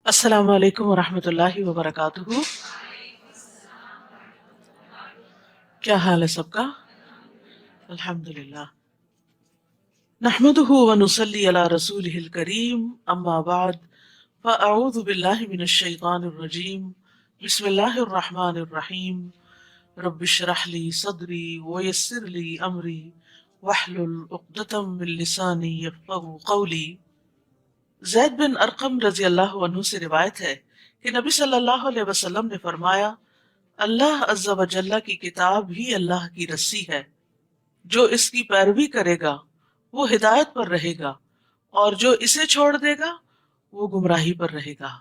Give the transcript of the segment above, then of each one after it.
السلام علیکم ورحمۃ اللہ وبرکاتہ. کیا حال ہے سب کا؟ الحمد للہ. نحمده ونصلي على رسوله الكريم اما بعد فاعوذ باللہ من الشیطان الرجیم. بسم اللہ الرحمن الرحیم. رب اشرح لي صدری ويسر لي امری واحلل عقدۃ من لسانی یفقهوا قولی. زید بن ارقم رضی اللہ عنہ سے روایت ہے کہ نبی صلی اللہ علیہ وسلم نے فرمایا، اللہ عز و جل کی کتاب ہی اللہ کی رسی ہے. جو اس کی پیروی کرے گا وہ ہدایت پر رہے گا، اور جو اسے چھوڑ دے گا وہ گمراہی پر رہے گا.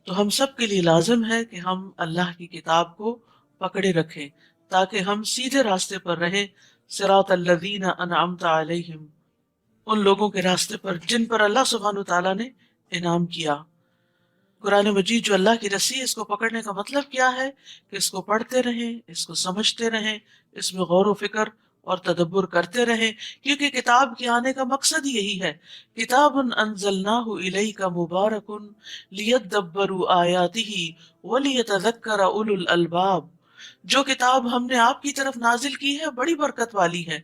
تو ہم سب کے لیے لازم ہے کہ ہم اللہ کی کتاب کو پکڑے رکھیں تاکہ ہم سیدھے راستے پر رہیں. صراط الذین انعمت علیہم، ان لوگوں کے راستے پر جن پر اللہ سبحانہ وتعالیٰ نے انعام کیا. قرآن مجید جو اللہ کی رسی ہے، اس کو پکڑنے کا مطلب کیا ہے کہ اس کو پڑھتے رہیں، اس کو سمجھتے رہیں، اس میں غور و فکر اور تدبر کرتے رہیں، کیونکہ کتاب کے آنے کا مقصد یہی ہے. کتاب انزلناہ الیک مبارک لیدبروا آیاتہ ولیتذکر اولو الالباب. جو کتاب ہم نے آپ کی طرف نازل کی ہے بڑی برکت والی ہے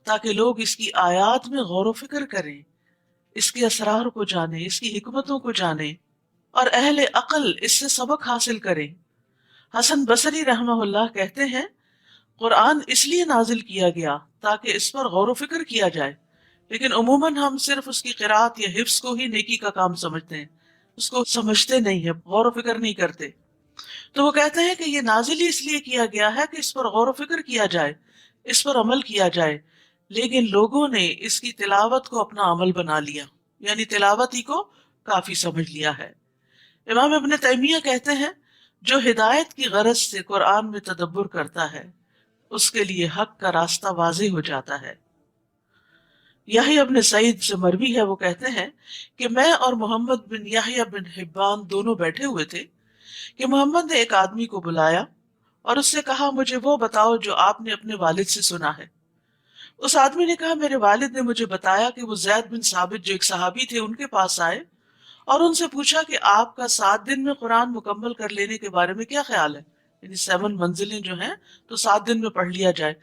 تاکہ لوگ اس کی آیات میں غور و فکر کریں، اس کے اسرار کو جانیں، اس کی حکمتوں کو جانیں، اور اہل عقل اس سے سبق حاصل کریں. حسن بصری رحمہ اللہ کہتے ہیں، قرآن اس لیے نازل کیا گیا تاکہ اس پر غور و فکر کیا جائے، لیکن عموماً ہم صرف اس کی قرات یا حفظ کو ہی نیکی کا کام سمجھتے ہیں، اس کو سمجھتے نہیں ہیں، غور و فکر نہیں کرتے. تو وہ کہتے ہیں کہ یہ نازل ہی اس لیے کیا گیا ہے کہ اس پر غور و فکر کیا جائے، اس پر عمل کیا جائے، لیکن لوگوں نے اس کی تلاوت کو اپنا عمل بنا لیا، یعنی تلاوت ہی کو کافی سمجھ لیا ہے. امام ابن تیمیہ کہتے ہیں، جو ہدایت کی غرض سے قرآن میں تدبر کرتا ہے اس کے لیے حق کا راستہ واضح ہو جاتا ہے. یحییٰ ابن سعید سے مروی ہے، وہ کہتے ہیں کہ میں اور محمد بن یحییٰ بن حبان دونوں بیٹھے ہوئے تھے کہ محمد نے ایک آدمی کو بلایا اور اس سے کہا، مجھے وہ بتاؤ جو آپ نے اپنے والد سے سنا ہے. اس آدمی نے کہا، میرے والد نے مجھے بتایا کہ وہ زید بن ثابت جو ایک صحابی تھے ان کے پاس آئے اور ان سے پوچھا کہ آپ کا 7 دن میں قرآن مکمل کر لینے کے بارے میں کیا خیال ہے، یعنی 7 منزلیں جو ہیں تو 7 دن میں پڑھ لیا جائے.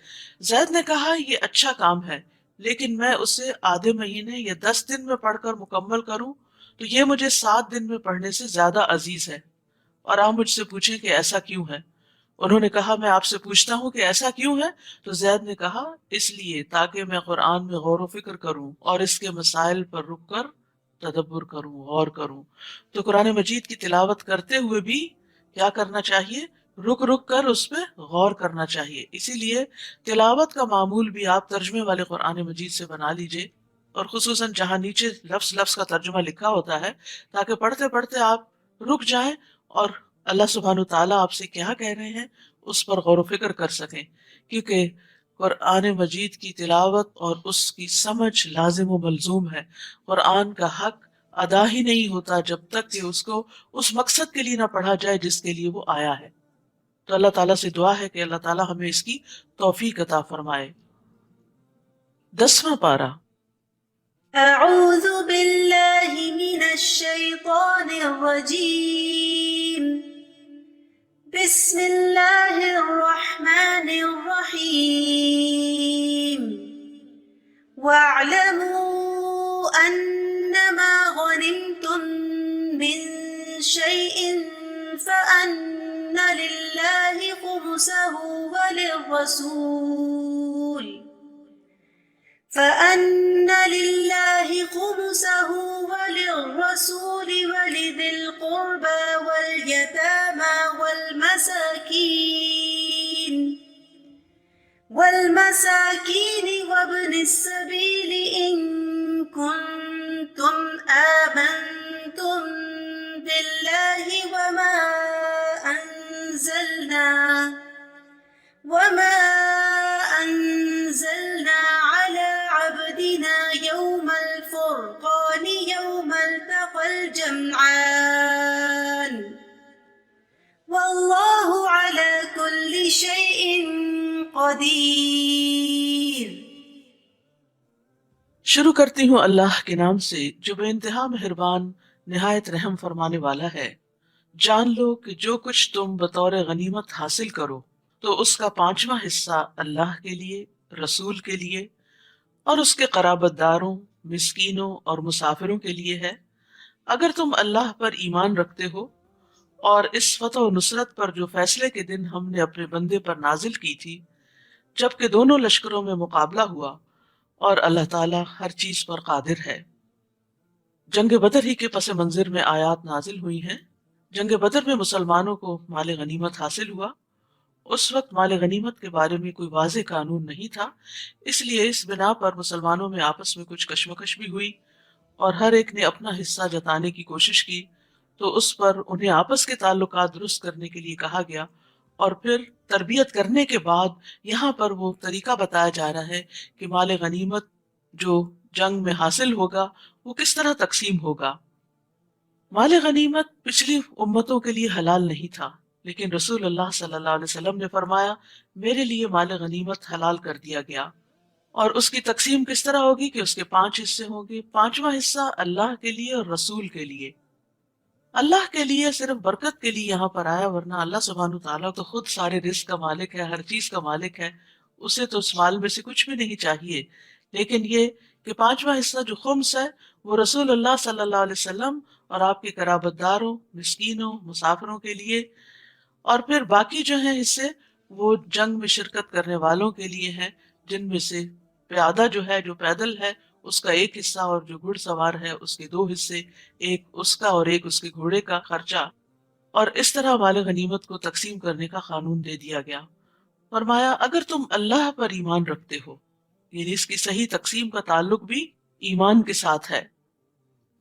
زید نے کہا، یہ اچھا کام ہے، لیکن میں اسے آدھے مہینے یا 10 دن میں پڑھ کر مکمل کروں تو یہ مجھے 7 دن میں پڑھنے سے زیادہ عزیز ہے، اور آپ مجھ سے پوچھیں کہ ایسا کیوں ہے. انہوں نے کہا، میں آپ سے پوچھتا ہوں کہ ایسا کیوں ہے؟ تو زید نے کہا، اس لیے تاکہ میں قرآن میں غور و فکر کروں اور اس کے مسائل پر رک کر تدبر کروں، غور کروں. تو قرآن مجید کی تلاوت کرتے ہوئے بھی کیا کرنا چاہیے؟ رک رک کر اس پہ غور کرنا چاہیے. اسی لیے تلاوت کا معمول بھی آپ ترجمے والے قرآن مجید سے بنا لیجئے، اور خصوصاً جہاں نیچے لفظ لفظ کا ترجمہ لکھا ہوتا ہے، تاکہ پڑھتے پڑھتے آپ رک جائیں اور اللہ سبحانہ تعالیٰ آپ سے کیا کہہ رہے ہیں اس پر غور و فکر کر سکیں. کیونکہ قرآن مجید کی تلاوت اور اس کی سمجھ لازم و ملزوم ہے. قرآن کا حق ادا ہی نہیں ہوتا جب تک کہ اس کو اس مقصد کے لیے نہ پڑھا جائے جس کے لیے وہ آیا ہے. تو اللہ تعالیٰ سے دعا ہے کہ اللہ تعالیٰ ہمیں اس کی توفیق عطا فرمائے. 10واں پارہ. أعوذ بالله من الشيطان الرجيم. بسم الله الرحمن الرحيم. واعلموا أنما غنمتم من شيء فأن لله خمسه وللرسول ولذي القربى واليتامى والمساكين وابن السبيل إن كنتم آمنتم بالله وما أنزلنا على عبدنا يوم الفرقان يوم التقى الجمعان والله على كل شيء قدير. شروع کرتی ہوں اللہ کے نام سے جو بے انتہا مہربان نہایت رحم فرمانے والا ہے۔ جان لو کہ جو کچھ تم بطور غنیمت حاصل کرو تو اس کا پانچواں حصہ اللہ کے لیے، رسول کے لیے اور اس کے قرابت داروں، مسکینوں اور مسافروں کے لیے ہے۔ اگر تم اللہ پر ایمان رکھتے ہو اور اس فتح و نصرت پر جو فیصلے کے دن ہم نے اپنے بندے پر نازل کی تھی، جبکہ دونوں لشکروں میں مقابلہ ہوا، اور اللہ تعالیٰ ہر چیز پر قادر ہے۔ جنگ بدر ہی کے پس منظر میں آیات نازل ہوئی ہیں۔ جنگ بدر میں مسلمانوں کو مال غنیمت حاصل ہوا۔ اس وقت مال غنیمت کے بارے میں کوئی واضح قانون نہیں تھا، اس لیے اس بنا پر مسلمانوں میں آپس میں کچھ کشمکش بھی ہوئی اور ہر ایک نے اپنا حصہ جتانے کی کوشش کی، تو اس پر انہیں آپس کے تعلقات درست کرنے کے لیے کہا گیا، اور پھر تربیت کرنے کے بعد یہاں پر وہ طریقہ بتایا جا رہا ہے کہ مال غنیمت جو جنگ میں حاصل ہوگا وہ کس طرح تقسیم ہوگا۔ مال غنیمت پچھلی امتوں کے لیے حلال نہیں تھا، لیکن رسول اللہ صلی اللہ علیہ وسلم نے فرمایا میرے لیے مال غنیمت حلال کر دیا گیا، اور اس کی تقسیم کس طرح ہوگی کہ اس کے 5 حصے ہوں گے۔ پانچواں حصہ اللہ کے لیے اور رسول کے لیے۔ اللہ کے لیے صرف برکت کے لیے یہاں پر آیا، ورنہ اللہ سبحانہ تعالیٰ تو خود سارے رزق کا مالک ہے، ہر چیز کا مالک ہے، اسے تو اس مال میں سے کچھ بھی نہیں چاہیے۔ لیکن یہ کہ پانچواں حصہ جو خمس ہے وہ رسول اللہ صلی اللہ علیہ وسلم اور آپ کے قرابت داروں، مسکینوں، مسافروں کے لیے، اور پھر باقی جو ہیں حصے وہ جنگ میں شرکت کرنے والوں کے لیے ہیں، جن میں سے پیادہ جو ہے، جو پیدل ہے، اس کا ایک حصہ، اور جو گھڑ سوار ہے اس کے 2 حصے، ایک اس کا اور ایک اس کے گھوڑے کا خرچہ۔ اور اس طرح مال غنیمت کو تقسیم کرنے کا قانون دے دیا گیا۔ فرمایا اگر تم اللہ پر ایمان رکھتے ہو، یعنی اس کی صحیح تقسیم کا تعلق بھی ایمان کے ساتھ ہے۔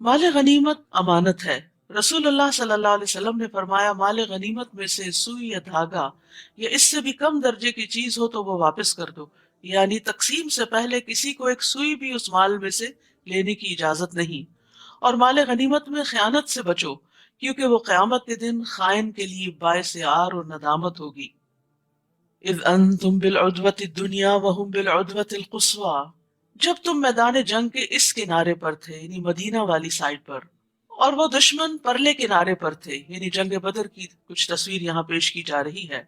مال غنیمت امانت ہے۔ رسول اللہ صلی اللہ علیہ وسلم نے فرمایا مال غنیمت میں سے سوئی یا دھاگا یا اس سے بھی کم درجے کی چیز ہو تو وہ واپس کر دو، یعنی تقسیم سے پہلے کسی کو ایک سوئی بھی اس مال میں سے لینے کی اجازت نہیں۔ اور مال غنیمت میں خیانت سے بچو، کیونکہ وہ قیامت کے دن خائن کے لیے باعث عار اور ندامت ہوگی۔ اذ انتم بالعدوۃ الدنیا وهم بالعدوۃ القصویٰ، جب تم میدان جنگ کے اس کنارے پر تھے، یعنی مدینہ والی سائڈ پر، اور وہ دشمن پرلے کنارے پر تھے، یعنی جنگ بدر کی کچھ تصویر یہاں پیش کی جا رہی ہے،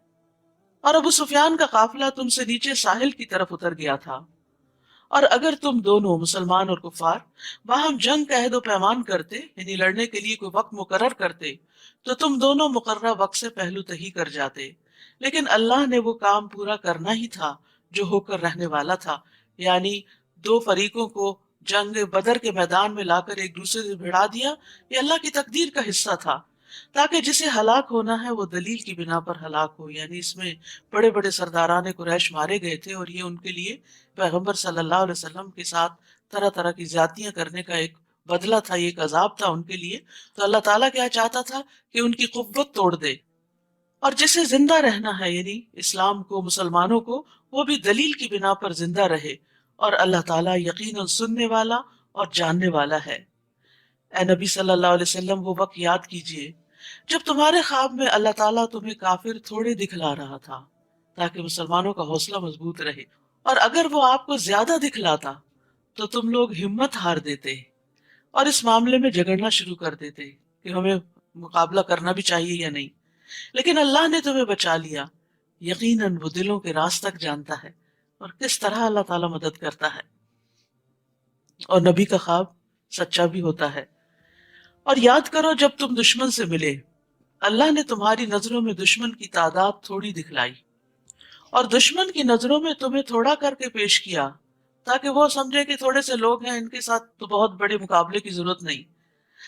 اور ابو سفیان کا قافلہ تم سے نیچے ساحل کی طرف اتر گیا تھا، اور اگر تم دونوں مسلمان اور کفار باہم جنگ کا عہد و پیمان کرتے، یعنی لڑنے کے لیے کوئی وقت مقرر کرتے، تو تم دونوں مقررہ وقت سے پہلو تہی کر جاتے، لیکن اللہ نے وہ کام پورا کرنا ہی تھا جو ہو کر رہنے والا تھا، یعنی 2 فریقوں کو جنگ بدر کے میدان میں لا کر ایک دوسرے سے بھڑا دیا۔ یہ اللہ کی تقدیر کا حصہ تھا، تاکہ جسے ہلاک ہونا ہے وہ دلیل کی بنا پر ہلاک ہو، یعنی اس میں بڑے بڑے سرداران قریش مارے گئے تھے، اور یہ ان کے لیے پیغمبر صلی اللہ علیہ وسلم کے ساتھ طرح طرح کی زیادتیاں کرنے کا ایک بدلہ تھا، یہ ایک عذاب تھا ان کے لیے۔ تو اللہ تعالیٰ کیا چاہتا تھا کہ ان کی قوت توڑ دے، اور جسے زندہ رہنا ہے یعنی اسلام کو، مسلمانوں کو، وہ بھی دلیل کی بنا پر زندہ رہے، اور اللہ تعالیٰ یقیناً سننے والا اور جاننے والا ہے۔ اے نبی صلی اللہ علیہ وسلم وہ وقت یاد کیجئے جب تمہارے خواب میں اللہ تعالیٰ تمہیں کافر تھوڑے دکھلا رہا تھا تاکہ مسلمانوں کا حوصلہ مضبوط رہے، اور اگر وہ آپ کو زیادہ دکھلاتا تو تم لوگ ہمت ہار دیتے اور اس معاملے میں جھگڑنا شروع کر دیتے کہ ہمیں مقابلہ کرنا بھی چاہیے یا نہیں، لیکن اللہ نے تمہیں بچا لیا۔ یقیناً وہ دلوں کے راز تک جانتا ہے، اور کس طرح اللہ تعالیٰ مدد کرتا ہے، اور نبی کا خواب سچا بھی ہوتا ہے۔ اور یاد کرو جب تم دشمن سے ملے، اللہ نے تمہاری نظروں میں دشمن کی تعداد تھوڑی دکھلائی، اور دشمن کی نظروں میں تمہیں تھوڑا کر کے پیش کیا، تاکہ وہ سمجھے کہ تھوڑے سے لوگ ہیں، ان کے ساتھ تو بہت بڑے مقابلے کی ضرورت نہیں،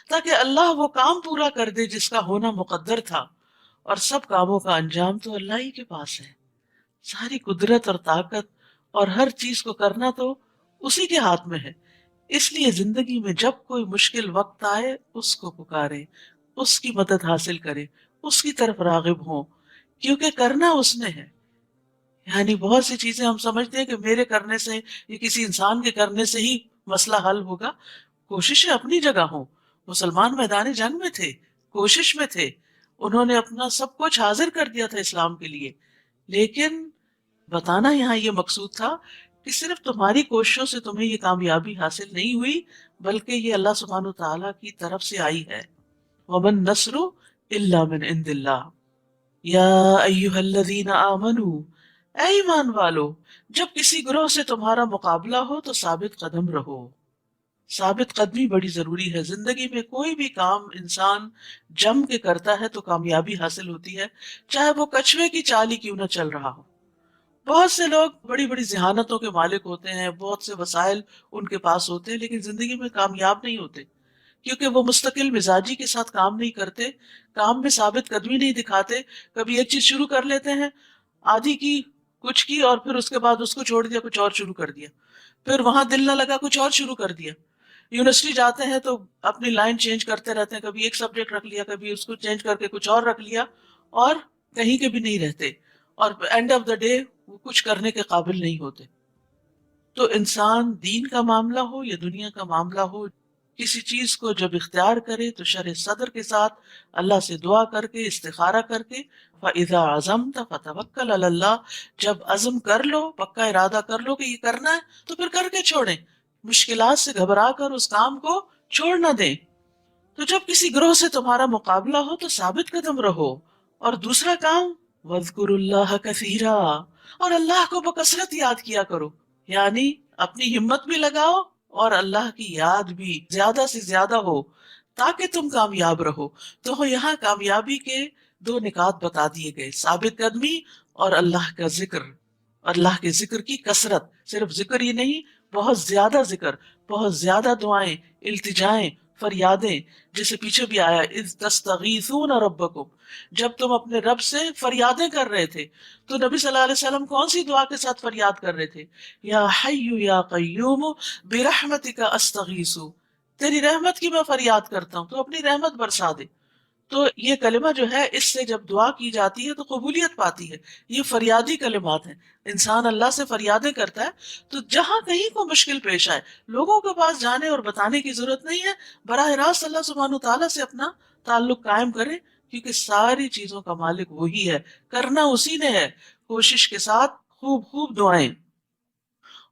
تاکہ اللہ وہ کام پورا کر دے جس کا ہونا مقدر تھا، اور سب کاموں کا انجام تو اللہ ہی کے پاس ہے۔ ساری قدرت اور طاقت اور ہر چیز کو کرنا تو اسی کے ہاتھ میں ہے۔ اس لیے زندگی میں جب کوئی مشکل وقت آئے اس کو پکارے، اس کی مدد حاصل کرے، اس کی طرف راغب ہوں، کیونکہ کرنا اس نے ہے۔ یعنی بہت سی چیزیں ہم سمجھتے ہیں کہ میرے کرنے سے یا کسی انسان کے کرنے سے ہی مسئلہ حل ہوگا۔ کوششیں اپنی جگہ ہوں، مسلمان میدان جنگ میں تھے، کوشش میں تھے، انہوں نے اپنا سب کچھ حاضر کر دیا تھا اسلام کے لیے، لیکن بتانا یہاں یہ مقصود تھا کہ صرف تمہاری کوششوں سے تمہیں یہ کامیابی حاصل نہیں ہوئی، بلکہ یہ اللہ سبحانہ وتعالیٰ کی طرف سے آئی ہے۔ وَمَن نَّصْرُ إِلَّا مِنْ عِندِ اللَّهِ۔ یا ایھا الذین آمنوا، اے ایمان والو، جب کسی گروہ سے تمہارا مقابلہ ہو تو ثابت قدم رہو۔ ثابت قدمی بڑی ضروری ہے۔ زندگی میں کوئی بھی کام انسان جم کے کرتا ہے تو کامیابی حاصل ہوتی ہے، چاہے وہ کچھوے کی چال ہی کیوں نہ چل رہا ہو۔ بہت سے لوگ بڑی بڑی ذہانتوں کے مالک ہوتے ہیں، بہت سے وسائل ان کے پاس ہوتے ہیں، لیکن زندگی میں کامیاب نہیں ہوتے، کیونکہ وہ مستقل مزاجی کے ساتھ کام نہیں کرتے، کام میں ثابت قدمی نہیں دکھاتے۔ کبھی ایک چیز شروع کر لیتے ہیں، آدھی کی، کچھ کی، اور پھر اس کے بعد اس کو چھوڑ دیا، کچھ اور شروع کر دیا، پھر وہاں دل نہ لگا، کچھ اور شروع کر دیا۔ یونیورسٹی جاتے ہیں تو اپنی لائن چینج کرتے رہتے ہیں، کبھی ایک سبجیکٹ رکھ لیا، کبھی اس کو چینج کر کے کچھ اور رکھ لیا، اور کہیں کے بھی نہیں رہتے، اور اینڈ آف دا ڈے وہ کچھ کرنے کے قابل نہیں ہوتے۔ تو انسان دین کا معاملہ ہو یا دنیا کا معاملہ ہو، کسی چیز کو جب اختیار کرے تو شرح صدر کے ساتھ اللہ سے دعا کر کے، استخارہ کر کے، فَإِذَا عَزَمْتَ فَتَوَكَّلْ عَلَى اللَّهِ، جب عزم کر لو، پکا ارادہ کر لو کہ یہ کرنا ہے تو پھر کر کے چھوڑیں، مشکلات سے گھبرا کر اس کام کو چھوڑ نہ دیں۔ تو جب کسی گروہ سے تمہارا مقابلہ ہو تو ثابت قدم رہو، اور دوسرا کام وَاذْكُرُوا اللَّهَ كَثِيرًا، اور اللہ کو بکثرت یاد کیا کرو، یعنی اپنی ہمت بھی لگاؤ اور اللہ کی یاد بھی زیادہ سے زیادہ ہو تاکہ تم کامیاب رہو۔ تو یہاں کامیابی کے دو نکات بتا دیے گئے، ثابت قدمی اور اللہ کا ذکر، اللہ کے ذکر کی کثرت، صرف ذکر ہی نہیں، بہت زیادہ ذکر، بہت زیادہ دعائیں، التجائیں، فریادیں، جیسے پیچھے بھی آیا اذ تستغیثون ربکم، جب تم اپنے رب سے فریادیں کر رہے تھے، تو نبی صلی اللہ علیہ وسلم کون سی دعا کے ساتھ فریاد کر رہے تھے؟ یا حی یا قیوم برحمتک استغیث، تیری رحمت کی میں فریاد کرتا ہوں، تو اپنی رحمت برسا دے۔ تو یہ کلمہ جو ہے، اس سے جب دعا کی جاتی ہے تو قبولیت پاتی ہے۔ یہ فریادی کلمات ہیں، انسان اللہ سے فریادیں کرتا ہے، تو جہاں کہیں کو مشکل پیش آئے، لوگوں کے پاس جانے اور بتانے کی ضرورت نہیں ہے، براہ راست اللہ سبحانہ تعالیٰ سے اپنا تعلق قائم کرے، کیونکہ ساری چیزوں کا مالک وہی ہے، کرنا اسی نے ہے، کوشش کے ساتھ خوب خوب دعائیں۔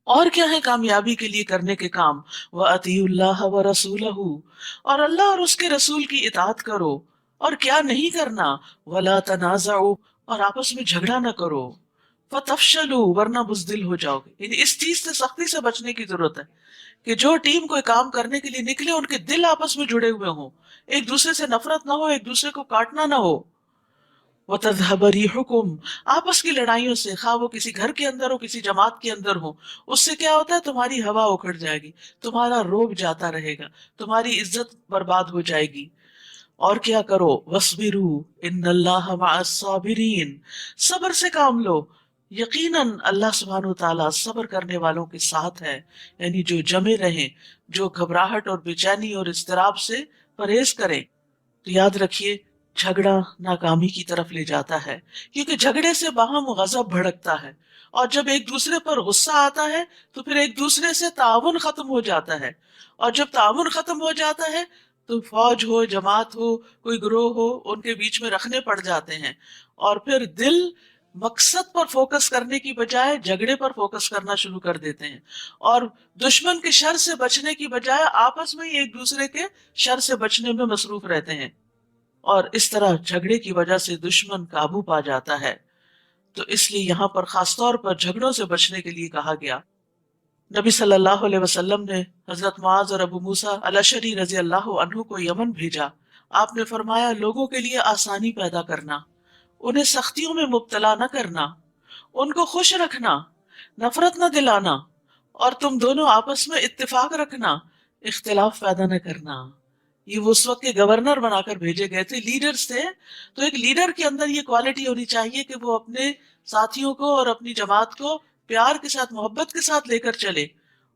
اور کیا ہے کامیابی کے لیے کرنے کے کام؟ وَأَطِيعُوا اللَّهَ وَرَسُولَهُ، اور اللہ اور اس کے رسول کی اطاعت کرو۔ اور کیا نہیں کرنا؟ وَلَا تَنَازَعُوا، اور آپس میں جھگڑا نہ کرو، فَتَفْشَلُوا، ورنہ بزدل ہو جاؤ گے۔ یعنی اس چیز سے سختی سے بچنے کی ضرورت ہے کہ جو ٹیم کوئی کام کرنے کے لیے نکلے، ان کے دل آپس میں جڑے ہوئے ہوں، ایک دوسرے سے نفرت نہ ہو، ایک دوسرے کو کاٹنا نہ ہو۔ وَتَذْهَبَ رِيحُكُمْ، آپس کی لڑائیوں سے، خواہ وہ کسی گھر کے اندر ہو، کسی جماعت کے اندر ہو، اس سے کیا ہوتا ہے؟ تمہاری ہوا اکھڑ جائے گی، تمہارا روب جاتا رہے گا، تمہاری عزت برباد ہو جائے گی۔ اور کیا کرو؟ وَاصْبِرُوا إِنَّ اللَّهَ مَعَ الصَّابِرِينَ، صبر سے کام لو، یقیناً اللہ سبحانہ وتعالیٰ صبر کرنے والوں کے ساتھ ہے، یعنی جو جمے رہیں، جو گھبراہٹ اور بے چینی اور اضطراب سے پرہیز کریں۔ تو یاد رکھیے، جھگڑا ناکامی کی طرف لے جاتا ہے، کیونکہ جھگڑے سے باہم غضب بھڑکتا ہے، اور جب ایک دوسرے پر غصہ آتا ہے تو پھر ایک دوسرے سے تعاون ختم ہو جاتا ہے، اور جب تعاون ختم ہو جاتا ہے تو فوج ہو، جماعت ہو، کوئی گروہ ہو، ان کے بیچ میں رکھنے پڑ جاتے ہیں، اور پھر دل مقصد پر فوکس کرنے کی بجائے جھگڑے پر فوکس کرنا شروع کر دیتے ہیں، اور دشمن کے شر سے بچنے کی بجائے آپس میں ہی ایک دوسرے کے شر سے بچنے میں مصروف رہتے ہیں، اور اس طرح جھگڑے کی وجہ سے دشمن قابو پا جاتا ہے۔ تو اس لیے یہاں پر خاص طور پر جھگڑوں سے بچنے کے لیے کہا گیا۔ نبی صلی اللہ علیہ وسلم نے حضرت معاذ اور ابو موسیٰ الاشعری رضی اللہ عنہ کو یمن بھیجا۔ آپ نے فرمایا، لوگوں کے لیے آسانی پیدا کرنا، انہیں سختیوں میں مبتلا نہ کرنا، ان کو خوش رکھنا، نفرت نہ دلانا، اور تم دونوں آپس میں اتفاق رکھنا، اختلاف پیدا نہ کرنا۔ یہ وہ اس وقت کے گورنر بنا کر بھیجے گئے تھے، لیڈرز تھے، تو ایک لیڈر کے اندر یہ کوالٹی ہونی چاہیے کہ وہ اپنے ساتھیوں کو اور اپنی جماعت کو پیار کے ساتھ، محبت کے ساتھ لے کر چلے،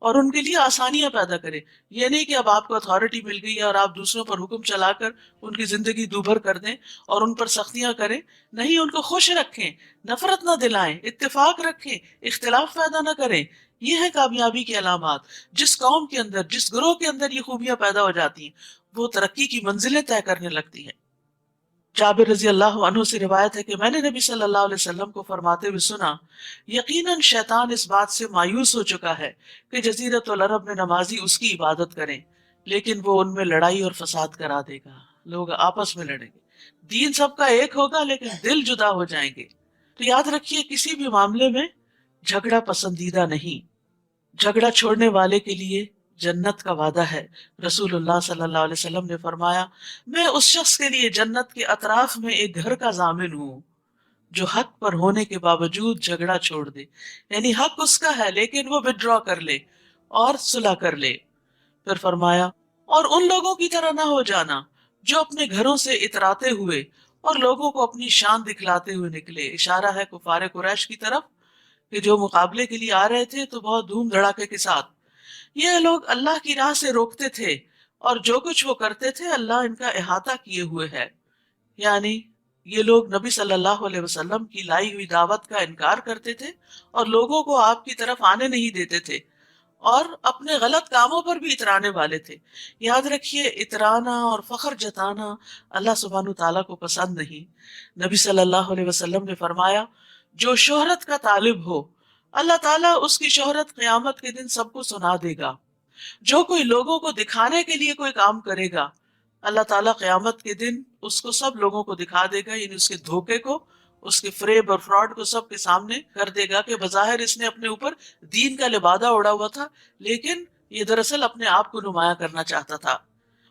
اور ان کے لیے آسانیاں پیدا کرے۔ یہ نہیں کہ اب آپ کو اتھارٹی مل گئی ہے اور آپ دوسروں پر حکم چلا کر ان کی زندگی دوبھر کر دیں اور ان پر سختیاں کریں، نہیں، ان کو خوش رکھیں، نفرت نہ دلائیں، اتفاق رکھیں، اختلاف پیدا نہ کریں۔ یہ ہے کامیابی کی علامات۔ جس قوم کے اندر، جس گروہ کے اندر یہ خوبیاں پیدا ہو جاتی ہیں، وہ ترقی کی منزلیں طے کرنے لگتی ہیں۔ جابر رضی اللہ عنہ سے روایت ہے کہ میں نے نبی صلی اللہ علیہ وسلم کو فرماتے ہوئے سنا، یقیناً شیطان اس بات سے مایوس ہو چکا ہے کہ جزیرۃ العرب میں نمازی اس کی عبادت کریں، لیکن وہ ان میں لڑائی اور فساد کرا دے گا، لوگ آپس میں لڑیں گے، دین سب کا ایک ہوگا لیکن دل جدا ہو جائیں گے۔ تو یاد رکھیے کسی بھی معاملے میں جھگڑا پسندیدہ نہیں، جھگڑا چھوڑنے والے کے لیے جنت کا وعدہ ہے۔ رسول اللہ صلی اللہ علیہ وسلم نے فرمایا، میں اس شخص کے لیے جنت کے اطراف میں ایک گھر کا ضامن ہوں جو حق پر ہونے کے باوجود جھگڑا چھوڑ دے، یعنی حق اس کا ہے لیکن وہ ودرا کر لے اور صلح کر لے۔ پھر فرمایا، اور ان لوگوں کی طرح نہ ہو جانا جو اپنے گھروں سے اتراتے ہوئے اور لوگوں کو اپنی شان دکھلاتے ہوئے نکلے۔ اشارہ ہے کفار قریش کی طرف کہ جو مقابلے کے لیے آ رہے تھے تو بہت دھوم دھڑاکے کے ساتھ۔ یہ لوگ اللہ کی راہ سے روکتے تھے اور جو کچھ وہ کرتے تھے اللہ ان کا احاطہ کیے ہوئے ہے، یعنی یہ لوگ نبی صلی اللہ علیہ وسلم کی لائی ہوئی دعوت کا انکار کرتے تھے اور لوگوں کو آپ کی طرف آنے نہیں دیتے تھے اور اپنے غلط کاموں پر بھی اترانے والے تھے۔ یاد رکھیے اترانا اور فخر جتانا اللہ سبحانہ تعالیٰ کو پسند نہیں۔ نبی صلی اللہ علیہ وسلم نے فرمایا، جو شہرت کا طالب ہو اللہ تعالیٰ اس کی شہرت قیامت کے دن سب کو سنا دے گا۔ جو کوئی لوگوں کو دکھانے کے لیے کوئی کام کرے گا اللہ تعالیٰ قیامت کے دن اس کو سب لوگوں کو دکھا دے گا، یعنی اس کے دھوکے کو، اس کے فریب اور فراڈ کو سب کے سامنے کر دے گا کہ بظاہر اس نے اپنے اوپر دین کا لبادہ اڑا ہوا تھا لیکن یہ دراصل اپنے آپ کو نمایاں کرنا چاہتا تھا۔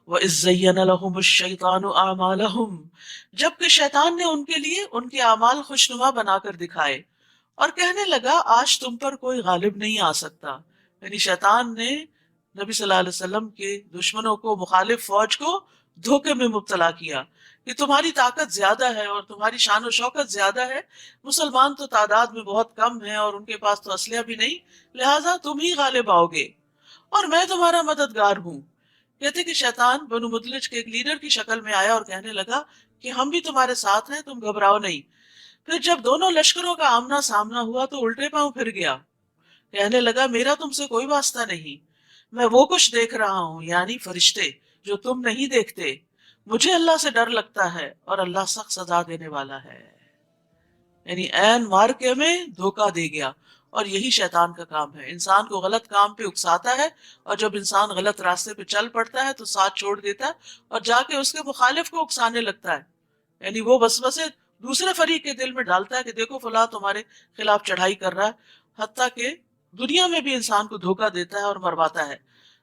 وَإِذْ زَيَّنَ لَهُمُ الشَّيْطَانُ أَعْمَالَهُمْ، جبکہ شیطان نے ان کے لیے ان کے اعمال خوشنما بنا کر دکھائے اور کہنے لگا آج تم پر کوئی غالب نہیں آ سکتا، یعنی شیطان نے نبی صلی اللہ علیہ وسلم کے دشمنوں کو، مخالف فوج کو دھوکے میں مبتلا کیا کہ تمہاری طاقت زیادہ ہے اور تمہاری شان و شوکت زیادہ ہے، مسلمان تو تعداد میں بہت کم ہیں اور ان کے پاس تو اسلحہ بھی نہیں، لہٰذا تم ہی غالب آؤ گے اور میں تمہارا مددگار ہوں۔ کہتے کہ شیطان بنو مدلج کے ایک لیڈر کی شکل میں آیا اور کہنے لگا کہ ہم بھی تمہارے ساتھ ہیں، تم گھبراؤ نہیں۔ پھر جب دونوں لشکروں کا آمنا سامنا ہوا تو الٹے پاؤں پھر گیا، کہنے لگا میرا تم سے کوئی واسطہ نہیں، میں وہ کچھ دیکھ رہا ہوں یعنی فرشتے جو تم نہیں دیکھتے، مجھے اللہ سے ڈر لگتا ہے اور اللہ سخت سزا دینے والا ہے۔ یعنی عین مارکے میں دھوکہ دے گیا، اور یہی شیطان کا کام ہے، انسان کو غلط کام پہ اکساتا ہے اور جب انسان غلط راستے پہ چل پڑتا ہے تو ساتھ چھوڑ دیتا ہے اور جا کے اس کے مخالف کو اکسانے لگتا ہے، یعنی وہ وسوسے دوسرے فریق کے دل میں ڈالتا ہے کہ دیکھو فلاں تمہارے خلاف چڑھائی کر رہا ہے، حتیٰ کہ دنیا میں بھی انسان کو دھوکہ دیتا ہے اور مرواتا ہے۔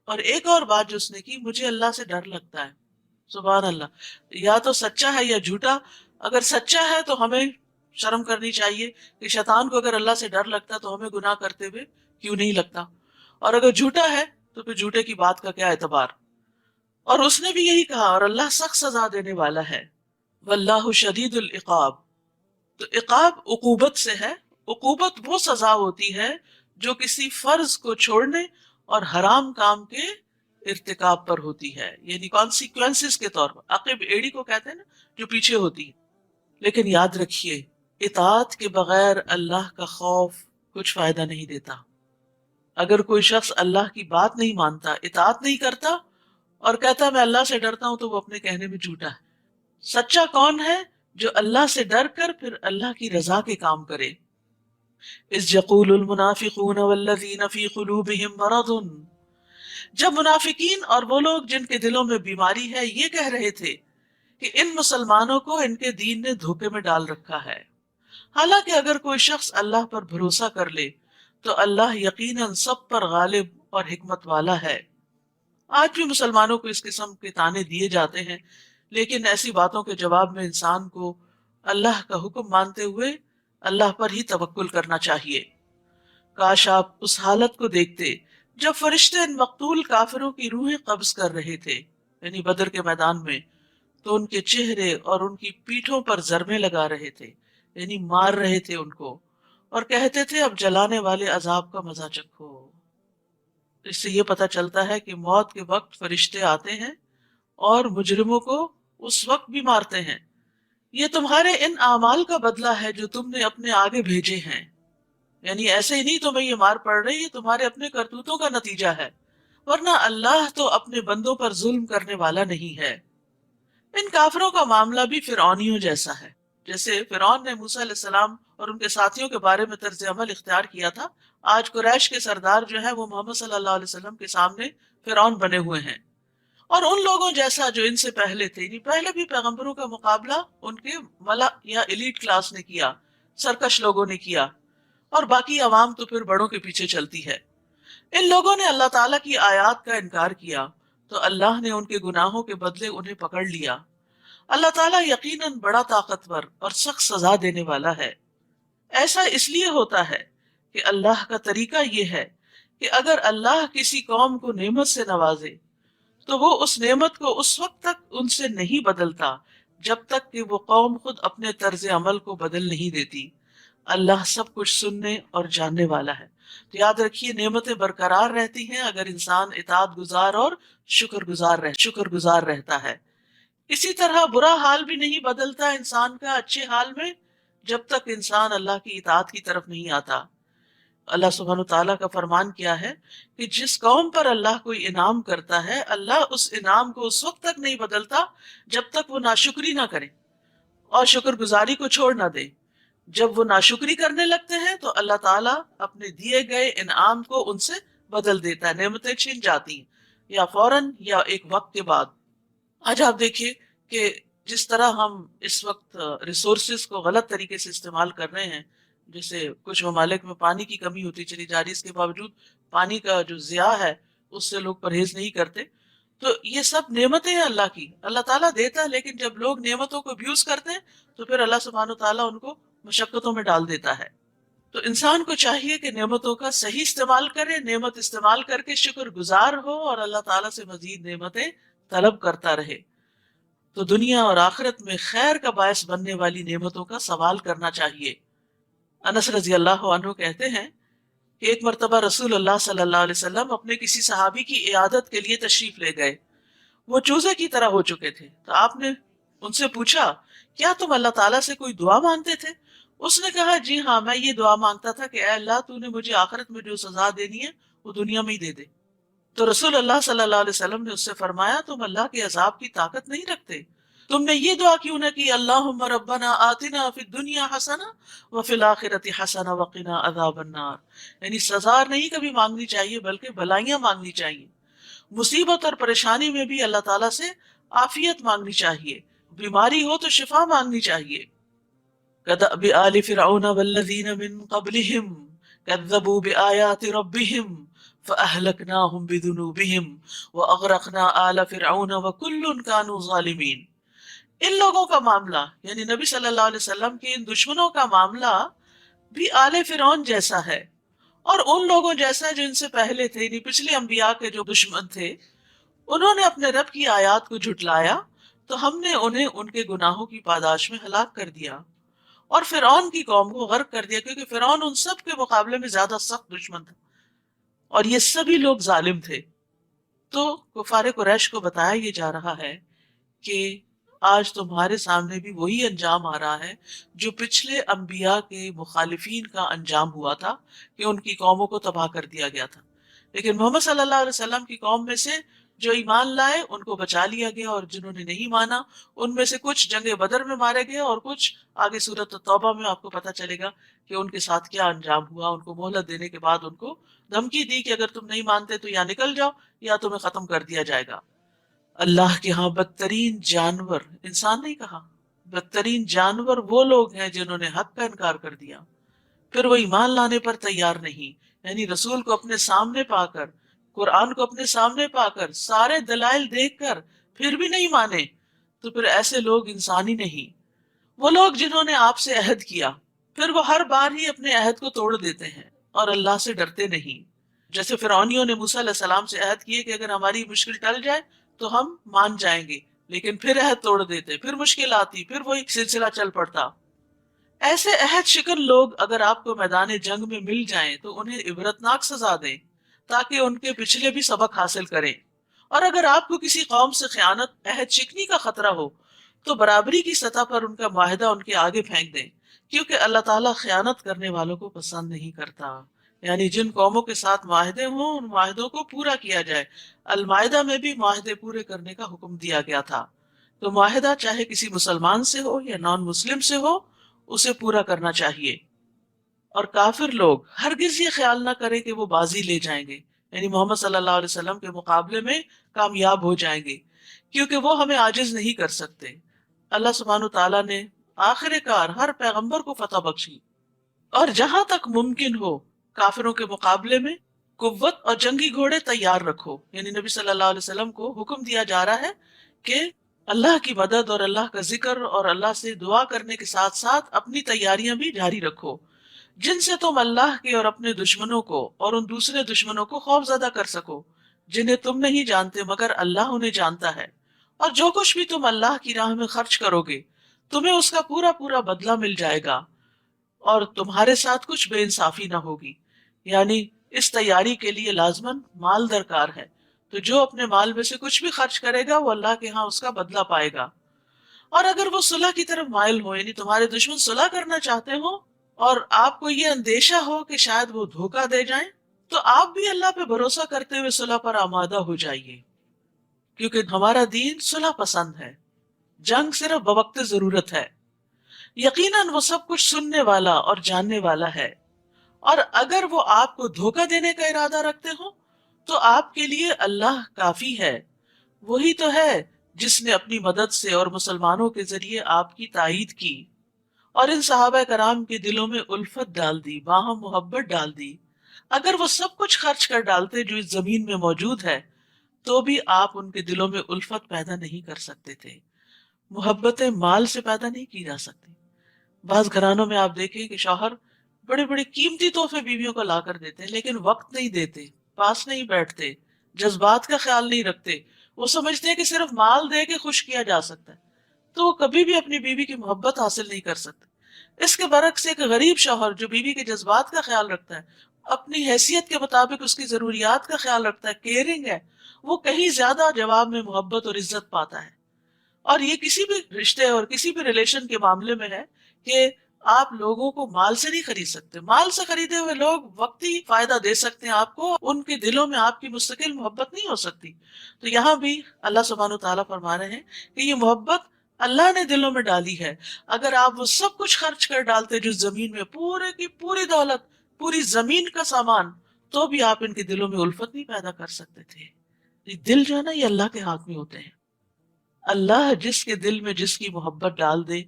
اور ایک اور بات جو اس نے کی، مجھے اللہ سے ڈر لگتا ہے۔ سبحان اللہ، یا تو سچا ہے یا جھوٹا۔ اگر سچا ہے تو ہمیں شرم کرنی چاہیے کہ شیطان کو اگر اللہ سے ڈر لگتا تو ہمیں گناہ کرتے ہوئے کیوں نہیں لگتا، اور اگر جھوٹا ہے تو پھر جھوٹے کی بات کا کیا اعتبار۔ اور اس نے بھی یہی کہا، اور اللہ سخت سزا دینے والا ہے، واللہ شدید العقاب۔ تو عقاب عقوبت سے ہے، عقوبت وہ سزا ہوتی ہے جو کسی فرض کو چھوڑنے اور حرام کام کے ارتکاب پر ہوتی ہے، یعنی کانسیکوینسز کے طور پر، عقب ایڑی کو کہتے ہیں نا جو پیچھے ہوتی ہے۔ لیکن یاد رکھیے اطاعت کے بغیر اللہ کا خوف کچھ فائدہ نہیں دیتا۔ اگر کوئی شخص اللہ کی بات نہیں مانتا، اطاعت نہیں کرتا اور کہتا ہے میں اللہ سے ڈرتا ہوں، تو وہ اپنے کہنے میں جھوٹا ہے۔ سچا کون ہے؟ جو اللہ سے ڈر کر پھر اللہ کی رضا کے کام کرے۔ اذ یقول المنافقون والذین فی قلوبہم مرض، جب منافقین اور وہ لوگ جن کے دلوں میں بیماری ہے یہ کہہ رہے تھے کہ ان مسلمانوں کو ان کے دین نے دھوکے میں ڈال رکھا ہے۔ حالانکہ اگر کوئی شخص اللہ پر بھروسہ کر لے تو اللہ یقیناً سب پر غالب اور حکمت والا ہے۔ آج بھی مسلمانوں کو اس قسم کے طعنے دیے جاتے ہیں، لیکن ایسی باتوں کے جواب میں انسان کو اللہ کا حکم مانتے ہوئے اللہ پر ہی توکل کرنا چاہیے۔ کاش آپ اس حالت کو دیکھتے جب فرشتے ان مقتول کافروں کی روحیں قبض کر رہے تھے، یعنی بدر کے میدان میں، تو ان کے چہرے اور ان کی پیٹھوں پر ضربیں لگا رہے تھے، یعنی مار رہے تھے ان کو، اور کہتے تھے اب جلانے والے عذاب کا مزہ چکھو۔ اس سے یہ پتہ چلتا ہے کہ موت کے وقت فرشتے آتے ہیں اور مجرموں کو اس وقت بھی مارتے ہیں۔ یہ تمہارے ان اعمال کا بدلہ ہے جو تم نے اپنے آگے بھیجے ہیں، یعنی ایسے ہی نہیں تمہیں یہ مار پڑ رہی، یہ تمہارے اپنے کرتوتوں کا نتیجہ ہے، ورنہ اللہ تو اپنے بندوں پر ظلم کرنے والا نہیں ہے۔ ان کافروں کا معاملہ بھی فرعونیوں جیسا ہے، جیسے فرعون نے موسیٰ علیہ السلام اور ان کے ساتھیوں کے بارے میں طرز عمل اختیار کیا تھا، آج قریش کے سردار جو ہیں وہ محمد صلی اللہ علیہ وسلم کے سامنے فرعون بنے ہوئے ہیں۔ اور ان لوگوں جیسا جو ان سے پہلے تھے، یعنی پہلے بھی پیغمبروں کا مقابلہ ان کے ملا یا ایلیٹ کلاس نے کیا، سرکش لوگوں نے کیا، اور باقی عوام تو پھر بڑوں کے پیچھے چلتی ہے۔ ان لوگوں نے اللہ تعالیٰ کی آیات کا انکار کیا تو اللہ نے ان کے گناہوں کے بدلے انہیں پکڑ لیا۔ اللہ تعالیٰ یقیناً بڑا طاقتور اور سخت سزا دینے والا ہے۔ ایسا اس لیے ہوتا ہے کہ اللہ کا طریقہ یہ ہے کہ اگر اللہ کسی قوم کو نعمت سے نوازے تو وہ اس نعمت کو اس وقت تک ان سے نہیں بدلتا جب تک کہ وہ قوم خود اپنے طرز عمل کو بدل نہیں دیتی۔ اللہ سب کچھ سننے اور جاننے والا ہے۔ تو یاد رکھیے، نعمتیں برقرار رہتی ہیں اگر انسان اطاعت گزار اور شکر گزار رہتا ہے۔ اسی طرح برا حال بھی نہیں بدلتا انسان کا اچھے حال میں جب تک انسان اللہ کی اطاعت کی طرف نہیں آتا۔ اللہ سبحانہ تعالیٰ کا فرمان کیا ہے کہ جس قوم پر اللہ کوئی انعام کرتا ہے، اللہ اس انعام کو اس وقت تک نہیں بدلتا جب تک وہ ناشکری نہ کرے اور شکر گزاری کو چھوڑ نہ دے۔ جب وہ ناشکری کرنے لگتے ہیں تو اللہ تعالیٰ اپنے دیے گئے انعام کو ان سے بدل دیتا ہے، نعمتیں چھن جاتی ہیں، یا فوراً یا ایک وقت کے بعد۔ آج آپ دیکھیے کہ جس طرح ہم اس وقت ریسورسز کو غلط طریقے سے استعمال کر رہے ہیں، جیسے کچھ ممالک میں پانی کی کمی ہوتی چلی جا رہی، اس کے باوجود پانی کا جو ضیاع ہے اس سے لوگ پرہیز نہیں کرتے۔ تو یہ سب نعمتیں ہیں اللہ کی، اللہ تعالیٰ دیتا ہے، لیکن جب لوگ نعمتوں کو ابیوز کرتے ہیں تو پھر اللہ سبحانہ تعالیٰ ان کو مشقتوں میں ڈال دیتا ہے۔ تو انسان کو چاہیے کہ نعمتوں کا صحیح استعمال کرے، نعمت استعمال کر کے شکر گزار ہو اور اللہ تعالیٰ سے مزید نعمتیں طلب کرتا رہے، تو دنیا اور آخرت میں خیر کا باعث بننے والی نعمتوں کا سوال کرنا چاہیے۔ انس رضی اللہ عنہ کہتے ہیں کہ ایک مرتبہ رسول اللہ صلی اللہ علیہ وسلم اپنے کسی صحابی کی عیادت کے لیے تشریف لے گئے۔ وہ چوزے کی طرح ہو چکے تھے، تو آپ نے ان سے پوچھا، کیا تم اللہ تعالیٰ سے کوئی دعا مانگتے تھے؟ اس نے کہا، جی ہاں، میں یہ دعا مانگتا تھا کہ اے اللہ، تو نے مجھے آخرت میں جو سزا دینی ہے وہ دنیا میں ہی دے دے۔ تو رسول اللہ صلی اللہ علیہ وسلم نے اس سے فرمایا، تم اللہ کے عذاب کی طاقت نہیں رکھتے؟ تم نے یہ دعا کیوں نہ کی، اللہم ربنا آتنا فی الدنیا حسنہ وفی الآخرۃ حسنہ وقنا عذاب النار؟ یعنی سزا نہیں کبھی مانگنی چاہیے بلکہ بھلائیاں مانگنی چاہیے۔ مصیبت اور پریشانی میں بھی اللہ تعالیٰ سے عافیت مانگنی چاہیے، بیماری ہو تو شفا مانگنی چاہیے۔ كدأب آل فرعون والذین من قبلہم كذبوا بآیات ربہم فأہلکناہم بذنوبہم وأغرقنا آل فرعون وکل كانوا ظالمین۔ ان لوگوں کا معاملہ، یعنی نبی صلی اللہ علیہ وسلم کے ان دشمنوں کا معاملہ بھی آل فرعون جیسا ہے اور ان لوگوں جیسا جو ان سے پہلے تھے، یعنی پچھلے انبیاء کے جو دشمن تھے۔ انہوں نے اپنے رب کی آیات کو جھٹلایا تو ہم نے انہیں ان کے گناہوں کی پاداش میں ہلاک کر دیا، اور فرعون کی قوم کو غرق کر دیا، کیونکہ فرعون ان سب کے مقابلے میں زیادہ سخت دشمن تھا اور یہ سبھی لوگ ظالم تھے۔ تو کفار قریش کو بتایا یہ جا رہا ہے کہ آج تمہارے سامنے بھی وہی انجام آ رہا ہے جو پچھلے انبیاء کے مخالفین کا انجام ہوا تھا، کہ ان کی قوموں کو تباہ کر دیا گیا تھا۔ لیکن محمد صلی اللہ علیہ وسلم کی قوم میں سے جو ایمان لائے ان کو بچا لیا گیا، اور جنہوں نے نہیں مانا ان میں سے کچھ جنگ بدر میں مارے گئے، اور کچھ آگے سورۃ توبہ میں آپ کو پتہ چلے گا کہ ان کے ساتھ کیا انجام ہوا۔ ان کو مہلت دینے کے بعد ان کو دھمکی دی کہ اگر تم نہیں مانتے تو یا نکل جاؤ یا تمہیں ختم کر دیا جائے گا۔ اللہ کے ہاں بدترین جانور، انسان نہیں کہا، بدترین جانور وہ لوگ ہیں جنہوں نے حق کا انکار کر دیا، پھر وہ ایمان لانے پر تیار نہیں، یعنی رسول کو اپنے سامنے پا کر، قرآن کو اپنے سامنے پا کر، سارے دلائل دیکھ کر پھر بھی نہیں مانے، تو پھر ایسے لوگ انسان ہی نہیں۔ وہ لوگ جنہوں نے آپ سے عہد کیا پھر وہ ہر بار ہی اپنے عہد کو توڑ دیتے ہیں اور اللہ سے ڈرتے نہیں۔ جیسے فرعونیوں نے موسیٰ علیہ السلام سے عہد کیے کہ اگر ہماری مشکل ٹل جائے تو ہم مان جائیں گے، لیکن پھر عہد توڑ دیتے، پھر مشکل آتی، پھر وہی سلسلہ چل پڑتا۔ ایسے عہد شکن لوگ اگر آپ کو میدان جنگ میں مل جائیں تو انہیں عبرتناک سزا دیں تاکہ ان کے پچھلے بھی سبق حاصل کریں، اور اگر آپ کو کسی قوم سے خیانت، عہد شکنی کا خطرہ ہو تو برابری کی سطح پر ان کا معاہدہ ان کے آگے پھینک دیں، کیونکہ اللہ تعالیٰ خیانت کرنے والوں کو پسند نہیں کرتا۔ یعنی جن قوموں کے ساتھ معاہدے ہوں ان معاہدوں کو پورا کیا جائے۔ المائدہ میں بھی معاہدے پورے کرنے کا حکم دیا گیا تھا، تو معاہدہ چاہے کسی مسلمان سے ہو یا نان مسلم سے ہو، اسے پورا کرنا چاہیے۔ اور کافر لوگ ہرگز یہ خیال نہ کریں کہ وہ بازی لے جائیں گے، یعنی محمد صلی اللہ علیہ وسلم کے مقابلے میں کامیاب ہو جائیں گے، کیونکہ وہ ہمیں عاجز نہیں کر سکتے۔ اللہ سبحانہ تعالیٰ نے آخر کار ہر پیغمبر کو فتح بخشی، اور جہاں تک ممکن ہو کافروں کے مقابلے میں قوت اور جنگی گھوڑے تیار رکھو۔ یعنی نبی صلی اللہ علیہ وسلم کو حکم دیا جا رہا ہے کہ اللہ کی مدد اور اللہ کا ذکر اور اللہ سے دعا کرنے کے ساتھ ساتھ اپنی تیاریاں بھی جاری رکھو، جن سے تم اللہ کے اور اپنے دشمنوں کو اور ان دوسرے دشمنوں کو خوف زدہ کر سکو جنہیں تم نہیں جانتے مگر اللہ انہیں جانتا ہے۔ اور جو کچھ بھی تم اللہ کی راہ میں خرچ کرو گے تمہیں اس کا پورا پورا بدلہ مل جائے گا، اور تمہارے ساتھ کچھ بے انصافی نہ ہوگی۔ یعنی اس تیاری کے لیے لازماً مال درکار ہے، تو جو اپنے مال میں سے کچھ بھی خرچ کرے گا وہ اللہ کے ہاں اس کا بدلہ پائے گا۔ اور اگر وہ صلح کی طرف مائل ہو، یعنی تمہارے دشمن صلح کرنا چاہتے ہو اور آپ کو یہ اندیشہ ہو کہ شاید وہ دھوکہ دے جائیں، تو آپ بھی اللہ پہ بھروسہ کرتے ہوئے صلح پر آمادہ ہو جائیے، کیونکہ ہمارا دین صلح پسند ہے، جنگ صرف بوقت ضرورت ہے۔ یقیناً وہ سب کچھ سننے والا اور جاننے والا ہے، اور اگر وہ آپ کو دھوکہ دینے کا ارادہ رکھتے ہو تو آپ کے لیے اللہ کافی ہے۔ وہی تو ہے جس نے اپنی مدد سے اور مسلمانوں کے ذریعے آپ کی تائید کی، اور ان صحابہ کرام کے دلوں میں الفت ڈال دی، باہم محبت ڈال دی۔ اگر وہ سب کچھ خرچ کر ڈالتے جو اس زمین میں موجود ہے تو بھی آپ ان کے دلوں میں الفت پیدا نہیں کر سکتے تھے۔ محبتیں مال سے پیدا نہیں کی جا سکتی۔ بعض گھرانوں میں آپ دیکھیں کہ شوہر بڑے بڑے قیمتی تحفے بیویوں کو لا کر دیتے ہیں، لیکن وقت نہیں دیتے، پاس نہیں بیٹھتے، جذبات کا خیال نہیں رکھتے۔ وہ سمجھتے ہیں کہ صرف مال دے کے خوش کیا جا سکتا ہے، تو وہ کبھی بھی اپنی بیوی کی محبت حاصل نہیں کر سکتے۔ اس کے برعکس ایک غریب شوہر جو بیوی کے جذبات کا خیال رکھتا ہے، اپنی حیثیت کے مطابق اس کی ضروریات کا خیال رکھتا ہے، کیئرنگ ہے، وہ کہیں زیادہ جواب میں محبت اور عزت پاتا ہے۔ اور یہ کسی بھی رشتے اور کسی بھی ریلیشن کے معاملے میں ہے کہ آپ لوگوں کو مال سے نہیں خرید سکتے۔ مال سے خریدے ہوئے لوگ وقتی فائدہ دے سکتے ہیں آپ کو، ان کے دلوں میں آپ کی مستقل محبت نہیں ہو سکتی۔ تو یہاں بھی اللہ سبحانہ تعالیٰ فرما رہے ہیں کہ یہ محبت اللہ نے دلوں میں ڈالی ہے۔ اگر آپ وہ سب کچھ خرچ کر ڈالتے جو زمین میں، پورے کی پوری دولت، پوری زمین کا سامان، تو بھی آپ ان کے دلوں میں الفت نہیں پیدا کر سکتے تھے۔ یہ دل جو ہے نا، یہ اللہ کے ہاتھ میں ہوتے ہیں۔ اللہ جس کے دل میں جس کی محبت ڈال دے،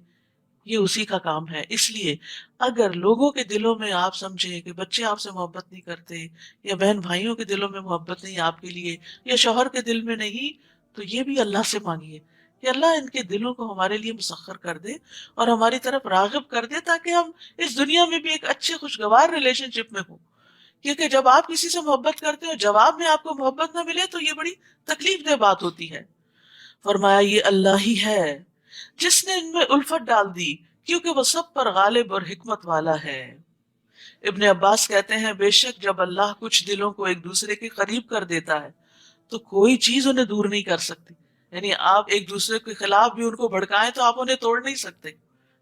یہ اسی کا کام ہے۔ اس لیے اگر لوگوں کے دلوں میں آپ سمجھیں کہ بچے آپ سے محبت نہیں کرتے، یا بہن بھائیوں کے دلوں میں محبت نہیں آپ کے لیے، یا شوہر کے دل میں نہیں، تو یہ بھی اللہ سے مانگیے کہ اللہ ان کے دلوں کو ہمارے لیے مسخر کر دے اور ہماری طرف راغب کر دے، تاکہ ہم اس دنیا میں بھی ایک اچھے خوشگوار ریلیشن شپ میں ہوں۔ کیونکہ جب آپ کسی سے محبت کرتے ہو، جواب میں آپ کو محبت نہ ملے، تو یہ بڑی تکلیف دہ بات ہوتی ہے۔ فرمایا یہ اللہ ہی ہے جس نے ان میں الفت ڈال دی، کیونکہ وہ سب پر غالب اور حکمت والا ہے۔ ابن عباس کہتے ہیں بے شک جب اللہ کچھ دلوں کو ایک دوسرے کے قریب کر دیتا ہے تو کوئی چیز انہیں دور نہیں کر سکتی۔ یعنی آپ ایک دوسرے کے خلاف بھی ان کو بھڑکائیں تو آپ انہیں توڑ نہیں سکتے۔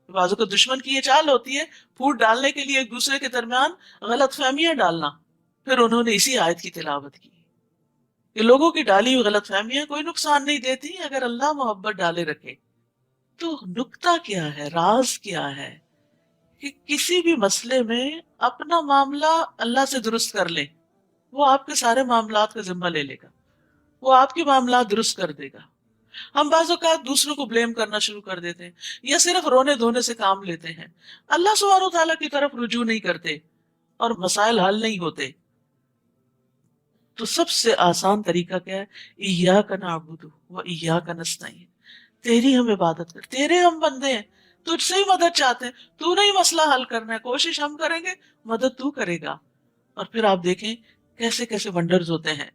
بازو کو دشمن کی یہ چال ہوتی ہے، پھوٹ ڈالنے کے لیے ایک دوسرے کے درمیان غلط فہمیاں ڈالنا۔ پھر انہوں نے اسی آیت کی تلاوت کی کہ لوگوں کی ڈالی ہوئی غلط فہمیاں کوئی نقصان نہیں دیتی اگر اللہ محبت ڈالے رکھے۔ تو نکتہ کیا ہے، راز کیا ہے کہ کسی بھی مسئلے میں اپنا معاملہ اللہ سے درست کر لیں، وہ آپ کے سارے معاملات کا ذمہ لے لے گا، وہ آپ کے معاملات درست کر دے گا۔ ہم بعض اوقات دوسروں کو بلیم کرنا شروع کر دیتے ہیں، یا صرف رونے دھونے سے کام لیتے ہیں، اللہ سبحانہ و تعالیٰ کی طرف رجوع نہیں کرتے اور مسائل حل نہیں ہوتے۔ تو سب سے آسان طریقہ کیا ہے؟ ایاک نعبد و ایاک نستعین، تیری ہم عبادت کر، تیرے ہم بندے ہیں، تجھ سے ہی مدد چاہتے ہیں، تو نے ہی مسئلہ حل کرنا ہے، کوشش ہم کریں گے، مدد تو کرے گا۔ اور پھر آپ دیکھیں کیسے کیسے ونڈرز ہوتے ہیں۔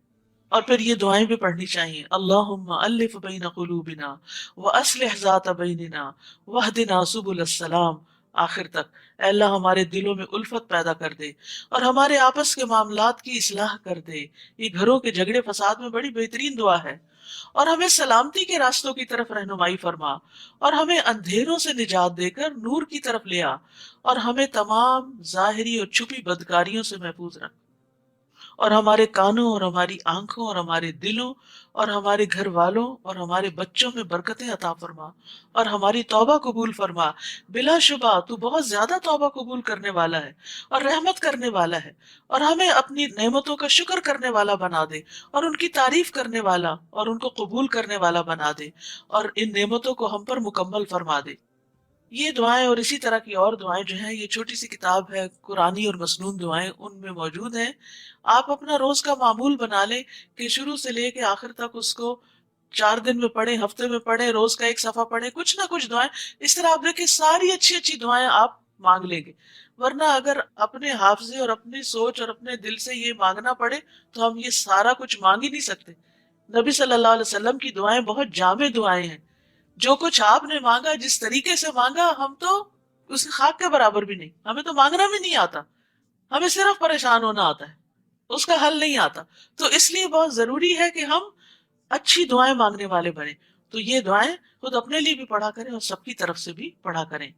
اور پھر یہ دعائیں بھی پڑھنی چاہیے، اللہم الف بین قلوبنا واصلح ذات بیننا واہدنا سبل السلام، آخر تک۔ اے اللہ ہمارے دلوں میں الفت پیدا کر دے اور ہمارے آپس کے معاملات کی اصلاح کر دے۔ یہ گھروں کے جھگڑے فساد میں بڑی بہترین دعا ہے۔ اور ہمیں سلامتی کے راستوں کی طرف رہنمائی فرما، اور ہمیں اندھیروں سے نجات دے کر نور کی طرف لے آ، اور ہمیں تمام ظاہری اور چھپی بدکاریوں سے محفوظ رکھ۔ اور ہمارے کانوں اور ہماری آنکھوں اور ہمارے دلوں اور ہمارے گھر والوں اور ہمارے بچوں میں برکتیں عطا فرما اور ہماری توبہ قبول فرما۔ بلا شبہ تو بہت زیادہ توبہ قبول کرنے والا ہے اور رحمت کرنے والا ہے، اور ہمیں اپنی نعمتوں کا شکر کرنے والا بنا دے اور ان کی تعریف کرنے والا اور ان کو قبول کرنے والا بنا دے، اور ان نعمتوں کو ہم پر مکمل فرما دے۔ یہ دعائیں اور اسی طرح کی اور دعائیں جو ہیں، یہ چھوٹی سی کتاب ہے قرآنی اور مسنون دعائیں، ان میں موجود ہیں۔ آپ اپنا روز کا معمول بنا لیں کہ شروع سے لے کے آخر تک اس کو 4 دن میں پڑھیں، ہفتے میں پڑھیں، روز کا ایک صفحہ پڑھیں، کچھ نہ کچھ دعائیں۔ اس طرح آپ دیکھیں ساری اچھی اچھی دعائیں آپ مانگ لیں گے، ورنہ اگر اپنے حافظے اور اپنی سوچ اور اپنے دل سے یہ مانگنا پڑے تو ہم یہ سارا کچھ مانگ ہی نہیں سکتے۔ نبی صلی اللہ علیہ وسلم کی دعائیں بہت جامع دعائیں ہیں۔ جو کچھ آپ نے مانگا، جس طریقے سے مانگا، ہم تو اس کی خاک کے برابر بھی نہیں، ہمیں تو مانگنا بھی نہیں آتا، ہمیں صرف پریشان ہونا آتا ہے، اس کا حل نہیں آتا۔ تو اس لیے بہت ضروری ہے کہ ہم اچھی دعائیں مانگنے والے بنیں۔ تو یہ دعائیں خود اپنے لیے بھی پڑھا کریں اور سب کی طرف سے بھی پڑھا کریں۔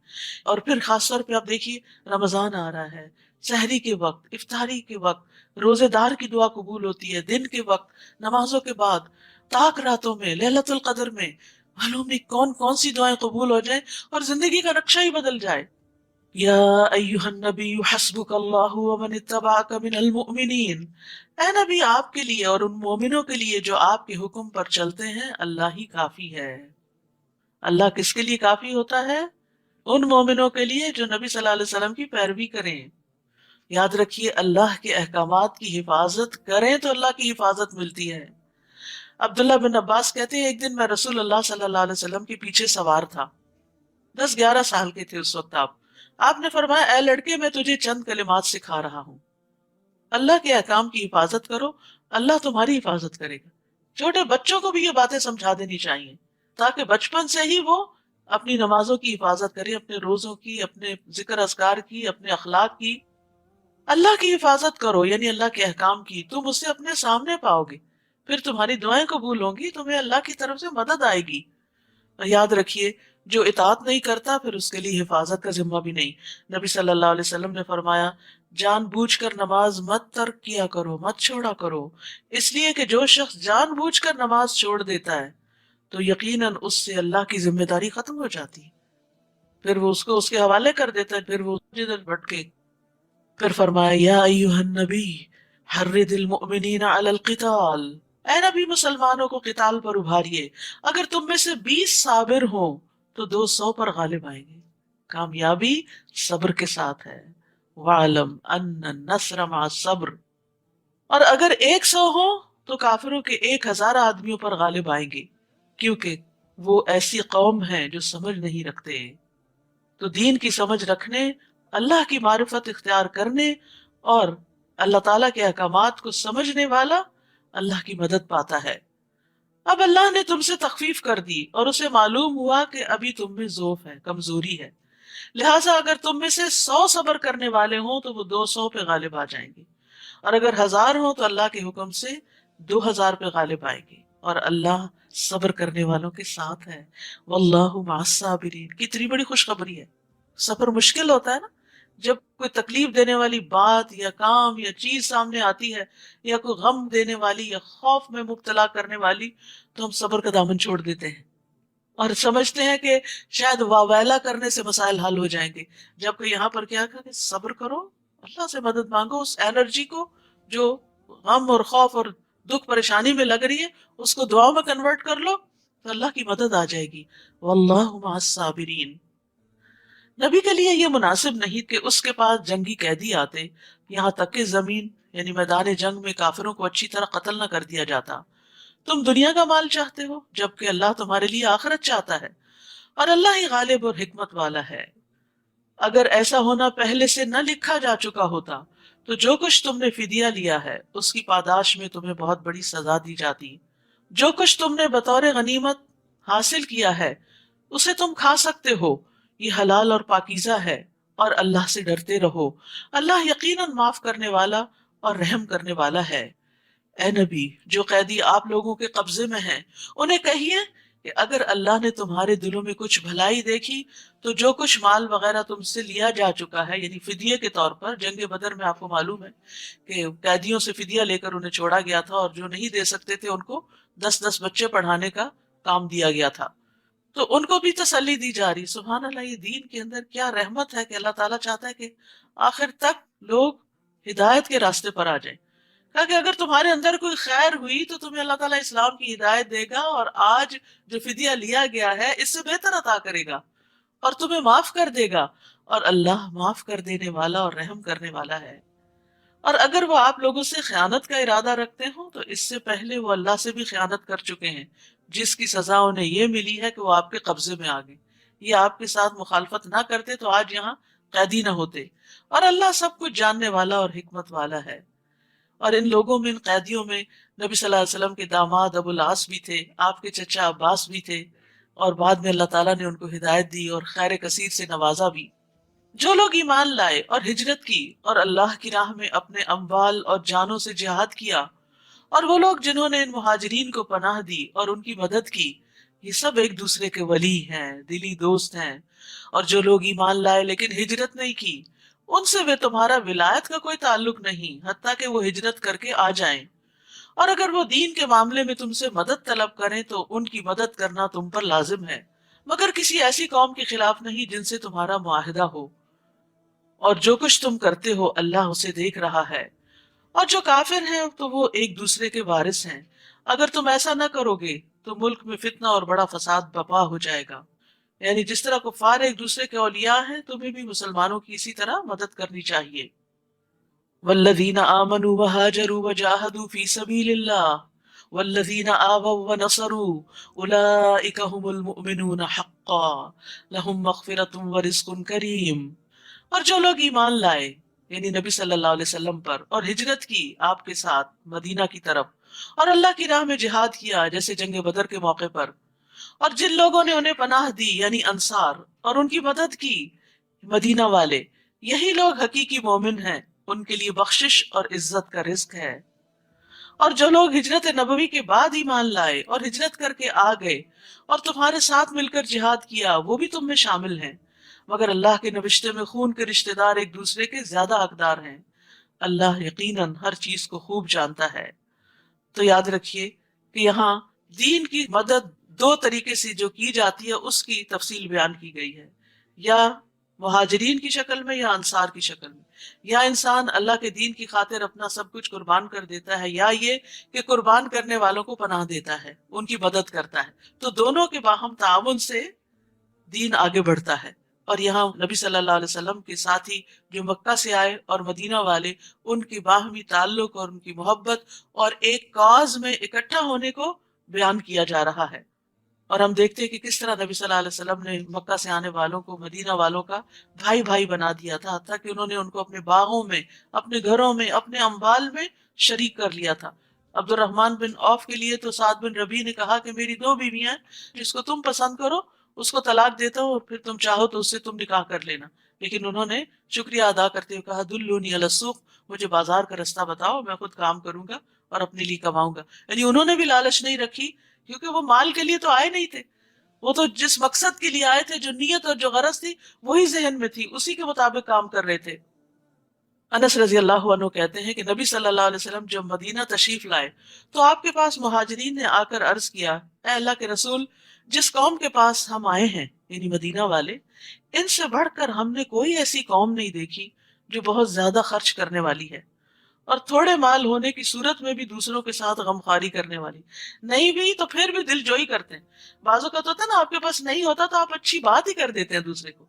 اور پھر خاص طور پہ آپ دیکھیے رمضان آ رہا ہے، سحری کے وقت، افطاری کے وقت روزے دار کی دعا قبول ہوتی ہے، دن کے وقت، نمازوں کے بعد، تاک راتوں میں، ليلۃ القدر میں، معلوم نہیں کون کون سی دعائیں قبول ہو جائیں اور زندگی کا نقشہ ہی بدل جائے۔ یا ایہا النبی حسبک اللہ ومن اتبعک من المؤمنین، اے نبی آپ کے لیے اور ان مومنوں کے لیے جو آپ کے حکم پر چلتے ہیں اللہ ہی کافی ہے۔ اللہ کس کے لیے کافی ہوتا ہے؟ ان مومنوں کے لیے جو نبی صلی اللہ علیہ وسلم کی پیروی کریں۔ یاد رکھیے اللہ کے احکامات کی حفاظت کریں تو اللہ کی حفاظت ملتی ہے۔ عبداللہ بن عباس کہتے ہیں ایک دن میں رسول اللہ صلی اللہ علیہ وسلم کے پیچھے سوار تھا، 10-11 سال کے تھے اس وقت آپ نے فرمایا اے لڑکے میں تجھے چند کلمات سکھا رہا ہوں، اللہ کے احکام کی حفاظت کرو، اللہ تمہاری حفاظت کرے گا۔ چھوٹے بچوں کو بھی یہ باتیں سمجھا دینی چاہیے تاکہ بچپن سے ہی وہ اپنی نمازوں کی حفاظت کرے، اپنے روزوں کی، اپنے ذکر اذکار کی، اپنے اخلاق کی۔ اللہ کی حفاظت کرو یعنی اللہ کے احکام کی، تم اسے اپنے سامنے پاؤ گے، پھر تمہاری دعائیں قبول ہوں گی، تمہیں اللہ کی طرف سے مدد آئے گی۔ اور یاد رکھیے جو اطاعت نہیں کرتا پھر اس کے لیے حفاظت کا ذمہ بھی نہیں۔ نبی صلی اللہ علیہ وسلم نے فرمایا جان بوجھ کر نماز مت ترک کیا کرو، مت چھوڑا کرو، اس لیے کہ جو شخص جان بوجھ کر نماز چھوڑ دیتا ہے تو یقیناً اس سے اللہ کی ذمہ داری ختم ہو جاتی ہے، پھر وہ اس کو اس کے حوالے کر دیتا ہے، پھر وہ جدھر بھٹکے۔ پھر فرمایا یا ایھا النبی حرض المؤمنین علی القتال، اے نبی مسلمانوں کو قتال پر ابھاریے، اگر تم میں سے 20 صابر ہوں تو 200 پر غالب آئیں گے۔ کامیابی صبر کے ساتھ ہے، وَاعْلَمْ أَنَّ النَّصْرَ مَعَ الصَّبْرِ، اور اگر 100 ہوں تو کافروں کے 1000 آدمیوں پر غالب آئیں گے، کیونکہ وہ ایسی قوم ہے جو سمجھ نہیں رکھتے۔ تو دین کی سمجھ رکھنے، اللہ کی معرفت اختیار کرنے اور اللہ تعالیٰ کے احکامات کو سمجھنے والا اللہ کی مدد پاتا ہے۔ اب اللہ نے تم سے تخفیف کر دی اور اسے معلوم ہوا کہ ابھی تم میں ضعف ہے، کمزوری ہے، لہٰذا اگر تم میں سے 100 صبر کرنے والے ہوں تو وہ 200 پہ غالب آ جائیں گے، اور اگر 1000 ہوں تو اللہ کے حکم سے 2000 پہ غالب آئیں گے، اور اللہ صبر کرنے والوں کے ساتھ ہے۔ واللہ مع الصابرین، کتنی بڑی خوشخبری ہے۔ صبر مشکل ہوتا ہے نا، جب کوئی تکلیف دینے والی بات یا کام یا چیز سامنے آتی ہے یا کوئی غم دینے والی یا خوف میں مبتلا کرنے والی، تو ہم صبر کا دامن چھوڑ دیتے ہیں اور سمجھتے ہیں کہ شاید واویلا کرنے سے مسائل حل ہو جائیں گے، جبکہ یہاں پر کیا کہا کہ صبر کرو، اللہ سے مدد مانگو، اس انرجی کو جو غم اور خوف اور دکھ پریشانی میں لگ رہی ہے اس کو دعاؤں میں کنورٹ کر لو تو اللہ کی مدد آ جائے گی۔ واللہ مع الصابرین۔ نبی کے لیے یہ مناسب نہیں کہ اس کے پاس جنگی قیدی آتے، یہاں تک کہ زمین یعنی میدان جنگ میں کافروں کو اچھی طرح قتل نہ کر دیا جاتا۔ تم دنیا کا مال چاہتے ہو جبکہ اللہ تمہارے لیے آخرت چاہتا ہے، اور اللہ ہی غالب اور حکمت والا ہے۔ اگر ایسا ہونا پہلے سے نہ لکھا جا چکا ہوتا تو جو کچھ تم نے فدیہ لیا ہے اس کی پاداش میں تمہیں بہت بڑی سزا دی جاتی۔ جو کچھ تم نے بطور غنیمت حاصل کیا ہے اسے تم کھا سکتے ہو، یہ حلال اور پاکیزہ ہے، اور اللہ سے ڈرتے رہو، اللہ یقیناً معاف کرنے والا اور رحم کرنے والا ہے۔ اے نبی جو قیدی آپ لوگوں کے قبضے میں ہیں انہیں کہیے کہ اگر اللہ نے تمہارے دلوں میں کچھ بھلائی دیکھی تو جو کچھ مال وغیرہ تم سے لیا جا چکا ہے، یعنی فدیے کے طور پر، جنگ بدر میں آپ کو معلوم ہے کہ قیدیوں سے فدیہ لے کر انہیں چھوڑا گیا تھا، اور جو نہیں دے سکتے تھے ان کو 10 بچے پڑھانے کا کام دیا گیا تھا، تو ان کو بھی تسلی دی جا رہی۔ سبحان اللہ، یہ دین کے اندر کیا رحمت ہے کہ اللہ تعالیٰ چاہتا ہے کہ آخر تک لوگ ہدایت کے راستے پر آ جائیں۔ کہا کہ اگر تمہارے اندر کوئی خیر ہوئی تو تمہیں اللہ تعالیٰ اسلام کی ہدایت دے گا، اور آج جو فدیہ لیا گیا ہے اس سے بہتر عطا کرے گا اور تمہیں معاف کر دے گا، اور اللہ معاف کر دینے والا اور رحم کرنے والا ہے۔ اور اگر وہ آپ لوگوں سے خیانت کا ارادہ رکھتے ہوں تو اس سے پہلے وہ اللہ سے بھی خیانت کر چکے ہیں، جس کی سزا انہیں یہ ملی ہے کہ وہ آپ کے قبضے میں آ گئے۔ یہ آپ کے ساتھ مخالفت نہ کرتے تو آج یہاں قیدی نہ ہوتے، اور اللہ سب کچھ جاننے والا اور حکمت والا ہے۔ اور ان لوگوں میں، ان قیدیوں میں، نبی صلی اللہ علیہ وسلم کے داماد ابو العاص بھی تھے، آپ کے چچا عباس بھی تھے، اور بعد میں اللہ تعالیٰ نے ان کو ہدایت دی اور خیر کثیر سے نوازا بھی۔ جو لوگ ایمان لائے اور ہجرت کی اور اللہ کی راہ میں اپنے اموال اور جانوں سے جہاد کیا، اور وہ لوگ جنہوں نے ان مہاجرین کو پناہ دی اور ان کی مدد کی، یہ سب ایک دوسرے کے ولی ہیں، دلی دوست ہیں۔ اور جو لوگ ایمان لائے لیکن ہجرت نہیں کی، ان سے وہ تمہارا ولایت کا کوئی تعلق نہیں، حتیٰ کہ وہ ہجرت کر کے آ جائیں۔ اور اگر وہ دین کے معاملے میں تم سے مدد طلب کریں تو ان کی مدد کرنا تم پر لازم ہے، مگر کسی ایسی قوم کے خلاف نہیں جن سے تمہارا معاہدہ ہو، اور جو کچھ تم کرتے ہو اللہ اسے دیکھ رہا ہے۔ اور جو کافر ہیں تو وہ ایک دوسرے کے وارث ہیں، اگر تم ایسا نہ کرو گے تو ملک میں فتنہ اور بڑا فساد برپا ہو جائے گا۔ یعنی جس طرح کفار ایک دوسرے کے اولیاء ہیں، تمہیں بھی مسلمانوں کی اسی طرح مدد کرنی چاہیے۔ والذین آمنوا وہاجروا وجاہدوا فی سبیل اللہ والذین آووا ونصروا اولئک هم المؤمنون حقا لہم مغفرۃ ورزق کریم۔ اور جو لوگ ایمان لائے، یعنی نبی صلی اللہ علیہ وسلم پر، اور ہجرت کی آپ کے ساتھ مدینہ کی طرف، اور اللہ کی راہ میں جہاد کیا جیسے جنگ بدر کے موقع پر، اور جن لوگوں نے انہیں پناہ دی یعنی انصار، اور ان کی مدد کی مدینہ والے، یہی لوگ حقیقی مومن ہیں، ان کے لیے بخشش اور عزت کا رزق ہے۔ اور جو لوگ ہجرت نبوی کے بعد ایمان لائے اور ہجرت کر کے آ گئے اور تمہارے ساتھ مل کر جہاد کیا، وہ بھی تم میں شامل ہیں، مگر اللہ کے نوشتے میں خون کے رشتہ دار ایک دوسرے کے زیادہ حقدار ہیں۔ اللہ یقیناً ہر چیز کو خوب جانتا ہے۔ تو یاد رکھیے کہ یہاں دین کی مدد دو طریقے سے جو کی جاتی ہے اس کی تفصیل بیان کی گئی ہے، یا مہاجرین کی شکل میں یا انصار کی شکل میں، یا انسان اللہ کے دین کی خاطر اپنا سب کچھ قربان کر دیتا ہے، یا یہ کہ قربان کرنے والوں کو پناہ دیتا ہے، ان کی مدد کرتا ہے۔ تو دونوں کے باہم تعاون سے دین آگے بڑھتا ہے۔ اور یہاں نبی صلی اللہ علیہ وسلم کے ساتھی جو مکہ سے آئے اور مدینہ والے، ان کی باہمی تعلق اور ان کی محبت اور ایک کاز میں اکٹھا ہونے کو بیان کیا جا رہا ہے۔ اور ہم دیکھتے ہیں کہ کس طرح نبی صلی اللہ علیہ وسلم نے مکہ سے آنے والوں کو مدینہ والوں کا بھائی بھائی بنا دیا تھا، حتیٰ کہ انہوں نے ان کو اپنے باغوں میں، اپنے گھروں میں، اپنے اموال میں شریک کر لیا تھا۔ عبد الرحمن بن عوف کے لیے تو سعد بن ربیع نے کہا کہ میری 2 بیویاں ہیں، جس کو تم پسند کرو اس کو طلاق دیتا ہوں، اور پھر تم چاہو تو اس سے تم نکاح کر لینا۔ لیکن انہوں نے شکریہ ادا کرتے ہوئے کہا دلونی علی السوق، مجھے بازار کا رستہ بتاؤ، میں خود کام کروں گا اور اپنے لیے کماؤں گا۔ یعنی انہوں نے بھی لالچ نہیں رکھی، کیونکہ وہ مال کے لیے تو آئے نہیں تھے، وہ تو جس مقصد کے لیے آئے تھے، جو نیت اور جو غرض تھی وہی ذہن میں تھی، اسی کے مطابق کام کر رہے تھے۔ انس رضی اللہ عنہ کہتے ہیں کہ نبی صلی اللہ علیہ وسلم جب مدینہ تشریف لائے تو آپ کے پاس مہاجرین نے آ کر عرض کیا، اے اللہ کے رسول، جس قوم کے پاس ہم آئے ہیں، یعنی مدینہ والے، ان سے بڑھ کر ہم نے کوئی ایسی قوم نہیں دیکھی جو بہت زیادہ خرچ کرنے والی ہے، اور تھوڑے مال ہونے کی صورت میں بھی دوسروں کے ساتھ غمخواری کرنے والی، نہیں بھی تو پھر بھی دل جوئی کرتے ہیں۔ بعض اوقات ہوتا ہے نا، آپ کے پاس نہیں ہوتا تو آپ اچھی بات ہی کر دیتے ہیں دوسرے کو،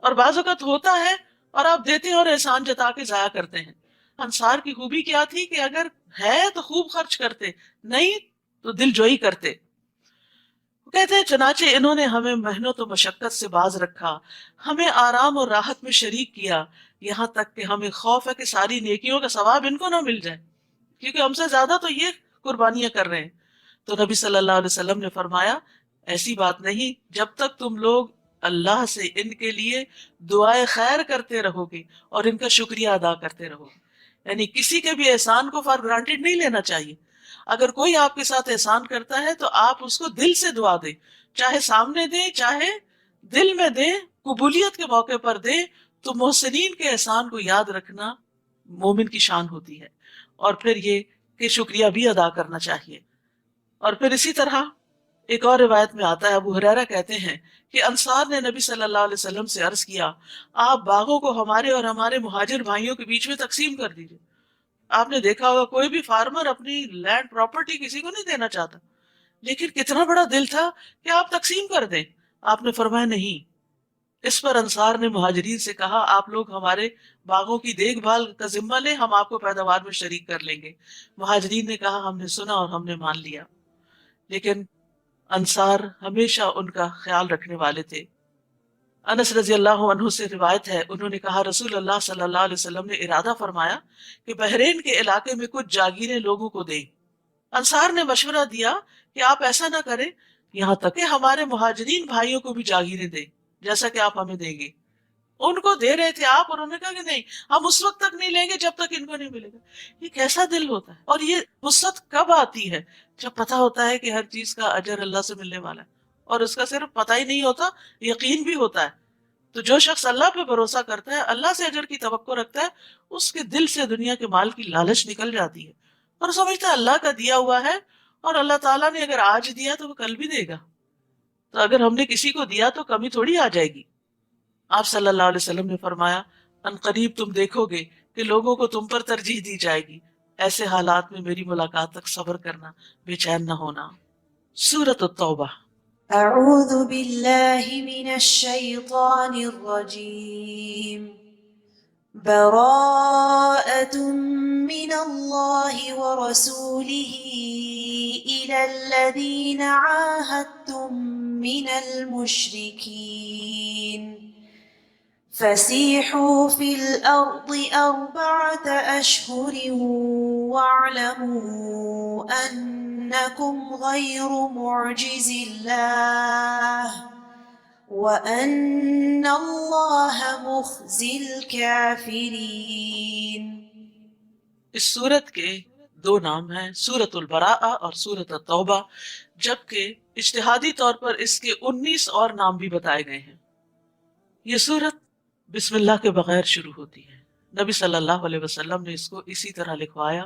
اور بعض اوقات ہوتا ہے اور آپ دیتے ہیں اور احسان جتا کے ضائع کرتے ہیں۔ انصار کی خوبی کیا تھی کہ اگر ہے تو خوب خرچ کرتے، نہیں تو دل جوئی کرتے۔ وہ کہتے ہیں چنانچہ انہوں نے ہمیں محنت و مشقت سے باز رکھا، ہمیں آرام اور راحت میں شریک کیا، یہاں تک کہ ہمیں خوف ہے کہ ساری نیکیوں کا ثواب ان کو نہ مل جائے، کیونکہ ہم سے زیادہ تو یہ قربانیاں کر رہے ہیں۔ تو نبی صلی اللہ علیہ وسلم نے فرمایا، ایسی بات نہیں، جب تک تم لوگ اللہ سے ان کے لیے دعائے خیر کرتے رہو گے اور ان کا شکریہ ادا کرتے رہو گے، یعنی کسی کے بھی احسان کو فار گرانٹیڈ نہیں لینا چاہیے۔ اگر کوئی آپ کے ساتھ احسان کرتا ہے تو آپ اس کو دل سے دعا دیں، چاہے سامنے دیں چاہے دل میں دیں، قبولیت کے موقع پر دیں۔ تو محسنین کے احسان کو یاد رکھنا مومن کی شان ہوتی ہے، اور پھر یہ کہ شکریہ بھی ادا کرنا چاہیے۔ اور پھر اسی طرح ایک اور روایت میں آتا ہے، ابو ہریرہ کہتے ہیں کہ انصار نے نبی صلی اللہ علیہ وسلم سے عرض کیا، آپ باغوں کو ہمارے اور ہمارے مہاجر بھائیوں کے بیچ میں تقسیم کر دیجیے۔ آپ نے دیکھا ہوگا کوئی بھی فارمر اپنی لینڈ پراپرٹی کسی کو نہیں دینا چاہتا، لیکن کتنا بڑا دل تھا کہ آپ تقسیم کر دیں۔ آپ نے فرمایا نہیں۔ اس پر انصار نے مہاجرین سے کہا، آپ لوگ ہمارے باغوں کی دیکھ بھال کا ذمہ لیں، ہم آپ کو پیداوار میں شریک کر لیں گے۔ مہاجرین نے کہا، ہم نے سنا اور ہم نے مان لیا۔ لیکن انصار ہمیشہ ان کا خیال رکھنے والے تھے۔ انس رضی اللہ عنہ سے روایت ہے، انہوں نے کہا رسول اللہ صلی اللہ علیہ وسلم نے ارادہ فرمایا کہ بحرین کے علاقے میں کچھ جاگیریں لوگوں کو دیں۔ انصار نے مشورہ دیا کہ آپ ایسا نہ کریں، یہاں تک کہ ہمارے مہاجرین بھائیوں کو بھی جاگیریں دیں جیسا کہ آپ ہمیں دیں گے۔ ان کو دے رہے تھے آپ، اور انہوں نے کہا کہ نہیں، ہم اس وقت تک نہیں لیں گے جب تک ان کو نہیں ملے گا۔ یہ کیسا دل ہوتا ہے! اور یہ وسعت کب آتی ہے؟ جب پتا ہوتا ہے کہ ہر چیز کا اجر اللہ سے ملنے والا ہے، اور اس کا صرف پتہ ہی نہیں ہوتا، یقین بھی ہوتا ہے۔ تو جو شخص اللہ پہ بھروسہ کرتا ہے، اللہ سے اجر کی توقع رکھتا ہے، اس کے دل سے دنیا کے مال کی لالچ نکل جاتی ہے، اور سمجھتا ہے اللہ کا دیا ہوا ہے، اور اللہ تعالیٰ نے اگر آج دیا تو وہ کل بھی دے گا۔ تو اگر ہم نے کسی کو دیا تو کمی تھوڑی آ جائے گی۔ آپ صلی اللہ علیہ وسلم نے فرمایا، ان قریب تم دیکھو گے کہ لوگوں کو تم پر ترجیح دی جائے گی، ایسے حالات میں میری ملاقات تک صبر کرنا، بے چین نہ ہونا۔ سورۃ التوبہ۔ أعوذ بالله من الشيطان الرجيم. براءة من الله ورسوله إلى الذين عاهدتم من المشركين فسيحوا في الأرض 4 أشهر واعلموا أنكم غير معجز الله وَأَنَّ اللَّهَ مُخْزِي الْكَافِرِينَ۔ اس سورت کے 2 نام ہیں، سورۃ البراءہ اور سورۃ التوبہ، جبکہ اجتہادی طور پر اس کے 19 اور نام بھی بتائے گئے ہیں۔ یہ سورت بسم اللہ کے بغیر شروع ہوتی ہے۔ نبی صلی اللہ علیہ وسلم نے اس کو اسی طرح لکھوایا،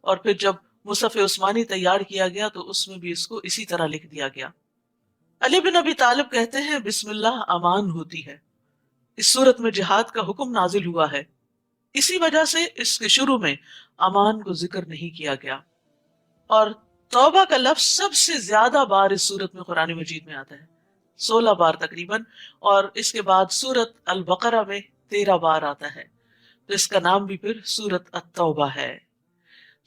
اور پھر جب مصحف عثمانی تیار کیا گیا تو اس میں بھی اس کو اسی طرح لکھ دیا گیا۔ علی بن ابی طالب کہتے ہیں بسم اللہ امان ہوتی ہے۔ اس صورت میں جہاد کا حکم نازل ہوا ہے، اسی وجہ سے اس کے شروع میں امان کو ذکر نہیں کیا گیا۔ اور توبہ کا لفظ سب سے زیادہ بار اس صورت میں قرآن مجید میں آتا ہے، 16 بار تقریباً، اور اس کے بعد سورت البقرہ میں 13 بار آتا ہے، تو اس کا نام بھی پھر سورت التوبہ ہے۔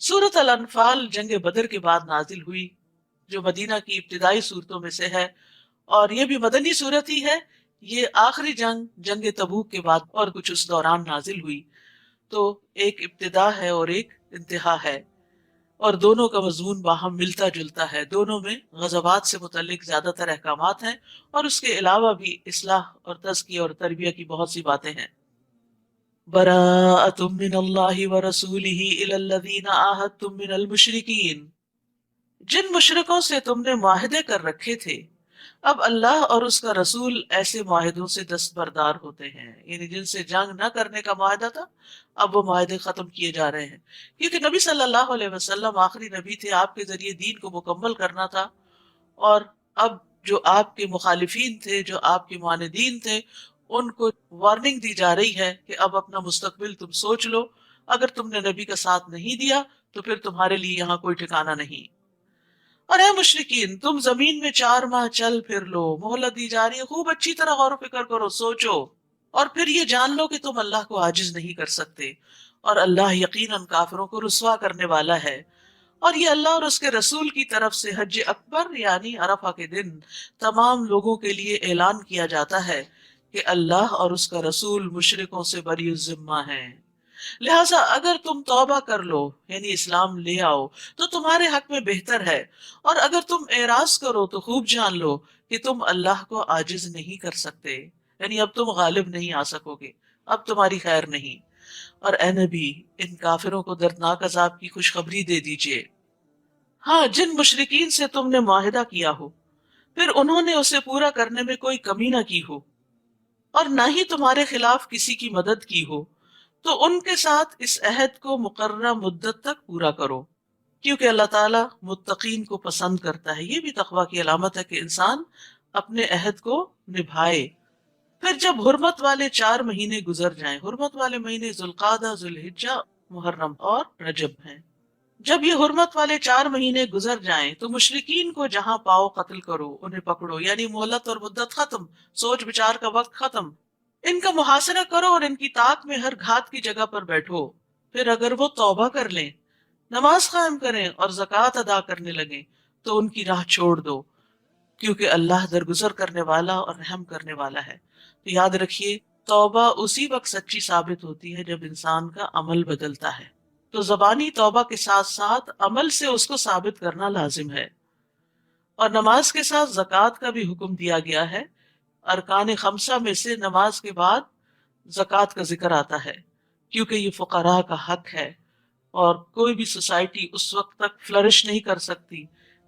سورت الانفال جنگ بدر کے بعد نازل ہوئی، جو مدینہ کی ابتدائی صورتوں میں سے ہے، اور یہ بھی مدنی صورت ہی ہے۔ یہ آخری جنگ تبوک کے بعد اور کچھ اس دوران نازل ہوئی، تو ایک ابتدا ہے اور ایک انتہا ہے، اور دونوں کا مضمون باہم ملتا جلتا ہے۔ دونوں میں غزوات سے متعلق زیادہ تر احکامات ہیں، اور اس کے علاوہ بھی اصلاح اور تزکیہ اور تربیہ کی بہت سی باتیں ہیں۔ براءۃ من اللہ ورسولہ الی الذین عاہدتم من المشرکین، جن مشرکوں سے تم نے معاہدے کر رکھے تھے، اب اللہ اور اس کا رسول ایسے معاہدوں سے دستبردار ہوتے ہیں، یعنی جن سے جنگ نہ کرنے کا معاہدہ تھا، اب وہ معاہدے ختم کیے جا رہے ہیں، کیونکہ نبی صلی اللہ علیہ وسلم آخری نبی تھے، آپ کے ذریعے دین کو مکمل کرنا تھا، اور اب جو آپ کے مخالفین تھے، جو آپ کے معاندین تھے، ان کو وارننگ دی جا رہی ہے کہ اب اپنا مستقبل تم سوچ لو، اگر تم نے نبی کا ساتھ نہیں دیا تو پھر تمہارے لیے یہاں کوئی ٹھکانہ نہیں۔ اور اے مشرکین، تم زمین میں 4 ماہ چل پھر لو، مہلت دی جا رہی ہے، خوب اچھی طرح غور و فکر کرو، سوچو، اور پھر یہ جان لو کہ تم اللہ کو عاجز نہیں کر سکتے، اور اللہ یقیناً کافروں کو رسوا کرنے والا ہے۔ اور یہ اللہ اور اس کے رسول کی طرف سے حج اکبر یعنی عرفہ کے دن تمام لوگوں کے لیے اعلان کیا جاتا ہے کہ اللہ اور اس کا رسول مشرکوں سے بری الذمہ ہیں، لہٰذا اگر تم توبہ کر لو یعنی اسلام لے آؤ تو تمہارے حق میں بہتر ہے، اور اگر تم اعراض کرو تو خوب جان لو کہ تم اللہ کو عاجز نہیں کر سکتے، یعنی اب تم غالب نہیں آ سکو گے، اب تمہاری خیر نہیں۔ اور اے نبی، ان کافروں کو دردناک عذاب کی خوشخبری دے دیجئے۔ ہاں، جن مشرکین سے تم نے معاہدہ کیا ہو پھر انہوں نے اسے پورا کرنے میں کوئی کمی نہ کی ہو اور نہ ہی تمہارے خلاف کسی کی مدد کی ہو، تو ان کے ساتھ اس عہد کو مقررہ مدت تک پورا کرو، کیونکہ اللہ تعالیٰ متقین کو پسند کرتا ہے۔ یہ بھی تقوی کی علامت ہے کہ انسان اپنے عہد کو نبھائے۔ پھر جب حرمت والے 4 مہینے گزر جائیں، حرمت والے مہینے ذوالقعدہ، ذوالحجہ، محرم اور رجب ہیں، جب یہ حرمت والے 4 مہینے گزر جائیں تو مشرکین کو جہاں پاؤ قتل کرو، انہیں پکڑو، یعنی مہلت اور مدت ختم، سوچ بچار کا وقت ختم، ان کا محاصرہ کرو اور ان کی طاق میں ہر گھات کی جگہ پر بیٹھو۔ پھر اگر وہ توبہ کر لیں، نماز قائم کریں اور زکوٰۃ ادا کرنے لگیں تو ان کی راہ چھوڑ دو، کیونکہ اللہ درگزر کرنے والا اور رحم کرنے والا ہے۔ تو یاد رکھیے، توبہ اسی وقت سچی ثابت ہوتی ہے جب انسان کا عمل بدلتا ہے، تو زبانی توبہ کے ساتھ ساتھ عمل سے اس کو ثابت کرنا لازم ہے۔ اور نماز کے ساتھ زکوٰۃ کا بھی حکم دیا گیا ہے۔ ارکان خمسہ میں سے نماز کے بعد زکوٰۃ کا ذکر آتا ہے، کیونکہ یہ فقراء کا حق ہے، اور کوئی بھی سوسائٹی اس وقت تک فلرش نہیں کر سکتی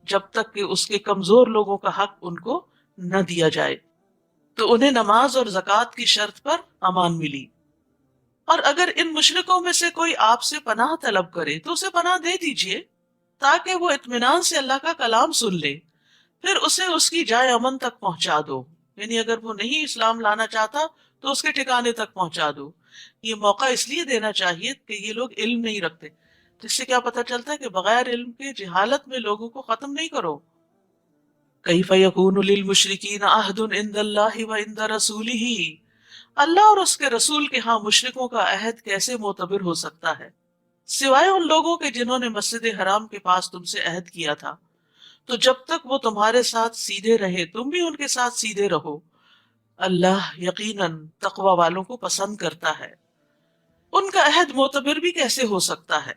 جب تک کہ اس کے کمزور لوگوں کا حق ان کو نہ دیا جائے۔ تو انہیں نماز اور زکوٰۃ کی شرط پر امان ملی۔ اور اگر ان مشرکوں میں سے کوئی آپ سے پناہ طلب کرے تو اسے پناہ دے دیجئے، تاکہ وہ اطمینان سے اللہ کا کلام سن لے، پھر اسے اس کی جائے امن تک پہنچا دو، یعنی اگر وہ نہیں اسلام لانا چاہتا تو اس کے ٹھکانے تک پہنچا دو۔ یہ موقع اس لیے دینا چاہیے کہ یہ لوگ علم نہیں رکھتے۔ تو اس سے کیا پتہ چلتا ہے کہ بغیر علم کے جہالت میں لوگوں کو ختم نہیں کرو۔ کیف یکون للمشرکین عہد عند اللہ وعند رسولہ، اللہ اور اس کے رسول کے ہاں مشرکوں کا عہد کیسے معتبر ہو سکتا ہے، سوائے ان لوگوں کے جنہوں نے مسجد حرام کے پاس تم سے عہد کیا تھا۔ تو جب تک وہ تمہارے ساتھ سیدھے رہے تم بھی ان کے ساتھ سیدھے رہو، اللہ یقیناً تقوی والوں کو پسند کرتا ہے۔ ان کا عہد معتبر بھی کیسے ہو سکتا ہے،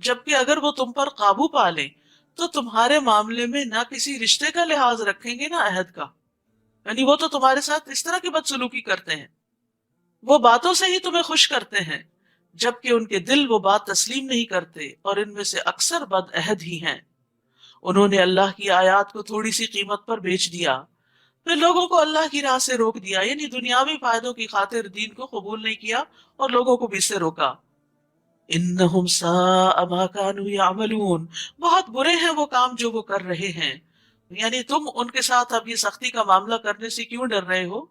جبکہ اگر وہ تم پر قابو پا لیں تو تمہارے معاملے میں نہ کسی رشتے کا لحاظ رکھیں گے نہ عہد کا، یعنی وہ تو تمہارے ساتھ اس طرح کی بدسلوکی کرتے ہیں، وہ باتوں سے ہی تمہیں خوش کرتے ہیں جبکہ ان کے دل وہ بات تسلیم نہیں کرتے، اور ان میں سے اکثر بد عہد ہی ہیں۔ انہوں نے اللہ کی آیات کو تھوڑی سی قیمت پر بیچ دیا، پھر لوگوں کو اللہ کی راہ سے روک دیا، یعنی دنیاوی فائدوں کی خاطر دین کو قبول نہیں کیا اور لوگوں کو بھی اس سے روکا۔ انہم ساء ما کانوا یعملون، بہت برے ہیں وہ کام جو وہ کر رہے ہیں۔ یعنی تم ان کے ساتھ اب یہ سختی کا معاملہ کرنے سے کیوں ڈر رہے ہو؟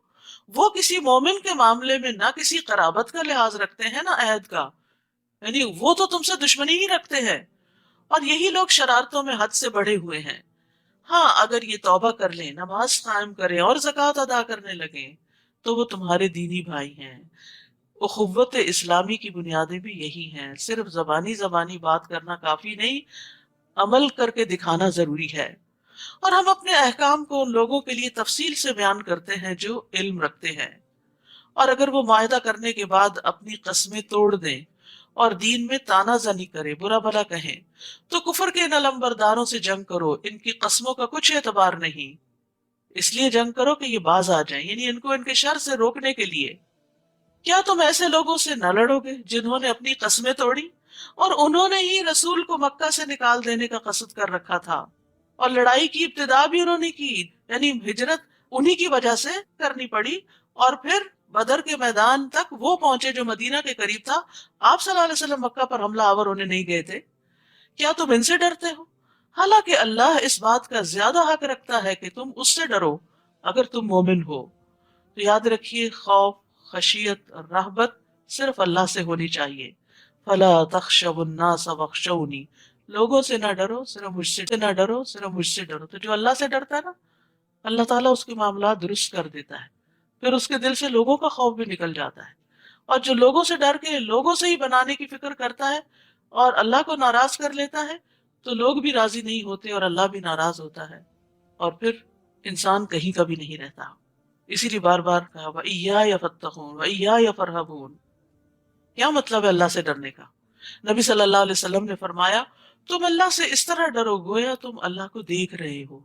وہ کسی مومن کے معاملے میں نہ کسی قرابت کا لحاظ رکھتے ہیں نہ عہد کا، یعنی وہ تو تم سے دشمنی ہی رکھتے ہیں، اور یہی لوگ شرارتوں میں حد سے بڑھے ہوئے ہیں۔ ہاں، اگر یہ توبہ کر لیں، نماز قائم کریں اور زکوٰۃ ادا کرنے لگیں تو وہ تمہارے دینی بھائی ہیں۔ اخوت اسلامی کی بنیادیں بھی یہی ہیں، صرف زبانی بات کرنا کافی نہیں، عمل کر کے دکھانا ضروری ہے۔ اور ہم اپنے احکام کو ان لوگوں کے لیے تفصیل سے بیان کرتے ہیں جو علم رکھتے ہیں، اور اگر وہ معاہدہ کرنے کے بعد اپنی قسمیں توڑ دیں اور دین میں تانا زنی کرے، برا بھلا کہیں، تو کفر کے ان علمبرداروں سے جنگ کرو، ان کی قسموں کا کچھ اعتبار نہیں، اس لیے جنگ کرو کہ یہ باز آ جائیں، یعنی ان کو ان کے شر سے روکنے کے لیے۔ کیا تم ایسے لوگوں سے نہ لڑو گے جنہوں نے اپنی قسمیں توڑی اور انہوں نے ہی رسول کو مکہ سے نکال دینے کا قصد کر رکھا تھا، اور لڑائی کی ابتدا بھی انہوں نے کی، یعنی ہجرت انہی کی وجہ سے کرنی پڑی، اور پھر بدر کے میدان تک وہ پہنچے جو مدینہ کے قریب تھا، آپ صلی اللہ علیہ وسلم مکہ پر حملہ آور ہونے نہیں گئے تھے۔ کیا تم ان سے ڈرتے ہو؟ حالانکہ اللہ اس بات کا زیادہ حق رکھتا ہے کہ تم اس سے ڈرو اگر تم مومن ہو۔ تو یاد رکھیے، خوف، خشیت اور رہبت صرف اللہ سے ہونی چاہیے۔ فلا تخشوا الناس واخشونی، لوگوں سے نہ ڈرو، صرف مجھ سے نہ ڈرو، صرف مجھ سے ڈرو۔ تو جو اللہ سے ڈرتا ہے نا، اللہ تعالیٰ اس کے معاملات درست کر دیتا ہے، پھر اس کے دل سے لوگوں کا خوف بھی نکل جاتا ہے۔ اور جو لوگوں سے ڈر کے لوگوں سے ہی بنانے کی فکر کرتا ہے اور اللہ کو ناراض کر لیتا ہے، تو لوگ بھی راضی نہیں ہوتے اور اللہ بھی ناراض ہوتا ہے، اور پھر انسان کہیں کا بھی نہیں رہتا۔ اسی لیے بار بار کہا وَإِيَّايَ فَاتَّقُونَ وَإِيَّايَ فَارْهَبُونَ۔ کیا مطلب ہے اللہ سے ڈرنے کا؟ نبی صلی اللہ علیہ وسلم نے فرمایا، تم اللہ سے اس طرح ڈرو گویا تم اللہ کو دیکھ رہے ہو۔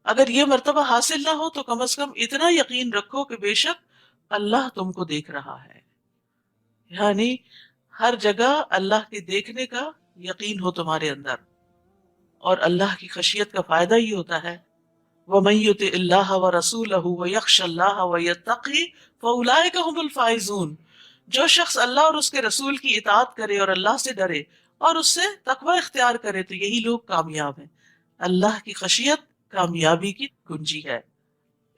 اگر یہ مرتبہ حاصل نہ ہو تو کم از کم اتنا یقین رکھو کہ بے شک اللہ تم کو دیکھ رہا ہے، یعنی ہر جگہ اللہ کے دیکھنے کا یقین ہو تمہارے اندر۔ اور اللہ کی خشیت کا فائدہ یہ ہوتا ہے وَمَن يُطِعِ اللَّهَ وَرَسُولَهُ وَيَخْشَ اللَّهَ وَيَتَّقِهِ فَأُولَٰئِكَ هُمُ الْفَائِزُونَ۔ جو شخص اللہ اور اس کے رسول کی اطاعت کرے اور اللہ سے ڈرے اور اس سے تقوی اختیار کرے تو یہی لوگ کامیاب ہیں۔ اللہ کی خشیت کامیابی کی کنجی ہے۔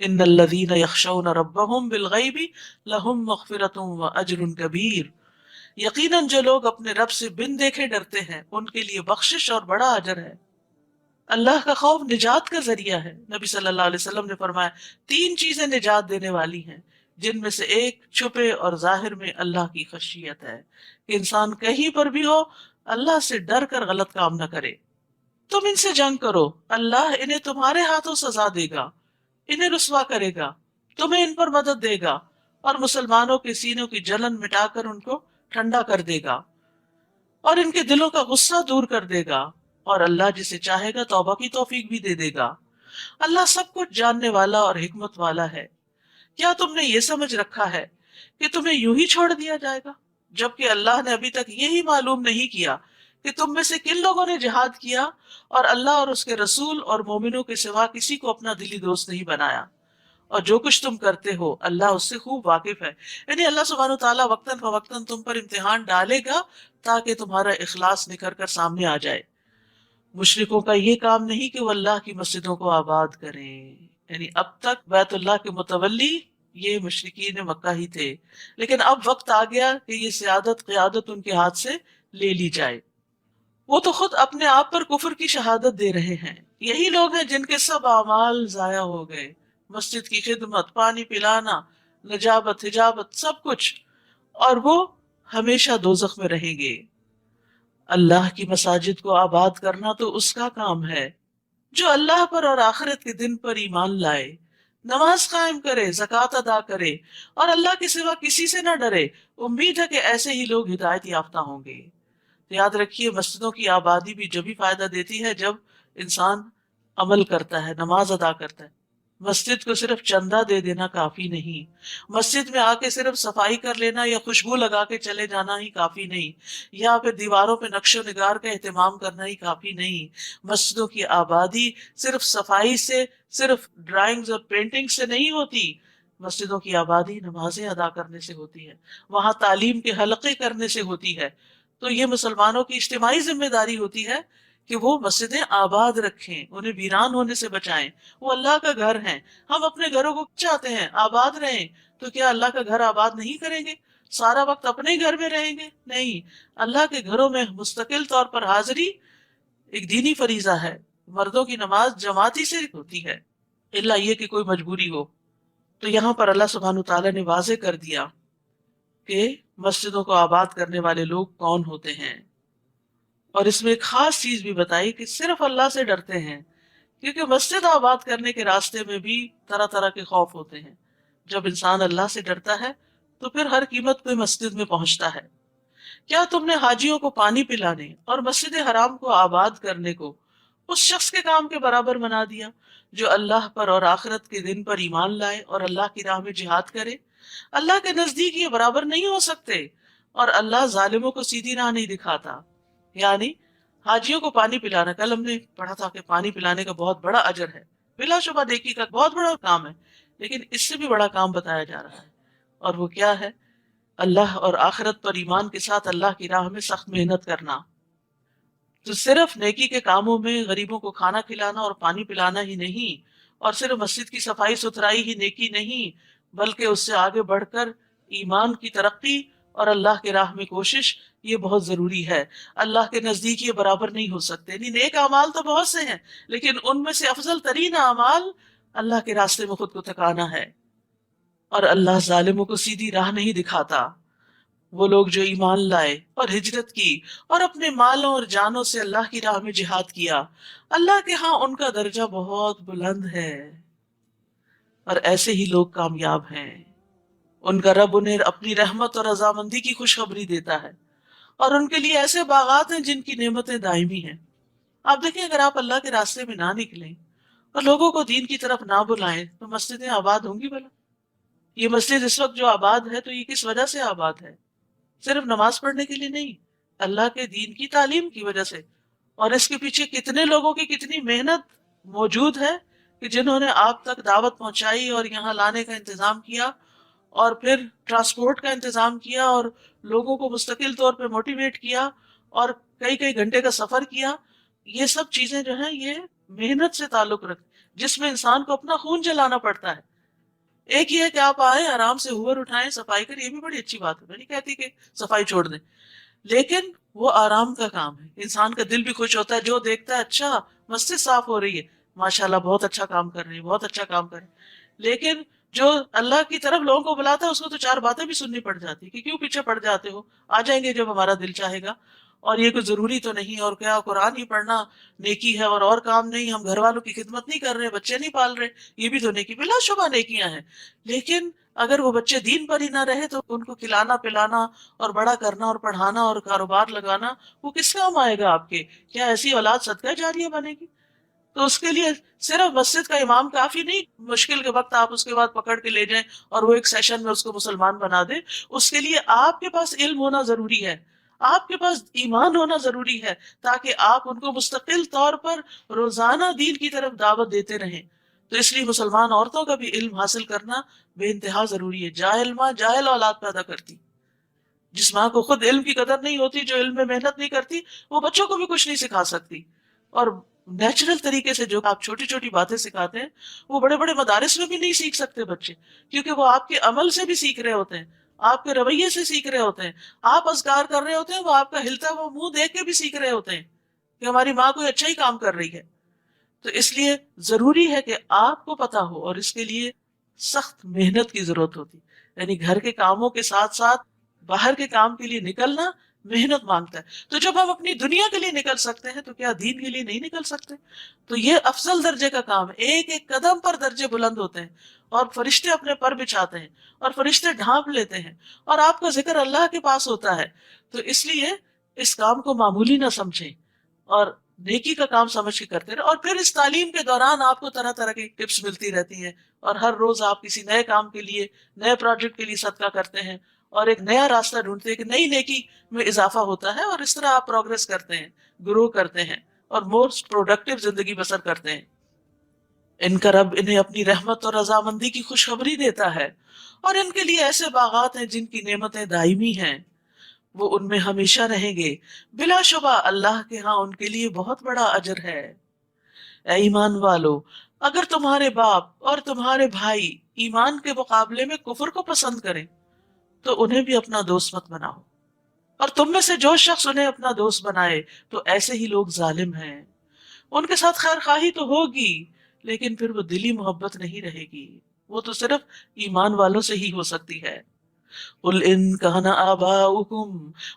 ان الذین یخشون ربهم بالغیب لهم مغفرۃ واجر کبیر۔ یقیناً جو لوگ اپنے رب سے بن دیکھے ڈرتے ہیں ان کے لیے بخشش اور بڑا اجر ہے۔ اللہ کا خوف نجات کا ذریعہ ہے۔ نبی صلی اللہ علیہ وسلم نے فرمایا 3 چیزیں نجات دینے والی ہیں، جن میں سے ایک چھپے اور ظاہر میں اللہ کی خشیت ہے، کہ انسان کہیں پر بھی ہو اللہ سے ڈر کر غلط کام نہ کرے۔ تم ان سے جنگ کرو، اللہ انہیں تمہارے ہاتھوں سزا دے گا، انہیں رسوا کرے گا، تمہیں ان پر مدد دے گا اور مسلمانوں کے سینوں کی جلن مٹا کر ان کو ٹھنڈا کر دے گا اور ان کے دلوں کا غصہ دور کر دے گا، اور اللہ جسے چاہے گا توبہ کی توفیق بھی دے دے گا۔ اللہ سب کچھ جاننے والا اور حکمت والا ہے۔ کیا تم نے یہ سمجھ رکھا ہے کہ تمہیں یوں ہی چھوڑ دیا جائے گا، جبکہ اللہ نے ابھی تک یہی معلوم نہیں کیا کہ تم میں سے کن لوگوں نے جہاد کیا اور اللہ اور اس کے رسول اور مومنوں کے سوا کسی کو اپنا دلی دوست نہیں بنایا، اور جو کچھ تم کرتے ہو اللہ اس سے خوب واقف ہے۔ یعنی اللہ سبحانہ تعالیٰ وقتاً فوقتاً تم پر امتحان ڈالے گا تاکہ تمہارا اخلاص نکھر کر سامنے آ جائے۔ مشرکوں کا یہ کام نہیں کہ وہ اللہ کی مسجدوں کو آباد کریں، یعنی اب تک بیت اللہ کے متولی یہ مشرکین مکہ ہی تھے، لیکن اب وقت آ گیا کہ یہ سیادت قیادت ان کے ہاتھ سے لے لی جائے۔ وہ تو خود اپنے آپ پر کفر کی شہادت دے رہے ہیں۔ یہی لوگ ہیں جن کے سب اعمال ضائع ہو گئے، مسجد کی خدمت، پانی پلانا، نجابت، حجابت، سب کچھ، اور وہ ہمیشہ دوزخ میں رہیں گے۔ اللہ کی مساجد کو آباد کرنا تو اس کا کام ہے جو اللہ پر اور آخرت کے دن پر ایمان لائے، نماز قائم کرے، زکوٰۃ ادا کرے اور اللہ کے سوا کسی سے نہ ڈرے۔ امید ہے کہ ایسے ہی لوگ ہدایت یافتہ ہوں گے۔ یاد رکھیے مسجدوں کی آبادی بھی جبھی فائدہ دیتی ہے جب انسان عمل کرتا ہے، نماز ادا کرتا ہے۔ مسجد کو صرف چندہ دے دینا کافی نہیں، مسجد میں آ کے صرف صفائی کر لینا یا خوشبو لگا کے چلے جانا ہی کافی نہیں، یا پھر دیواروں پہ نقش و نگار کا اہتمام کرنا ہی کافی نہیں۔ مسجدوں کی آبادی صرف صفائی سے، صرف ڈرائنگز اور پینٹنگ سے نہیں ہوتی۔ مسجدوں کی آبادی نمازیں ادا کرنے سے ہوتی ہے، وہاں تعلیم کے حلقے کرنے سے ہوتی ہے۔ تو یہ مسلمانوں کی اجتماعی ذمہ داری ہوتی ہے کہ وہ مسجدیں آباد رکھیں، انہیں ویران ہونے سے بچائیں۔ وہ اللہ کا گھر ہیں، ہم اپنے گھروں کو چاہتے ہیں آباد رہیں، تو کیا اللہ کا گھر آباد نہیں کریں گے؟ سارا وقت اپنے گھر میں رہیں گے؟ نہیں، اللہ کے گھروں میں مستقل طور پر حاضری ایک دینی فریضہ ہے۔ مردوں کی نماز جماعتی سے ہوتی ہے، الا یہ کہ کوئی مجبوری ہو۔ تو یہاں پر اللہ سبحانہ تعالیٰ نے واضح کر دیا کہ مسجدوں کو آباد کرنے والے لوگ کون ہوتے ہیں، اور اس میں ایک خاص چیز بھی بتائی کہ صرف اللہ سے ڈرتے ہیں، کیونکہ مسجد آباد کرنے کے راستے میں بھی طرح طرح کے خوف ہوتے ہیں۔ جب انسان اللہ سے ڈرتا ہے تو پھر ہر قیمت پہ مسجد میں پہنچتا ہے۔ کیا تم نے حاجیوں کو پانی پلانے اور مسجد حرام کو آباد کرنے کو اس شخص کے کام کے برابر بنا دیا جو اللہ پر اور آخرت کے دن پر ایمان لائے اور اللہ کی راہ میں جہاد کرے؟ اللہ کے نزدیک یہ برابر نہیں ہو سکتے، اور اللہ ظالموں کو سیدھی راہ نہیں دکھاتا۔ یعنی حاجیوں کو پانی پلانا، کل ہم نے پڑھا تھا کہ پانی پلانے کا بہت بڑا اجر ہے، بلا شبہ نیکی کا بہت بڑا کام ہے، لیکن اس سے بھی بڑا کام بتایا جا رہا ہے، اور وہ کیا ہے؟ اللہ اور آخرت پر ایمان کے ساتھ اللہ کی راہ میں سخت محنت کرنا۔ تو صرف نیکی کے کاموں میں غریبوں کو کھانا کھلانا اور پانی پلانا ہی نہیں، اور صرف مسجد کی صفائی ستھرائی ہی نیکی نہیں، بلکہ اس سے آگے بڑھ کر ایمان کی ترقی اور اللہ کے راہ میں کوشش، یہ بہت ضروری ہے۔ اللہ کے نزدیک یہ برابر نہیں ہو سکتے۔ یعنی نیک اعمال تو بہت سے ہیں، لیکن ان میں سے افضل ترین اعمال اللہ کے راستے میں خود کو تھکانا ہے، اور اللہ ظالموں کو سیدھی راہ نہیں دکھاتا۔ وہ لوگ جو ایمان لائے اور ہجرت کی اور اپنے مالوں اور جانوں سے اللہ کی راہ میں جہاد کیا، اللہ کے ہاں ان کا درجہ بہت بلند ہے، اور ایسے ہی لوگ کامیاب ہیں۔ ان کا رب انہیں اپنی رحمت اور رضامندی کی خوشخبری دیتا ہے، اور ان کے لیے ایسے باغات ہیں جن کی نعمتیں دائمی ہیں۔ آپ دیکھیں اگر آپ اللہ کے راستے میں نہ نکلیں اور لوگوں کو دین کی طرف نہ بلائیں تو مسجدیں آباد ہوں گی بھلا؟ یہ مسجد اس وقت جو آباد ہے تو یہ کس وجہ سے آباد ہے؟ صرف نماز پڑھنے کے لیے نہیں، اللہ کے دین کی تعلیم کی وجہ سے۔ اور اس کے پیچھے کتنے لوگوں کی کتنی محنت موجود ہے کہ جنہوں نے آپ تک دعوت پہنچائی اور یہاں لانے کا انتظام کیا، اور پھر ٹرانسپورٹ کا انتظام کیا، اور لوگوں کو مستقل طور پہ موٹیویٹ کیا، اور کئی کئی گھنٹے کا سفر کیا. یہ سب چیزیں جو ہیں یہ محنت سے تعلق رکھتی، جس میں انسان کو اپنا خون جلانا پڑتا ہے. ایک یہ ہے کہ آپ آئے آرام سے ہوور اٹھائیں صفائی کریں، یہ بھی بڑی اچھی بات ہے، میں نہیں کہتی کہ صفائی چھوڑ دیں، لیکن وہ آرام کا کام ہے. انسان کا دل بھی خوش ہوتا ہے جو دیکھتا ہے اچھا مسجد صاف ہو رہی ہے، ماشاءاللہ بہت اچھا کام کر رہے ہیں، بہت اچھا کام کر رہے ہیں. لیکن جو اللہ کی طرف لوگوں کو بلاتا ہے اس کو تو چار باتیں بھی سننی پڑ جاتی کہ کیوں پیچھے پڑ جاتے ہو، آ جائیں گے جب ہمارا دل چاہے گا. اور یہ کوئی ضروری تو نہیں، اور کیا قرآن ہی پڑھنا نیکی ہے اور کام نہیں، ہم گھر والوں کی خدمت نہیں کر رہے، بچے نہیں پال رہے، یہ بھی تو نیکی، بلا شبہ نیکیاں ہیں. لیکن اگر وہ بچے دین پر ہی نہ رہے تو ان کو کھلانا پلانا اور بڑا کرنا اور پڑھانا اور کاروبار لگانا وہ کس کام آئے گا آپ کے؟ کیا ایسی اولاد صدقہ جاریہ بنے گی؟ تو اس کے لیے صرف مسجد کا امام کافی نہیں، مشکل کے وقت آپ اس کے بعد پکڑ کے لے جائیں اور وہ ایک سیشن میں اس کو مسلمان بنا دے. اس کے لیے آپ کے پاس علم ہونا ضروری ہے، آپ کے پاس ایمان ہونا ضروری ہے، تاکہ آپ ان کو مستقل طور پر روزانہ دین کی طرف دعوت دیتے رہیں. تو اس لیے مسلمان عورتوں کا بھی علم حاصل کرنا بے انتہا ضروری ہے. جاہل ماں جاہل اولاد پیدا کرتی. جس ماں کو خود علم کی قدر نہیں ہوتی، جو علم میں محنت نہیں کرتی، وہ بچوں کو بھی کچھ نہیں سکھا سکتی. اور نیچرل طریقے سے جو آپ چھوٹی چھوٹی باتیں سکھاتے ہیں وہ بڑے بڑے مدارس میں بھی نہیں سیکھ سکتے بچے، کیونکہ وہ آپ کے عمل سے بھی سیکھ رہے ہوتے ہیں، آپ کے رویے سے سیکھ رہے ہوتے ہیں. آپ اذکار کر رہے ہوتے ہیں، وہ آپ کا ہلتا ہوا منہ دیکھ کے بھی سیکھ رہے ہوتے ہیں کہ ہماری ماں کوئی اچھا ہی کام کر رہی ہے. تو اس لیے ضروری ہے کہ آپ کو پتا ہو، اور اس کے لیے سخت محنت کی ضرورت ہوتی. یعنی گھر کے کاموں کے ساتھ ساتھ باہر کے کام کے لیے نکلنا محنت مانگتا ہے. تو جب ہم اپنی دنیا کے لیے نکل سکتے ہیں تو کیا دین کے لیے نہیں نکل سکتے؟ تو یہ افضل درجے کا کام ہے. ایک ایک قدم پر درجے بلند ہوتے ہیں، اور فرشتے اپنے پر بچھاتے ہیں، اور فرشتے ڈھانپ لیتے ہیں، اور آپ کا ذکر اللہ کے پاس ہوتا ہے. تو اس لیے اس کام کو معمولی نہ سمجھیں اور نیکی کا کام سمجھ کے کرتے رہے. اور پھر اس تعلیم کے دوران آپ کو طرح طرح کی ٹپس ملتی رہتی ہیں، اور ہر روز آپ کسی نئے کام کے لیے، نئے پروجیکٹ کے لیے صدقہ کرتے ہیں، اور ایک نیا راستہ ڈھونڈتے ہیں کہ نئی نیکی میں اضافہ ہوتا ہے، اور اس طرح آپ پروگرس کرتے ہیں، گرو کرتے ہیں، اور موسٹ پروڈکٹیو زندگی بسر کرتے ہیں. ان کا رب انہیں اپنی رحمت اور رضامندی کی خوشخبری دیتا ہے، اور ان کے لیے ایسے باغات ہیں جن کی نعمتیں دائمی ہیں، وہ ان میں ہمیشہ رہیں گے. بلا شبہ اللہ کے ہاں ان کے لیے بہت بڑا اجر ہے. اے ایمان والو، اگر تمہارے باپ اور تمہارے بھائی ایمان کے مقابلے میں کفر کو پسند کریں تو انہیں بھی اپنا دوست مت بناؤ، اور تم میں سے جو شخص انہیں اپنا دوست بنائے تو ایسے ہی لوگ ظالم ہیں. ان کے ساتھ خیر خواہی تو ہوگی، لیکن پھر وہ دلی محبت نہیں رہے گی، وہ تو صرف ایمان والوں سے ہی ہو سکتی ہے. قل ان كان آباؤكم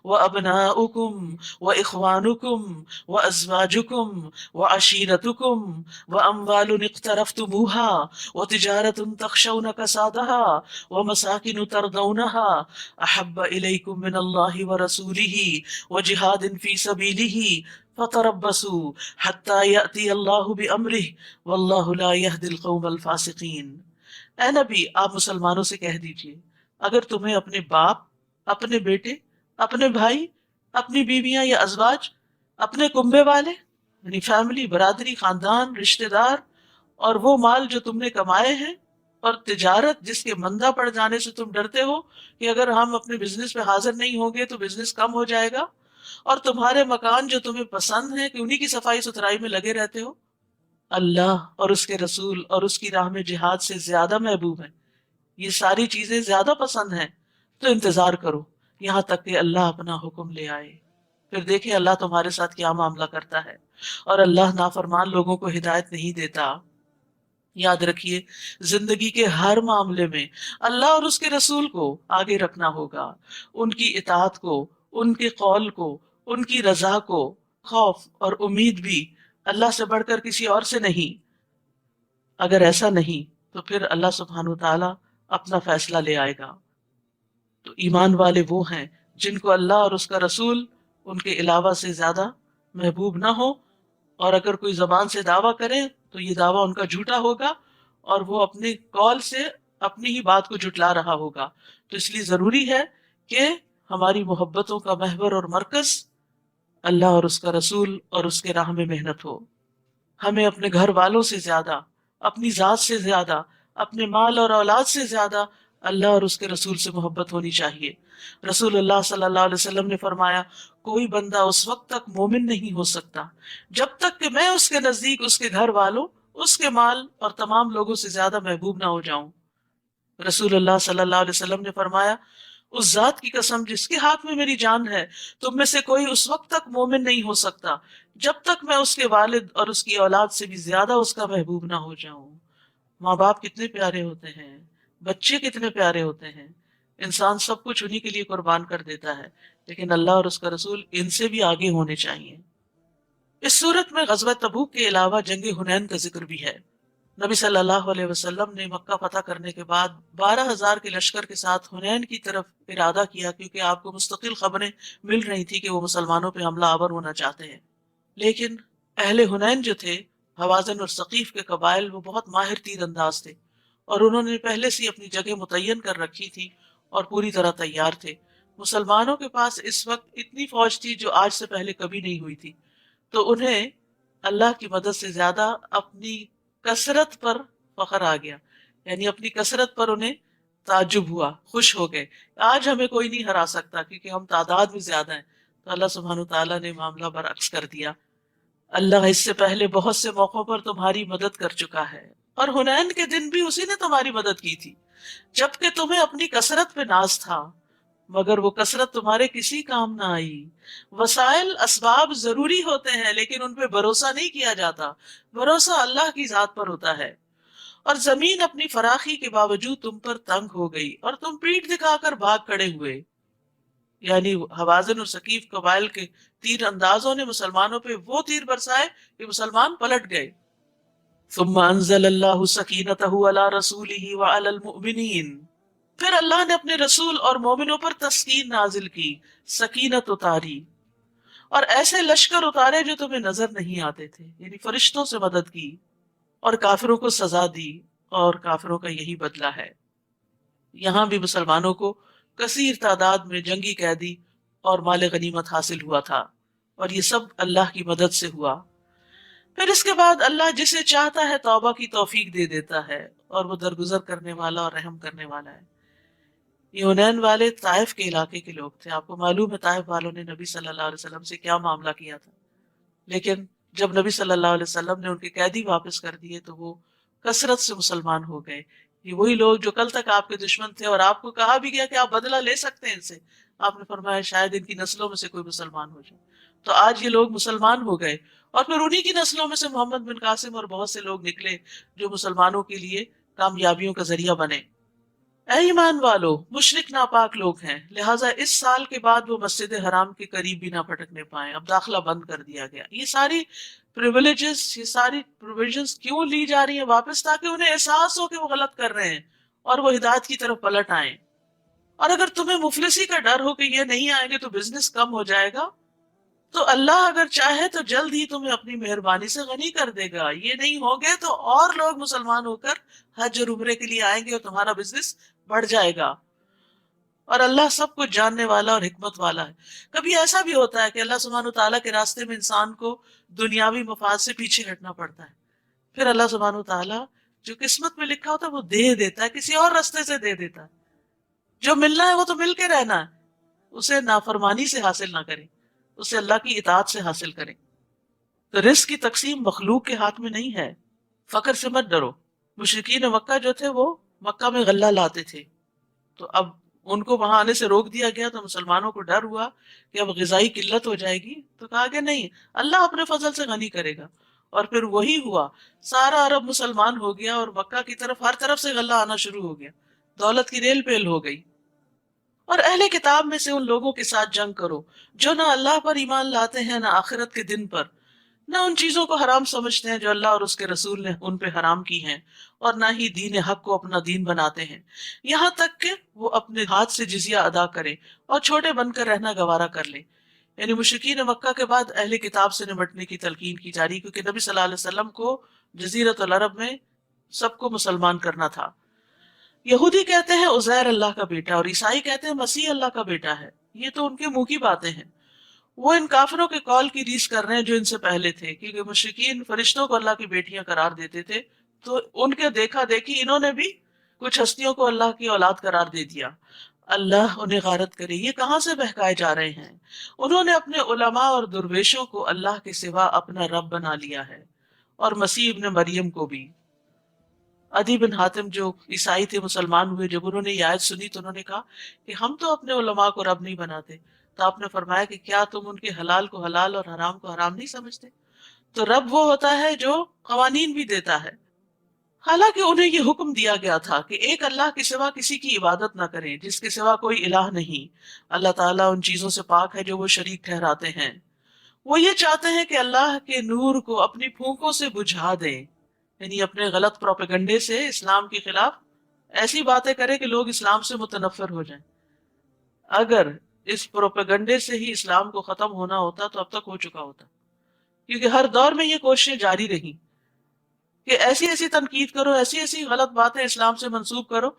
وابناؤكم واخوانكم وازواجكم وعشيرتكم واموال اقترفتموها وتجارة تخشون كسادها ومساكن ترضونها احب اليكم من الله ورسوله وجهاد في سبيله فتربصوا حتى يأتي الله بأمره والله لا يهدي القوم الفاسقين. اے نبی، آپ مسلمانوں سے کہہ دیجئے، اگر تمہیں اپنے باپ، اپنے بیٹے، اپنے بھائی، اپنی بیویاں یا ازواج، اپنے کنبے والے یعنی فیملی، برادری، خاندان، رشتہ دار، اور وہ مال جو تم نے کمائے ہیں، اور تجارت جس کے مندہ پڑ جانے سے تم ڈرتے ہو کہ اگر ہم اپنے بزنس میں حاضر نہیں ہوں گے تو بزنس کم ہو جائے گا، اور تمہارے مکان جو تمہیں پسند ہیں کہ انہی کی صفائی ستھرائی میں لگے رہتے ہو، اللہ اور اس کے رسول اور اس کی راہ میں جہاد سے زیادہ محبوب ہیں. یہ ساری چیزیں زیادہ پسند ہیں، تو انتظار کرو یہاں تک کہ اللہ اپنا حکم لے آئے. پھر دیکھیں اللہ تمہارے ساتھ کیا معاملہ کرتا ہے. اور اللہ نافرمان لوگوں کو ہدایت نہیں دیتا. یاد رکھیے، زندگی کے ہر معاملے میں اللہ اور اس کے رسول کو آگے رکھنا ہوگا، ان کی اطاعت کو، ان کے قول کو، ان کی رضا کو. خوف اور امید بھی اللہ سے بڑھ کر کسی اور سے نہیں. اگر ایسا نہیں تو پھر اللہ سبحانہ وتعالی اپنا فیصلہ لے آئے گا. تو ایمان والے وہ ہیں جن کو اللہ اور اس کا رسول ان کے علاوہ سے زیادہ محبوب نہ ہو، اور اگر کوئی زبان سے دعویٰ کرے تو یہ دعویٰ ان کا جھوٹا ہوگا، اور وہ اپنے قول سے اپنی ہی بات کو جھٹلا رہا ہوگا. تو اس لیے ضروری ہے کہ ہماری محبتوں کا محور اور مرکز اللہ اور اس کا رسول اور اس کے راہ میں محنت ہو۔ ہمیں اپنے گھر والوں سے زیادہ، اپنی ذات سے زیادہ، اپنے مال اور اولاد سے زیادہ اللہ اور اس کے رسول سے محبت ہونی چاہیے۔ رسول اللہ صلی اللہ علیہ وسلم نے فرمایا، کوئی بندہ اس وقت تک مومن نہیں ہو سکتا جب تک کہ میں اس کے نزدیک اس کے گھر والوں، اس کے مال اور تمام لوگوں سے زیادہ محبوب نہ ہو جاؤں۔ رسول اللہ صلی اللہ علیہ وسلم نے فرمایا، اس ذات کی قسم جس کے ہاتھ میں میری جان ہے، تم میں سے کوئی اس وقت تک مومن نہیں ہو سکتا جب تک میں اس کے والد اور اس کی اولاد سے بھی زیادہ اس کا محبوب نہ ہو جاؤں۔ ماں باپ کتنے پیارے ہوتے ہیں، بچے کتنے پیارے ہوتے ہیں، انسان سب کچھ انہی کے لیے قربان کر دیتا ہے، لیکن اللہ اور اس کا رسول ان سے بھی آگے ہونے چاہیے۔ اس صورت میں غزوہ تبوک کے علاوہ جنگ حنین کا ذکر بھی ہے۔ نبی صلی اللہ علیہ وسلم نے مکہ فتح کرنے کے بعد 12,000 کے لشکر کے ساتھ حنین کی طرف ارادہ کیا، کیونکہ آپ کو مستقل خبریں مل رہی تھی کہ وہ مسلمانوں پہ حملہ آور ہونا چاہتے ہیں۔ لیکن اہل حنین جو تھے، حوازن اور ثقیف کے قبائل، وہ بہت ماہر تیر انداز تھے اور انہوں نے پہلے سے اپنی جگہ متعین کر رکھی تھی اور پوری طرح تیار تھے۔ مسلمانوں کے پاس اس وقت اتنی فوج تھی جو آج سے پہلے کبھی نہیں ہوئی تھی، تو انہیں اللہ کی مدد سے زیادہ اپنی کثرت پر فخر آ گیا، یعنی اپنی کثرت پر انہیں تعجب ہوا، خوش ہو گئے۔ آج ہمیں کوئی نہیں ہرا سکتا کیونکہ ہم تعداد میں زیادہ ہیں۔ تو اللہ سبحانہ وتعالیٰ نے معاملہ برعکس کر دیا۔ اللہ اس سے پہلے بہت سے موقعوں پر تمہاری مدد کر چکا ہے، اور حنین کے دن بھی اسی نے تمہاری مدد کی تھی، جبکہ تمہیں اپنی کثرت پہ ناز تھا، مگر وہ کثرت تمہارے کسی کام نہ آئی۔ وسائل اسباب ضروری ہوتے ہیں لیکن ان پہ بھروسہ نہیں کیا جاتا، بھروسہ اللہ کی ذات پر ہوتا ہے۔ اور زمین اپنی فراخی کے باوجود تم پر تنگ ہو گئی اور تم پیٹھ دکھا کر بھاگ کھڑے ہوئے، یعنی حوازن اور ثقیف قبائل کے تیر اندازوں نے مسلمانوں پہ وہ تیر برسائے کہ مسلمان پلٹ گئے۔ ثم انزل اللہ سکینتہ علی رسولہ وعلی المؤمنین، پھر اللہ نے اپنے رسول اور مومنوں پر تسکین نازل کی، سکینت اتاری، اور ایسے لشکر اتارے جو تمہیں نظر نہیں آتے تھے، یعنی فرشتوں سے مدد کی، اور کافروں کو سزا دی، اور کافروں کا یہی بدلہ ہے۔ یہاں بھی مسلمانوں کو کثیر تعداد میں جنگی قیدی اور مال غنیمت حاصل ہوا تھا، اور یہ سب اللہ کی مدد سے ہوا۔ پھر اس کے بعد اللہ جسے چاہتا ہے توبہ کی توفیق دے دیتا ہے، اور وہ درگزر کرنے والا اور رحم کرنے والا ہے۔ یہ حنین والے طائف کے علاقے کے لوگ تھے۔ آپ کو معلوم ہے طائف والوں نے نبی صلی اللہ علیہ وسلم سے کیا معاملہ کیا تھا، لیکن جب نبی صلی اللہ علیہ وسلم نے ان کے قیدی واپس کر دیے تو وہ کثرت سے مسلمان ہو گئے۔ یہ وہی لوگ جو کل تک آپ کے دشمن تھے، اور آپ کو کہا بھی گیا کہ آپ بدلہ لے سکتے ہیں ان سے، آپ نے فرمایا شاید ان کی نسلوں میں سے کوئی مسلمان ہو جائے۔ تو آج یہ لوگ مسلمان ہو گئے، اور پھر انہی کی نسلوں میں سے محمد بن قاسم اور بہت سے لوگ نکلے جو مسلمانوں کے لیے کامیابیوں کا ذریعہ بنے۔ اے ایمان والو، مشرک ناپاک لوگ ہیں، لہٰذا اس سال کے بعد وہ مسجد حرام کے قریب بھی نہ پھٹکنے پائیں۔ اب داخلہ بند کر دیا گیا۔ یہ ساری پریویلیجز، یہ ساری پروویژنز کیوں لی جا رہی ہیں واپس؟ تاکہ انہیں احساس ہو کہ وہ غلط کر رہے ہیں اور وہ ہدایت کی طرف پلٹ آئیں۔ اور اگر تمہیں مفلسی کا ڈر ہو کہ یہ نہیں آئیں گے تو بزنس کم ہو جائے گا، تو اللہ اگر چاہے تو جلد ہی تمہیں اپنی مہربانی سے غنی کر دے گا۔ یہ نہیں ہوگے تو اور لوگ مسلمان ہو کر حج اور عمرے کے لیے آئیں گے اور تمہارا بزنس بڑھ جائے گا۔ اور اللہ سب کچھ جاننے والا اور حکمت والا ہے۔ کبھی ایسا بھی ہوتا ہے کہ اللہ سبحانہ تعالیٰ کے راستے میں انسان کو دنیاوی مفاد سے پیچھے ہٹنا پڑتا ہے، پھر اللہ سبحانہ تعالیٰ جو قسمت میں لکھا ہوتا ہے وہ دے دیتا ہے، کسی اور راستے سے دے دیتا ہے۔ جو ملنا ہے وہ تو مل کے رہنا ہے، اسے نافرمانی سے حاصل نہ کریں، اسے اللہ کی اطاعت سے حاصل کریں۔ تو رزق کی تقسیم مخلوق کے ہاتھ میں نہیں ہے۔ فقر سے مت ڈرو۔ مشرکین مکہ جو تھے وہ مکہ میں غلہ لاتے تھے، تو اب ان کو وہاں آنے سے روک دیا گیا، تو مسلمانوں کو ڈر ہوا کہ اب غذائی قلت ہو جائے گی، تو کہا کہ نہیں، اللہ اپنے فضل سے غنی کرے گا۔ اور پھر وہی ہوا، سارا عرب مسلمان ہو گیا اور مکہ کی طرف ہر طرف سے غلہ آنا شروع ہو گیا، دولت کی ریل پیل ہو گئی۔ اور اہل کتاب میں سے ان لوگوں کے ساتھ جنگ کرو جو نہ اللہ پر ایمان لاتے ہیں نہ آخرت کے دن پر، نہ ان چیزوں کو حرام سمجھتے ہیں جو اللہ اور اس کے رسول نے ان پہ حرام کی ہیں، اور نہ ہی دین حق کو اپنا دین بناتے ہیں، یہاں تک کہ وہ اپنے ہاتھ سے جزیہ ادا کریں اور چھوٹے بن کر رہنا گوارا کر لیں۔ یعنی مشرکین مکہ کے بعد اہل کتاب سے نمٹنے کی تلقین کی جا رہی، کیونکہ نبی صلی اللہ علیہ وسلم کو جزیرۃ العرب میں سب کو مسلمان کرنا تھا۔ یہودی کہتے ہیں عزیر اللہ کا بیٹا، اور عیسائی کہتے ہیں مسیح اللہ کا بیٹا ہے۔ یہ تو ان کے منہ کی باتیں ہیں۔ وہ ان کافروں کے قول کی ریس کر رہے ہیں جو ان سے پہلے تھے، کیونکہ مشرکین فرشتوں کو اللہ کی بیٹیاں قرار دیتے تھے، تو ان کے دیکھا دیکھی انہوں نے بھی کچھ ہستیوں کو اللہ کی اولاد قرار دے دیا۔ اللہ انہیں غارت کرے، یہ کہاں سے بہکائے جا رہے ہیں؟ انہوں نے اپنے علماء اور درویشوں کو اللہ کے سوا اپنا رب بنا لیا ہے، اور مسیح ابن مریم کو بھی۔ عدی بن حاتم جو عیسائی تھے، مسلمان ہوئے، جب انہوں نے یہ آیت سنی تو انہوں نے کہا کہ ہم تو اپنے علماء کو رب نہیں بناتے۔ تو آپ نے فرمایا کہ کیا تم ان کے حلال کو حلال اور حرام کو حرام نہیں سمجھتے؟ تو رب وہ ہوتا ہے جو قوانین بھی دیتا ہے۔ حالانکہ انہیں یہ حکم دیا گیا تھا کہ ایک اللہ کے سوا کسی کی عبادت نہ کریں، جس کے سوا کوئی الہ نہیں۔ اللہ تعالیٰ ان چیزوں سے پاک ہے جو وہ شریک ٹھہراتے ہیں۔ وہ یہ چاہتے ہیں کہ اللہ کے نور کو اپنی پھونکوں سے بجھا دیں، یعنی اپنے غلط پروپیگنڈے سے اسلام کے خلاف ایسی باتیں کرے کہ لوگ اسلام سے متنفر ہو جائیں۔ اگر اس پروپیگنڈے سے ہی اسلام کو ختم ہونا ہوتا تو اب تک ہو چکا ہوتا، کیونکہ ہر دور میں یہ کوششیں جاری رہی کہ ایسی ایسی تنقید کرو، ایسی ایسی غلط باتیں اسلام سے منسوب کرو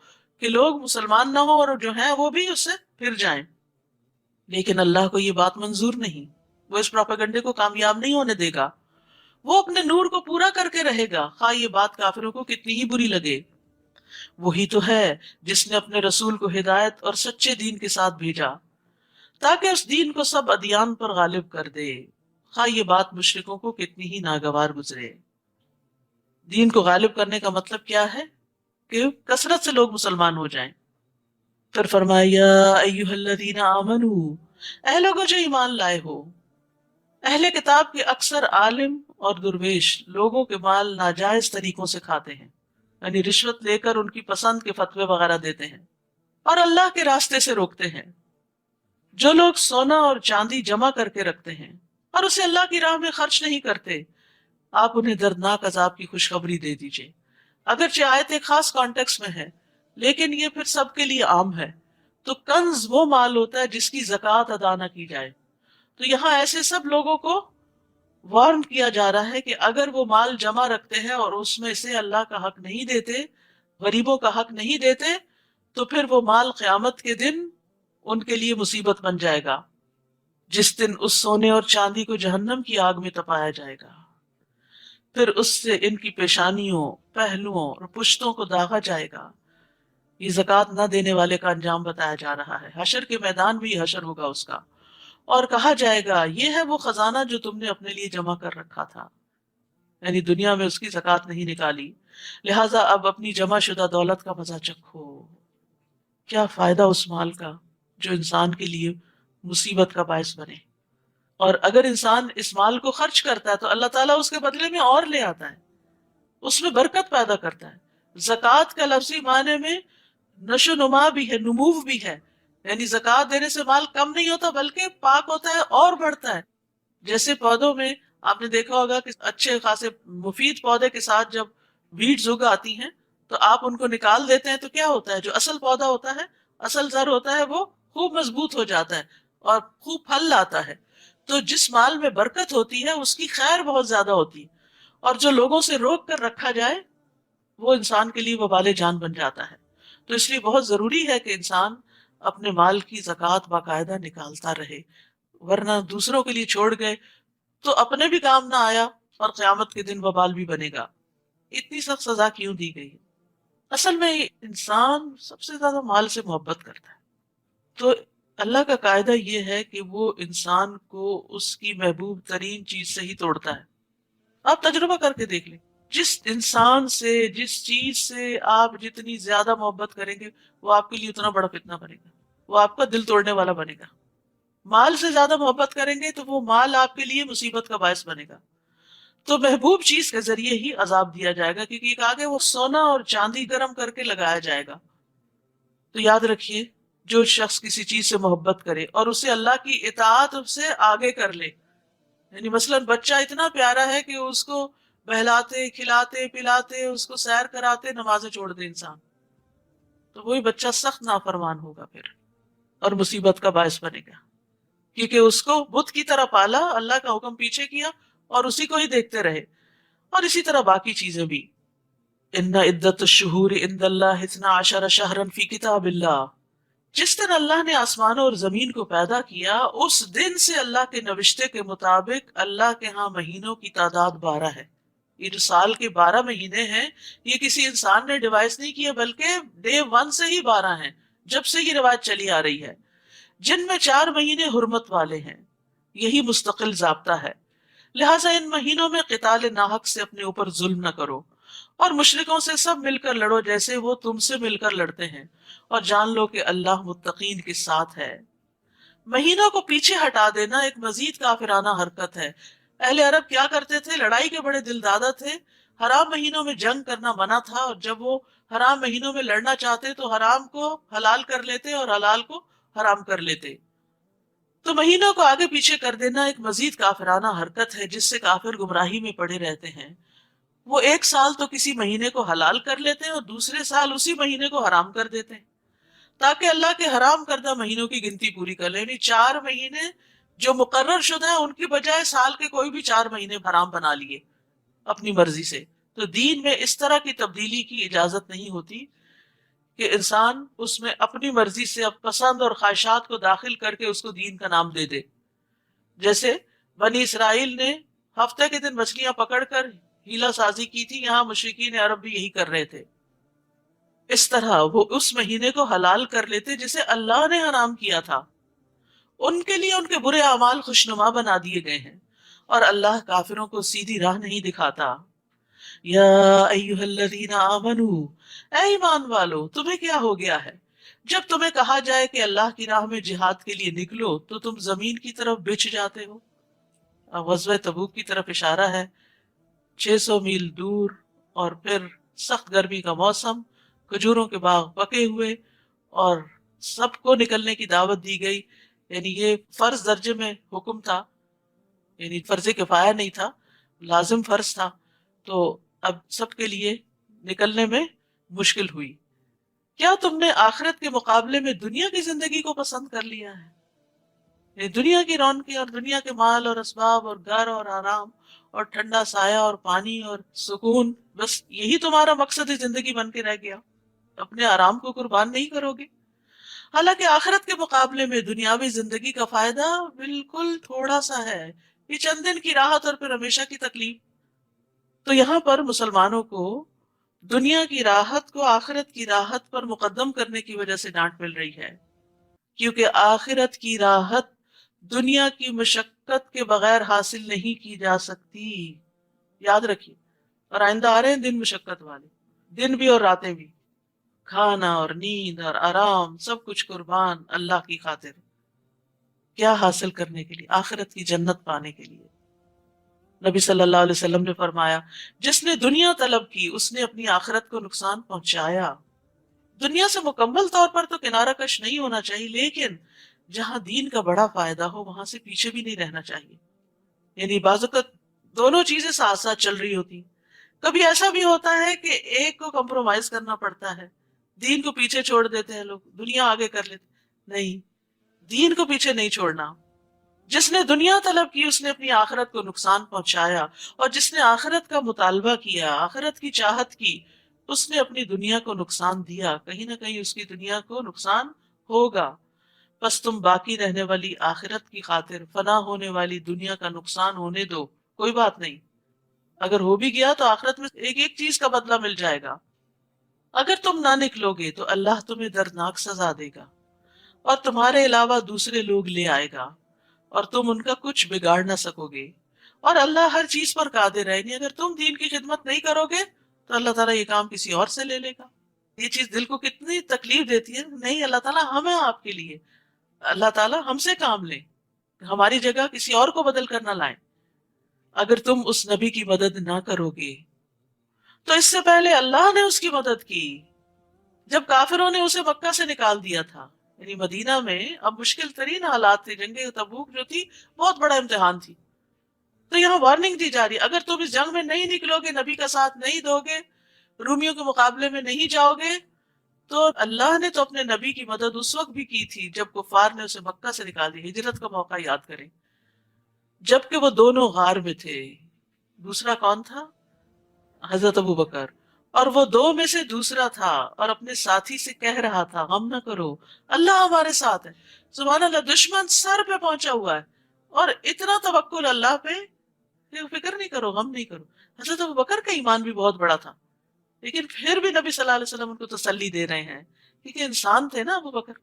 کہ لوگ مسلمان نہ ہو اور جو ہیں وہ بھی اس سے پھر جائیں۔ لیکن اللہ کو یہ بات منظور نہیں، وہ اس پروپیگنڈے کو کامیاب نہیں ہونے دے گا۔ وہ اپنے نور کو پورا کر کے رہے گا، خواہ یہ بات کافروں کو کتنی ہی بری لگے۔ وہی تو ہے جس نے اپنے رسول کو ہدایت اور سچے دین کے ساتھ بھیجا تاکہ اس دین کو سب ادیان پر غالب کر دے، خواہ یہ بات مشرکوں کو کتنی ہی ناگوار گزرے۔ دین کو غالب کرنے کا مطلب کیا ہے؟ کہ کثرت سے لوگ مسلمان ہو جائیں۔ پھر فرمایا یا ایھا الذین آمنوا، اے لوگوں جو ایمان لائے ہو۔ اہل کتاب کے اکثر عالم اور درویش لوگوں کے مال ناجائز طریقوں سے کھاتے ہیں، یعنی رشوت لے کر ان کی پسند کے فتوے وغیرہ دیتے ہیں، اور اللہ کے راستے سے روکتے ہیں۔ جو لوگ سونا اور چاندی جمع کر کے رکھتے ہیں اور اسے اللہ کی راہ میں خرچ نہیں کرتے، آپ انہیں دردناک عذاب کی خوشخبری دے دیجئے۔ اگرچہ آیت ایک خاص کانٹیکس میں ہے، لیکن یہ پھر سب کے لیے عام ہے۔ تو کنز وہ مال ہوتا ہے جس کی زکوٰۃ ادا نہ کی جائے۔ تو یہاں ایسے سب لوگوں کو وارن کیا جا رہا ہے کہ اگر وہ مال جمع رکھتے ہیں اور اس میں سے اللہ کا حق نہیں دیتے، غریبوں کا حق نہیں دیتے، تو پھر وہ مال قیامت کے دن ان کے لیے مصیبت بن جائے گا، جس دن اس سونے اور چاندی کو جہنم کی آگ میں تپایا جائے گا، پھر اس سے ان کی پیشانیوں، پہلوؤں اور پشتوں کو داغا جائے گا۔ یہ زکوٰۃ نہ دینے والے کا انجام بتایا جا رہا ہے۔ حشر کے میدان بھی حشر ہوگا اس کا، اور کہا جائے گا یہ ہے وہ خزانہ جو تم نے اپنے لیے جمع کر رکھا تھا، یعنی دنیا میں اس کی زکوٰۃ نہیں نکالی، لہٰذا اب اپنی جمع شدہ دولت کا مزہ چکھو۔ کیا فائدہ اس مال کا جو انسان کے لیے مصیبت کا باعث بنے۔ اور اگر انسان اس مال کو خرچ کرتا ہے تو اللہ تعالیٰ اس کے بدلے میں اور لے آتا ہے، اس میں برکت پیدا کرتا ہے۔ زکوٰۃ کا لفظی معنی میں نشو نما بھی ہے، نمو بھی ہے، یعنی زکوٰۃ دینے سے مال کم نہیں ہوتا بلکہ پاک ہوتا ہے اور بڑھتا ہے۔ جیسے پودوں میں آپ نے دیکھا ہوگا کہ اچھے خاصے مفید پودے کے ساتھ جب ویڈز اگ آتی ہیں تو آپ ان کو نکال دیتے ہیں تو کیا ہوتا ہے؟ جو اصل پودا ہوتا ہے، اصل زر ہوتا ہے، وہ خوب مضبوط ہو جاتا ہے اور خوب پھل لاتا ہے۔ تو جس مال میں برکت ہوتی ہے اس کی خیر بہت زیادہ ہوتی ہے، اور جو لوگوں سے روک کر رکھا جائے وہ انسان کے لیے وبال جان بن جاتا ہے۔ تو اس لیے بہت ضروری ہے کہ انسان اپنے مال کی زکوٰۃ باقاعدہ نکالتا رہے، ورنہ دوسروں کے لیے چھوڑ گئے تو اپنے بھی کام نہ آیا اور قیامت کے دن وبال بھی بنے گا۔ اتنی سخت سزا کیوں دی گئی؟ اصل میں انسان سب سے زیادہ مال سے محبت کرتا ہے، تو اللہ کا قاعدہ یہ ہے کہ وہ انسان کو اس کی محبوب ترین چیز سے ہی توڑتا ہے۔ آپ تجربہ کر کے دیکھ لیں، جس انسان سے، جس چیز سے آپ جتنی زیادہ محبت کریں گے وہ آپ کے لیے اتنا بڑا فتنہ بنے گا، وہ آپ کا دل توڑنے والا بنے گا۔ مال سے زیادہ محبت کریں گے تو وہ مال آپ کے لیے مصیبت کا باعث بنے گا۔ تو محبوب چیز کے ذریعے ہی عذاب دیا جائے گا، کیونکہ ایک آگے وہ سونا اور چاندی گرم کر کے لگایا جائے گا۔ تو یاد رکھیے، جو شخص کسی چیز سے محبت کرے اور اسے اللہ کی اطاعت سے آگے کر لے، یعنی مثلا بچہ اتنا پیارا ہے کہ اس کو بہلاتے، کھلاتے، پلاتے، اس کو سیر کراتے، نمازیں چھوڑ دے انسان، تو وہی بچہ سخت نافرمان ہوگا پھر، اور مصیبت کا باعث بنے گا، کیونکہ اس کو بت کی طرح پالا، اللہ کا حکم پیچھے کیا اور اسی کو ہی دیکھتے رہے۔ اور اسی طرح باقی چیزیں بھی، ان عدت الشہور عند اللہ 12 شہرا فی کتاب اللہ، جس دن اللہ نے آسمانوں اور زمین کو پیدا کیا اس دن سے اللہ کے نوشتے کے مطابق اللہ کے ہاں مہینوں کی تعداد 12 ہے۔ یہ جو سال کے 12 مہینے ہیں یہ کسی انسان نے ڈیوائس نہیں کیا بلکہ ڈے 1 سے ہی 12 ہیں، جب سے یہ روایت چلی آ رہی ہے، جن میں 4 مہینے حرمت والے ہیں۔ یہی مستقل ضابطہ ہے، لہٰذا ان مہینوں میں قتال ناحق سے اپنے اوپر ظلم نہ کرو اور مشرکوں سے سب مل کر لڑو جیسے وہ تم سے مل کر لڑتے ہیں، اور جان لو کہ اللہ متقین کے ساتھ ہے۔ مہینوں کو پیچھے ہٹا دینا ایک مزید کافرانہ حرکت ہے۔ اہل عرب کیا کرتے تھے؟ لڑائی کے بڑے دل دادا تھے، حرام مہینوں میں جنگ کرنا منع تھا، اور جب وہ حرام مہینوں میں لڑنا چاہتے تو حرام کو حلال کر لیتے اور حلال کو حرام کر لیتے۔ تو مہینوں کو آگے پیچھے کر دینا ایک مزید کافرانہ حرکت ہے جس سے کافر گمراہی میں پڑے رہتے ہیں۔ وہ ایک سال تو کسی مہینے کو حلال کر لیتے ہیں اور دوسرے سال اسی مہینے کو حرام کر دیتے ہیں تاکہ اللہ کے حرام کردہ مہینوں کی گنتی پوری کر لیں، یعنی 4 مہینے جو مقرر شدہ ہیں ان کی بجائے سال کے کوئی بھی 4 مہینے حرام بنا لیے اپنی مرضی سے۔ تو دین میں اس طرح کی تبدیلی کی اجازت نہیں ہوتی کہ انسان اس میں اپنی مرضی سے پسند اور خواہشات کو داخل کر کے اس کو دین کا نام دے دے۔ جیسے بنی اسرائیل نے ہفتے کے دن مچھلیاں پکڑ کر ہیلا سازی کی تھی، یہاں مشرکین عرب بھی یہی کر رہے تھے۔ اس طرح وہ اس مہینے کو حلال کر لیتے جسے اللہ نے حرام کیا تھا۔ ان کے لیے ان کے برے اعمال خوشنما بنا دیے گئے ہیں، اور اللہ کافروں کو سیدھی راہ نہیں دکھاتا۔ یا ایھا الذین آمنو، اے ایمان والو تمہیں کیا ہو گیا ہے؟ جب تمہیں کہا جائے کہ اللہ کی راہ میں جہاد کے لیے نکلو تو تم زمین کی طرف بچھ جاتے ہو۔ غزوہ تبوک کی طرف اشارہ ہے، 600 میل دور، اور پھر سخت گرمی کا موسم، کھجوروں کے باغ پکے ہوئے، اور سب کو نکلنے کی دعوت دی گئی۔ یعنی یہ فرض درجے میں حکم تھا، یعنی فرض کفایہ نہیں تھا، لازم فرض تھا۔ تو اب سب کے لیے نکلنے میں مشکل ہوئی۔ کیا تم نے آخرت کے مقابلے میں دنیا کی زندگی کو پسند کر لیا ہے؟ یعنی دنیا کی رونقیں اور دنیا کے مال اور اسباب اور گھر اور آرام اور ٹھنڈا سایہ اور پانی اور سکون، بس یہی تمہارا مقصد زندگی بن کے رہ گیا؟ اپنے آرام کو قربان نہیں کرو گے؟ حالانکہ آخرت کے مقابلے میں دنیاوی زندگی کا فائدہ بالکل تھوڑا سا ہے، یہ چند دن کی راحت اور پھر ہمیشہ کی تکلیف۔ تو یہاں پر مسلمانوں کو دنیا کی راحت کو آخرت کی راحت پر مقدم کرنے کی وجہ سے ڈانٹ مل رہی ہے، کیونکہ آخرت کی راحت دنیا کی مشقت کے بغیر حاصل نہیں کی جا سکتی۔ یاد رکھیے، اور آئندہ آ رہے ہیں دن مشقت والے، دن بھی اور راتیں بھی، کھانا اور نیند اور آرام سب کچھ قربان اللہ کی خاطر۔ کیا حاصل کرنے کے لیے؟ آخرت کی جنت پانے کے لیے۔ نبی صلی اللہ علیہ وسلم نے فرمایا، جس نے دنیا طلب کی اس نے اپنی آخرت کو نقصان پہنچایا۔ دنیا سے مکمل طور پر تو کنارہ کش نہیں ہونا چاہیے، لیکن جہاں دین کا بڑا فائدہ ہو وہاں سے پیچھے بھی نہیں رہنا چاہیے۔ یعنی بعض اوقات دونوں چیزیں ساتھ ساتھ چل رہی ہوتی، کبھی ایسا بھی ہوتا ہے کہ ایک کو کمپرومائز کرنا پڑتا ہے، دین کو پیچھے چھوڑ دیتے ہیں لوگ، دنیا آگے کر لیتے۔ نہیں، دین کو پیچھے نہیں چھوڑنا۔ جس نے دنیا طلب کی اس نے اپنی آخرت کو نقصان پہنچایا، اور جس نے آخرت کا مطالبہ کیا، آخرت کی چاہت کی، اس نے اپنی دنیا کو نقصان دیا، کہیں نہ کہیں اس کی دنیا کو نقصان ہوگا۔ بس تم باقی رہنے والی آخرت کی خاطر فنا ہونے والی دنیا کا نقصان ہونے دو، کوئی بات نہیں، اگر ہو بھی گیا تو آخرت میں ایک ایک چیز کا بدلہ مل جائے گا۔ اگر تم نہ نکلو گے تو اللہ تمہیں دردناک سزا دے گا، اور تمہارے علاوہ دوسرے لوگ لے آئے گا، اور تم ان کا کچھ بگاڑ نہ سکو گے، اور اللہ ہر چیز پر قادر ہے۔ یعنی اگر تم دین کی خدمت نہیں کرو گے تو اللہ تعالیٰ یہ کام کسی اور سے لے لے گا۔ یہ چیز دل کو کتنی تکلیف دیتی ہے، نہیں اللہ تعالیٰ ہمیں آپ کے لیے، اللہ تعالیٰ ہم سے کام لیں، ہماری جگہ کسی اور کو بدل کر نہ لائیں۔ اگر تم اس نبی کی مدد نہ کرو گے تو اس سے پہلے اللہ نے اس کی مدد کی جب کافروں نے اسے مکہ سے نکال دیا تھا۔ یعنی مدینہ میں اب مشکل ترین حالات تھے، جنگ تبوک جو تھی بہت بڑا امتحان تھی۔ تو یہاں وارننگ دی جا رہی ہے، اگر تم اس جنگ میں نہیں نکلو گے، نبی کا ساتھ نہیں دو گے، رومیوں کے مقابلے میں نہیں جاؤ گے، تو اللہ نے تو اپنے نبی کی مدد اس وقت بھی کی تھی جب کفار نے اسے مکہ سے نکال دیا۔ ہجرت کا موقع یاد کریں، جبکہ وہ دونوں غار میں تھے۔ دوسرا کون تھا؟ حضرت ابو بکر، اور وہ دو میں سے دوسرا تھا اور اپنے ساتھی سے کہہ رہا تھا غم نہ کرو، اللہ ہمارے ساتھ ہے۔ سبحان اللہ، دشمن سر پہ پہنچا ہوا ہے اور اتنا توکل اللہ پہ کہ فکر نہیں کرو، غم نہیں کرو۔ حضرت ابوبکر کا ایمان بھی بہت بڑا تھا، لیکن پھر بھی نبی صلی اللہ علیہ وسلم ان کو تسلی دے رہے ہیں کیونکہ انسان تھے نا ابوبکر۔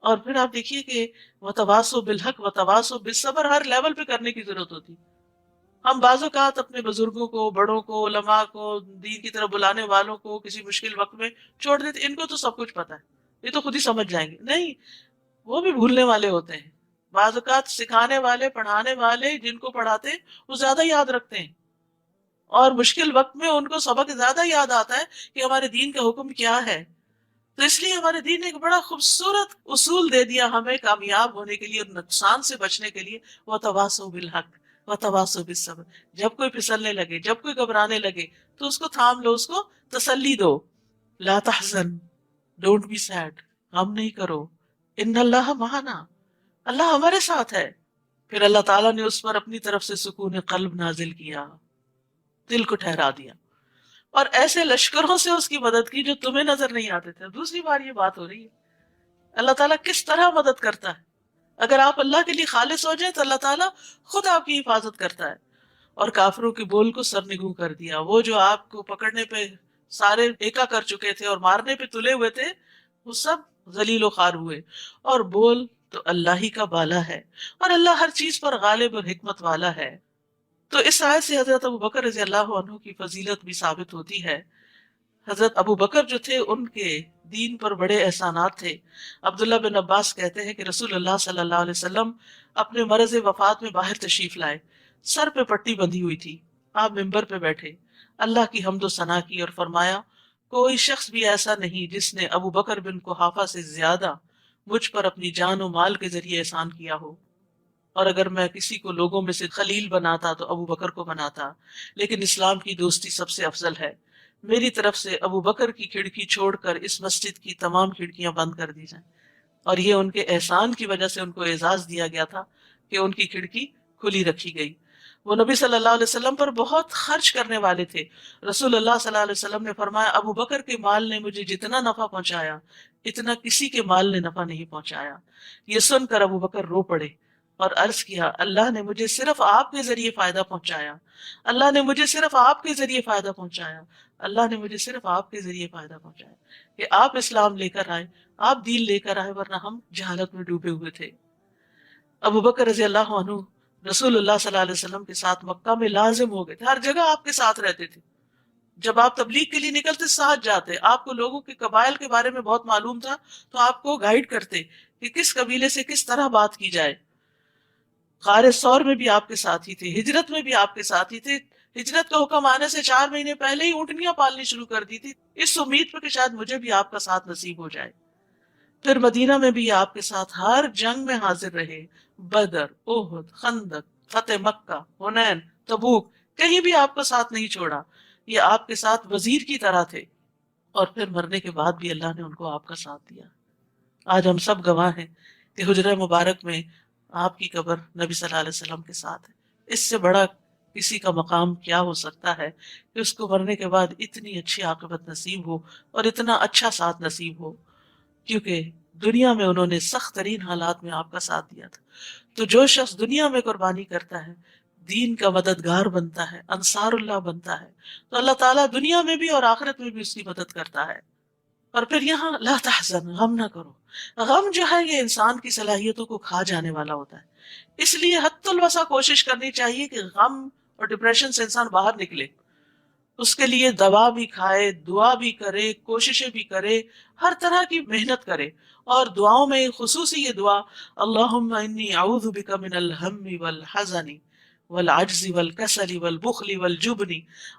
اور پھر آپ دیکھیے کہ وتواصوا بالحق وتواصوا بالصبر ہر لیول پہ کرنے کی ضرورت ہوتی۔ ہم بعض اوقات اپنے بزرگوں کو، بڑوں کو، علماء کو، دین کی طرف بلانے والوں کو کسی مشکل وقت میں چھوڑ دیتے، ان کو تو سب کچھ پتا ہے، یہ تو خود ہی سمجھ جائیں گے۔ نہیں، وہ بھی بھولنے والے ہوتے ہیں۔ بعض اوقات سکھانے والے، پڑھانے والے جن کو پڑھاتے ہیں وہ زیادہ یاد رکھتے ہیں، اور مشکل وقت میں ان کو سبق زیادہ یاد آتا ہے کہ ہمارے دین کا حکم کیا ہے۔ تو اس لیے ہمارے دین نے ایک بڑا خوبصورت اصول دے دیا ہمیں کامیاب ہونے کے لیے اور نقصان سے بچنے کے لیے، وتواصوا بالحق وتواصوا بالصبر۔ جب کوئی پھسلنے لگے، جب کوئی گھبرانے لگے تو اس کو تھام لو، اس کو تسلی دو۔ لا تحزن، ڈونٹ بی سیڈ، غم نہیں کرو، ان اللہ معنا، اللہ ہمارے ساتھ ہے۔ پھر اللہ تعالیٰ نے اس پر اپنی طرف سے سکون قلب نازل کیا، دل کو ٹھہرا دیا، اور ایسے لشکروں سے اس کی مدد کی جو تمہیں نظر نہیں آتے تھے۔ دوسری بار یہ بات ہو رہی ہے اللہ تعالیٰ کس طرح مدد کرتا ہے۔ اگر آپ اللہ کے لیے خالص ہو جائیں تو اللہ تعالیٰ خود آپ کی حفاظت کرتا ہے۔ اور کافروں کے بول کو سرنگوں کر دیا، وہ جو آپ کو پکڑنے پہ سارے ایکا کر چکے تھے اور مارنے پہ تلے ہوئے تھے، وہ سب ذلیل و خوار ہوئے۔ اور بول تو اللہ ہی کا بالا ہے، اور اللہ ہر چیز پر غالب اور حکمت والا ہے۔ تو اس آیت سے حضرت ابوبکر رضی اللہ عنہ کی فضیلت بھی ثابت ہوتی ہے۔ حضرت ابوبکر جو تھے ان کے دین پر بڑے احسانات تھے۔ عبداللہ بن عباس کہتے ہیں کہ رسول اللہ صلی اللہ علیہ وسلم اپنے مرض وفات میں باہر تشریف لائے، سر پہ پٹی بندھی ہوئی تھی، آپ ممبر پہ بیٹھے، اللہ کی حمد و ثنا کی اور فرمایا کوئی شخص بھی ایسا نہیں جس نے ابوبکر بن قحافہ سے زیادہ مجھ پر اپنی جان و مال کے ذریعے احسان کیا ہو، اور اگر میں کسی کو لوگوں میں سے خلیل بناتا تو ابو بکر کو بناتا، لیکن اسلام کی دوستی سب سے افضل ہے۔ میری طرف سے ابو بکر کی کھڑکی چھوڑ کر اس مسجد کی تمام کھڑکیاں بند کر دی جائیں۔ اور یہ ان کے احسان کی وجہ سے ان کو اعزاز دیا گیا تھا کہ ان کی کھڑکی کھلی رکھی گئی۔ وہ نبی صلی اللہ علیہ وسلم پر بہت خرچ کرنے والے تھے۔ رسول اللہ صلی اللہ علیہ وسلم نے فرمایا ابو بکر کے مال نے مجھے جتنا نفع پہنچایا اتنا کسی کے مال نے نفع نہیں پہنچایا۔ یہ سن کر ابو بکر رو پڑے اور عرض کیا اللہ نے مجھے صرف آپ کے ذریعے فائدہ پہنچایا، اللہ نے مجھے صرف آپ کے ذریعے فائدہ پہنچایا، اللہ نے مجھے صرف آپ کے ذریعے فائدہ پہنچایا کہ آپ اسلام لے کر آئے، آپ دین لے کر آئے، ورنہ ہم جہالت میں ڈوبے ہوئے تھے۔ ابو بکر رضی اللہ عنہ رسول اللہ صلی اللہ علیہ وسلم کے ساتھ مکہ میں لازم ہو گئے تھے، ہر جگہ آپ کے ساتھ رہتے تھے۔ جب آپ تبلیغ کے لیے نکلتے ساتھ جاتے، آپ کو لوگوں کے قبائل کے بارے میں بہت معلوم تھا تو آپ کو گائیڈ کرتے کہ کس قبیلے سے کس طرح بات کی جائے۔ غار ثور میں بھی آپ کے ساتھ ہی تھے، ہجرت میں بھی آپ کے ساتھ ہی تھے۔ ہجرت کا حکم آنے سے 4 مہینے پہلے ہی اونٹنیاں پالنی شروع کر دی تھی، اس امید پہ کہ شاید مجھے بھی آپ کا ساتھ نصیب ہو جائے۔ پھر مدینہ میں بھی آپ کے ساتھ ہر جنگ میں حاضر رہے، بدر، احد، خندق، فتح مکہ، حنین، تبوک، کہیں بھی آپ کا ساتھ نہیں چھوڑا۔ یہ آپ کے ساتھ وزیر کی طرح تھے، اور پھر مرنے کے بعد بھی اللہ نے ان کو آپ کا ساتھ دیا۔ آج ہم سب گواہ ہیں کہ حجرہ مبارک میں آپ کی قبر نبی صلی اللہ علیہ وسلم کے ساتھ ہے۔ اس سے بڑا کسی کا مقام کیا ہو سکتا ہے کہ اس کو مرنے کے بعد اتنی اچھی عاقبت نصیب ہو اور اتنا اچھا ساتھ نصیب ہو، کیونکہ دنیا میں انہوں نے سخت ترین حالات میں آپ کا ساتھ دیا تھا۔ تو جو شخص دنیا میں قربانی کرتا ہے، دین کا مددگار بنتا ہے، انصار اللہ بنتا ہے، تو اللہ تعالیٰ دنیا میں بھی اور آخرت میں بھی اس کی مدد کرتا ہے۔ اور پھر یہاں لا تحزن، غم نہ کرو۔ غم جو ہے یہ انسان کی صلاحیتوں کو کھا جانے والا ہوتا ہے، اس لیے حد الوسع کوشش کرنی چاہیے کہ غم اور ڈپریشن سے انسان باہر نکلے۔ اس کے لیے دوا بھی کھائے، دعا بھی کرے، کوششیں بھی کرے، ہر طرح کی محنت کرے۔ اور دعاؤں میں خصوصی یہ دعا اللہم انی اعوذ بک من الہم والحزن والعجز والکسل والبخل والجبن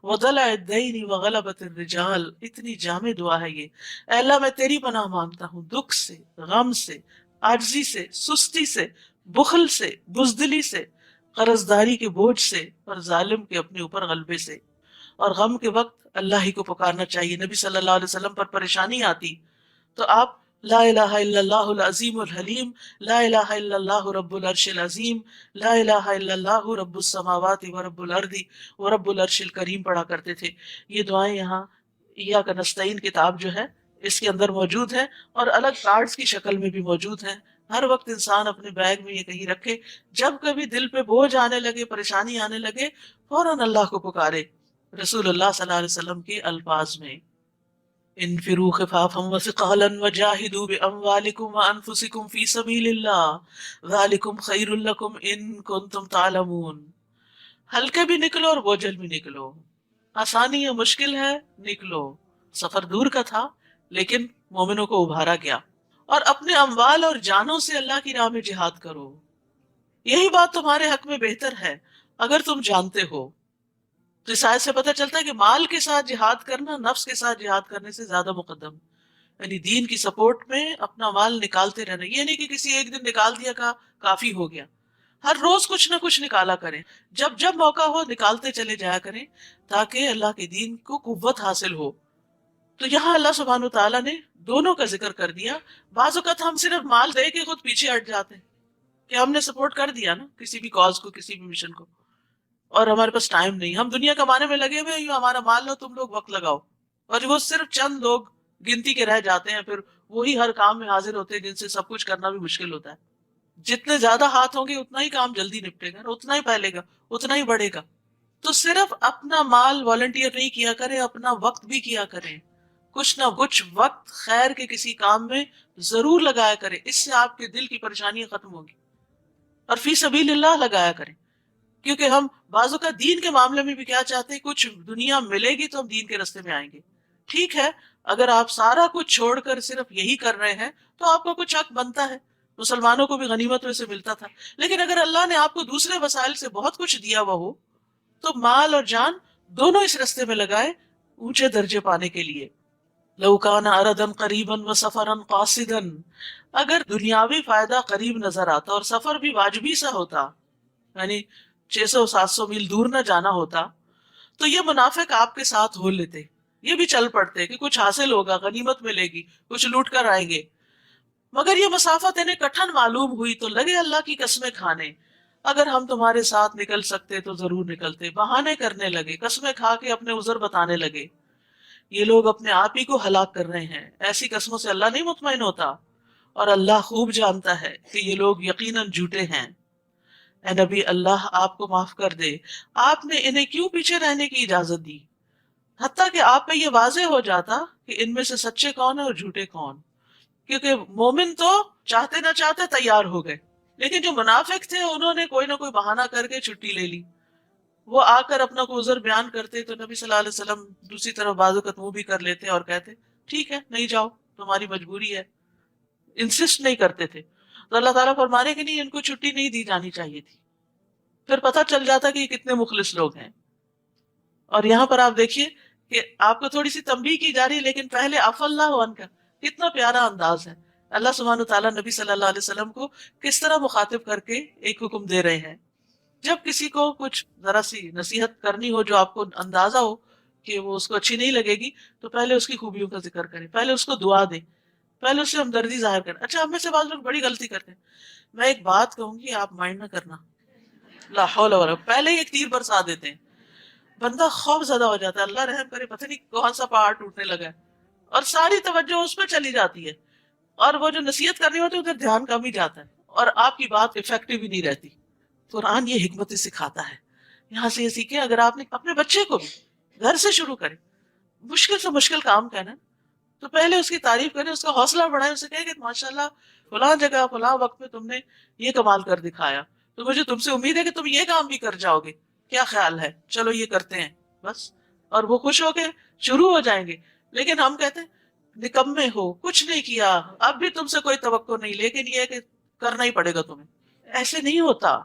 وضلع الدین وغلبۃ الرجال، اتنی جامع دعا ہے یہ۔ اے اللہ میں تیری پناہ مانگتا ہوں دکھ سے، غم سے، عاجزی سے، سستی سے، بخل سے، بزدلی سے، قرضداری کے بوجھ سے، اور ظالم کے اپنے اوپر غلبے سے۔ اور غم کے وقت اللہ ہی کو پکارنا چاہیے۔ نبی صلی اللہ علیہ وسلم پر پریشانی آتی تو آپ لا الہ الا اللہ العظیم الحلیم، لا الہ الا اللہ رب العرش العظیم، لا الہ الا اللہ رب السماوات ورب الارض ورب العرش الکریم پڑھا کرتے تھے۔ یہ دعائیں یہاں ایاک نستعین کتاب جو ہے اس کے اندر موجود ہے، اور الگ کارڈز کی شکل میں بھی موجود ہیں. ہر وقت انسان اپنے بیگ میں یہ کہیں رکھے، جب کبھی دل پہ بوجھ آنے لگے، پریشانی آنے لگے، فوراً اللہ کو پکارے. رسول اللہ صلی اللہ علیہ وسلم کے الفاظ میں، انفروا خفافا وثقالا وجاہدوا باموالکم وانفسکم فی سبیل اللہ ذالکم خیر لکم ان کنتم تعلمون. ہلکے بھی نکلو اور بوجھل بھی نکلو، آسانی یا مشکل ہے نکلو. سفر دور کا تھا لیکن مومنوں کو ابھارا گیا. اور اپنے اموال اور جانوں سے اللہ کی راہ میں جہاد کرو، یہی بات تمہارے حق میں بہتر ہے اگر تم جانتے ہو. تو اس آیت سے پتہ چلتا ہے کہ مال کے ساتھ جہاد کرنا نفس کے ساتھ جہاد کرنے سے زیادہ مقدم. یعنی دین کی سپورٹ میں اپنا مال نکالتے رہنا، یہ نہیں کہ کسی ایک دن نکال دیا کا کافی ہو گیا. ہر روز کچھ نہ کچھ نکالا کریں، جب جب موقع ہو نکالتے چلے جایا کریں تاکہ اللہ کے دین کو قوت حاصل ہو. تو یہاں اللہ سبحانہ تعالیٰ نے دونوں کا ذکر کر دیا. بعض اوقات ہم صرف مال دے کے خود پیچھے ہٹ جاتے ہیں کہ ہم نے سپورٹ کر دیا نا کسی بھی کاز کو، کسی بھی مشن کو، اور ہمارے پاس ٹائم نہیں، ہم دنیا کمانے میں لگے ہوئے، ہمارا مال لو تم لوگ وقت لگاؤ. اور وہ صرف چند لوگ گنتی کے رہ جاتے ہیں، پھر وہی ہر کام میں حاضر ہوتے ہیں جن سے سب کچھ کرنا بھی مشکل ہوتا ہے. جتنے زیادہ ہاتھ ہوں گے اتنا ہی کام جلدی نپٹے گا، اتنا ہی پھیلے گا، اتنا ہی بڑھے گا. تو صرف اپنا مال والنٹیئر نہیں کیا کریں، اپنا وقت بھی کیا کریں. کچھ نہ کچھ وقت خیر کے کسی کام میں ضرور لگایا کریں، اس سے آپ کے دل کی پریشانیاں ختم ہوگی. اور فی سبیل اللہ لگایا کریں، کیونکہ ہم بعضوں کا دین کے معاملے میں بھی کیا چاہتے ہیں، کچھ دنیا ملے گی تو ہم دین کے راستے میں آئیں گے. ٹھیک ہے، اگر آپ سارا کچھ چھوڑ کر صرف یہی کر رہے ہیں تو آپ کو کچھ حق بنتا ہے، مسلمانوں کو بھی غنیمت میں سے ملتا تھا. لیکن اگر اللہ نے آپ کو دوسرے وسائل سے بہت کچھ دیا ہوا ہو تو مال اور جان دونوں اس راستے میں لگائے اونچے درجے پانے کے لیے. لو کان اردا قریبا وسفرا قاصدا، اگر دنیاوی فائدہ قریب نظر آتا اور سفر بھی واجبی سا ہوتا، یعنی 600-700 میل دور نہ جانا ہوتا، تو یہ منافق آپ کے ساتھ ہو لیتے، یہ بھی چل پڑتے کہ کچھ حاصل ہوگا، غنیمت ملے گی، کچھ لوٹ کر آئیں گے. مگر یہ مسافت انہیں کٹھن معلوم ہوئی تو لگے اللہ کی قسمیں کھانے. اگر ہم تمہارے ساتھ نکل سکتے تو ضرور نکلتے. بہانے کرنے لگے، قسمیں کھا کے اپنے عذر بتانے لگے. یہ لوگ اپنے آپ ہی کو ہلاک کر رہے ہیں، ایسی قسموں سے اللہ نہیں مطمئن ہوتا، اور اللہ خوب جانتا ہے کہ یہ لوگ یقیناً جھوٹے ہیں. اے نبی، اللہ آپ کو معاف کر دے، آپ نے انہیں کیوں پیچھے رہنے کی اجازت دی؟ حتیٰ کہ آپ پہ یہ واضح ہو جاتا کہ ان میں سے سچے کون ہیں اور جھوٹے کون. کیونکہ مومن تو چاہتے نہ چاہتے تیار ہو گئے، لیکن جو منافق تھے انہوں نے کوئی نہ کوئی بہانہ کر کے چھٹی لے لی. وہ آ کر اپنا کوئی عذر بیان کرتے تو نبی صلی اللہ علیہ وسلم دوسری طرف بازو کا منہ بھی کر لیتے اور کہتے ٹھیک ہے نہیں جاؤ، تمہاری مجبوری ہے. انسسٹ نہیں کرتے تھے. تو اللہ تعالیٰ فرمانے کہ نہیں، ان کو چھٹی نہیں دی جانی چاہیے تھی. پھر پتہ چل جاتا کہ یہ کتنے مخلص لوگ ہیں. اور یہاں پر آپ دیکھیے کہ آپ کو تھوڑی سی تنبیہ کی جا رہی ہے، لیکن پہلے عفو اللہ عنہ کا کتنا پیارا انداز ہے. اللہ سبحانہ تعالیٰ نبی صلی اللہ علیہ وسلم کو کس طرح مخاطب کر کے ایک حکم دے رہے ہیں. جب کسی کو کچھ ذرا سی نصیحت کرنی ہو جو آپ کو اندازہ ہو کہ وہ اس کو اچھی نہیں لگے گی، تو پہلے اس کی خوبیوں کا ذکر کریں، پہلے اس کو دعا دیں، پہلے اس سے ہمدردی ظاہر کریں. اچھا، ہم میں سے بعض لوگ بڑی غلطی کرتے ہیں. میں ایک بات کہوں گی، آپ مائنڈ نہ کرنا، لا حول ولا، پہلے ہی ایک تیر برسا دیتے ہیں. بندہ خوف زدہ ہو جاتا ہے، اللہ رحم کرے، پتہ نہیں کون سا پہاڑ ٹوٹنے لگا ہے، اور ساری توجہ اس پہ چلی جاتی ہے، اور وہ جو نصیحت کرنی ہوتی ہے ادھر دھیان کم ہی جاتا ہے، اور آپ کی بات افیکٹو ہی نہیں رہتی. قرآن یہ حکمت سکھاتا ہے. یہاں سے یہ سیکھیں، اگر آپ نے اپنے بچے کو بھی گھر سے شروع کریں، مشکل سے مشکل کام کہنا تو پہلے اس کی تعریف کریں، اس کا حوصلہ بڑھائیں، اسے کہیں کہ ماشاءاللہ فلاں جگہ فلاں وقت میں تم نے یہ کمال کر دکھایا، تو مجھے تم سے امید ہے کہ تم یہ کام بھی کر جاؤ گے، کیا خیال ہے، چلو یہ کرتے ہیں بس. اور وہ خوش ہو کے شروع ہو جائیں گے. لیکن ہم کہتے ہیں نکمے ہو، کچھ نہیں کیا، اب بھی تم سے کوئی توقع نہیں، لیکن یہ ہے کہ کرنا ہی پڑے گا تمہیں. ایسے نہیں ہوتا.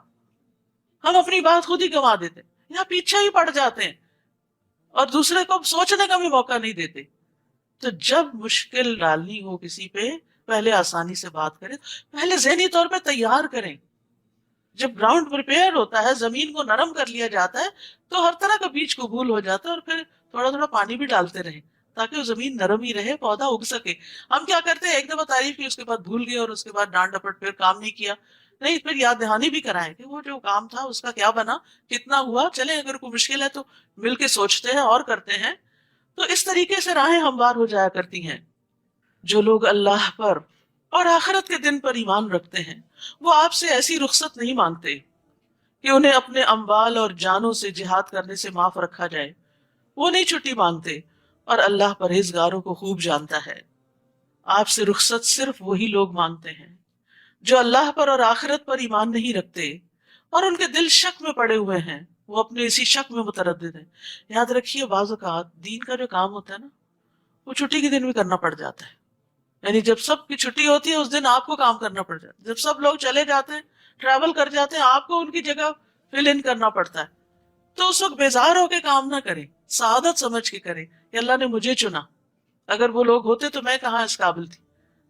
ہم اپنی بات خود ہی گنوا دیتے، یا پیچھے ہی پڑ جاتے ہیں، اور دوسرے کو سوچنے کا بھی موقع نہیں دیتے. تو جب مشکل ڈالنی ہو کسی پہ، پہلے آسانی سے بات کریں، پہلے ذہنی طور پہ تیار کریں. جب گراؤنڈ پریپیئر ہوتا ہے، زمین کو نرم کر لیا جاتا ہے، تو ہر طرح کا بیج قبول ہو جاتا ہے، اور پھر تھوڑا تھوڑا پانی بھی ڈالتے رہیں تاکہ وہ زمین نرم ہی رہے، پودا اگ سکے. ہم کیا کرتے ہیں، ایک دفعہ تعریف کی، اس کے بعد بھول گئے، اور اس کے بعد ڈانٹ ڈپٹ، پھر کام نہیں کیا. نہیں، پھر یاد دہانی بھی کرائیں کہ وہ جو کام تھا اس کا کیا بنا، کتنا ہوا. چلیں اگر کوئی مشکل ہے تو مل کے سوچتے ہیں اور کرتے ہیں. تو اس طریقے سے راہیں ہموار ہو جایا کرتی ہیں۔ جو لوگ اللہ پر اور آخرت کے دن پر ایمان رکھتے ہیں وہ آپ سے ایسی رخصت نہیں مانگتے کہ انہیں اپنے اموال اور جانوں سے جہاد کرنے سے معاف رکھا جائے، وہ نہیں چھٹی مانگتے، اور اللہ پرہیزگاروں کو خوب جانتا ہے۔ آپ سے رخصت صرف وہی لوگ مانگتے ہیں جو اللہ پر اور آخرت پر ایمان نہیں رکھتے اور ان کے دل شک میں پڑے ہوئے ہیں، وہ اپنے اسی شک میں متردد ہیں۔ یاد رکھیے بعض اوقات دین کا جو کام ہوتا ہے نا وہ چھٹی کے دن بھی کرنا پڑ جاتا ہے، یعنی جب سب کی چھٹی ہوتی ہے اس دن آپ کو کام کرنا پڑ جاتا ہے، جب سب لوگ چلے جاتے ہیں ٹریول کر جاتے ہیں آپ کو ان کی جگہ فل ان کرنا پڑتا ہے، تو اس وقت بیزار ہو کے کام نہ کریں، سعادت سمجھ کے کریں کہ اللہ نے مجھے چنا، اگر وہ لوگ ہوتے تو میں کہاں اس قابل تھی۔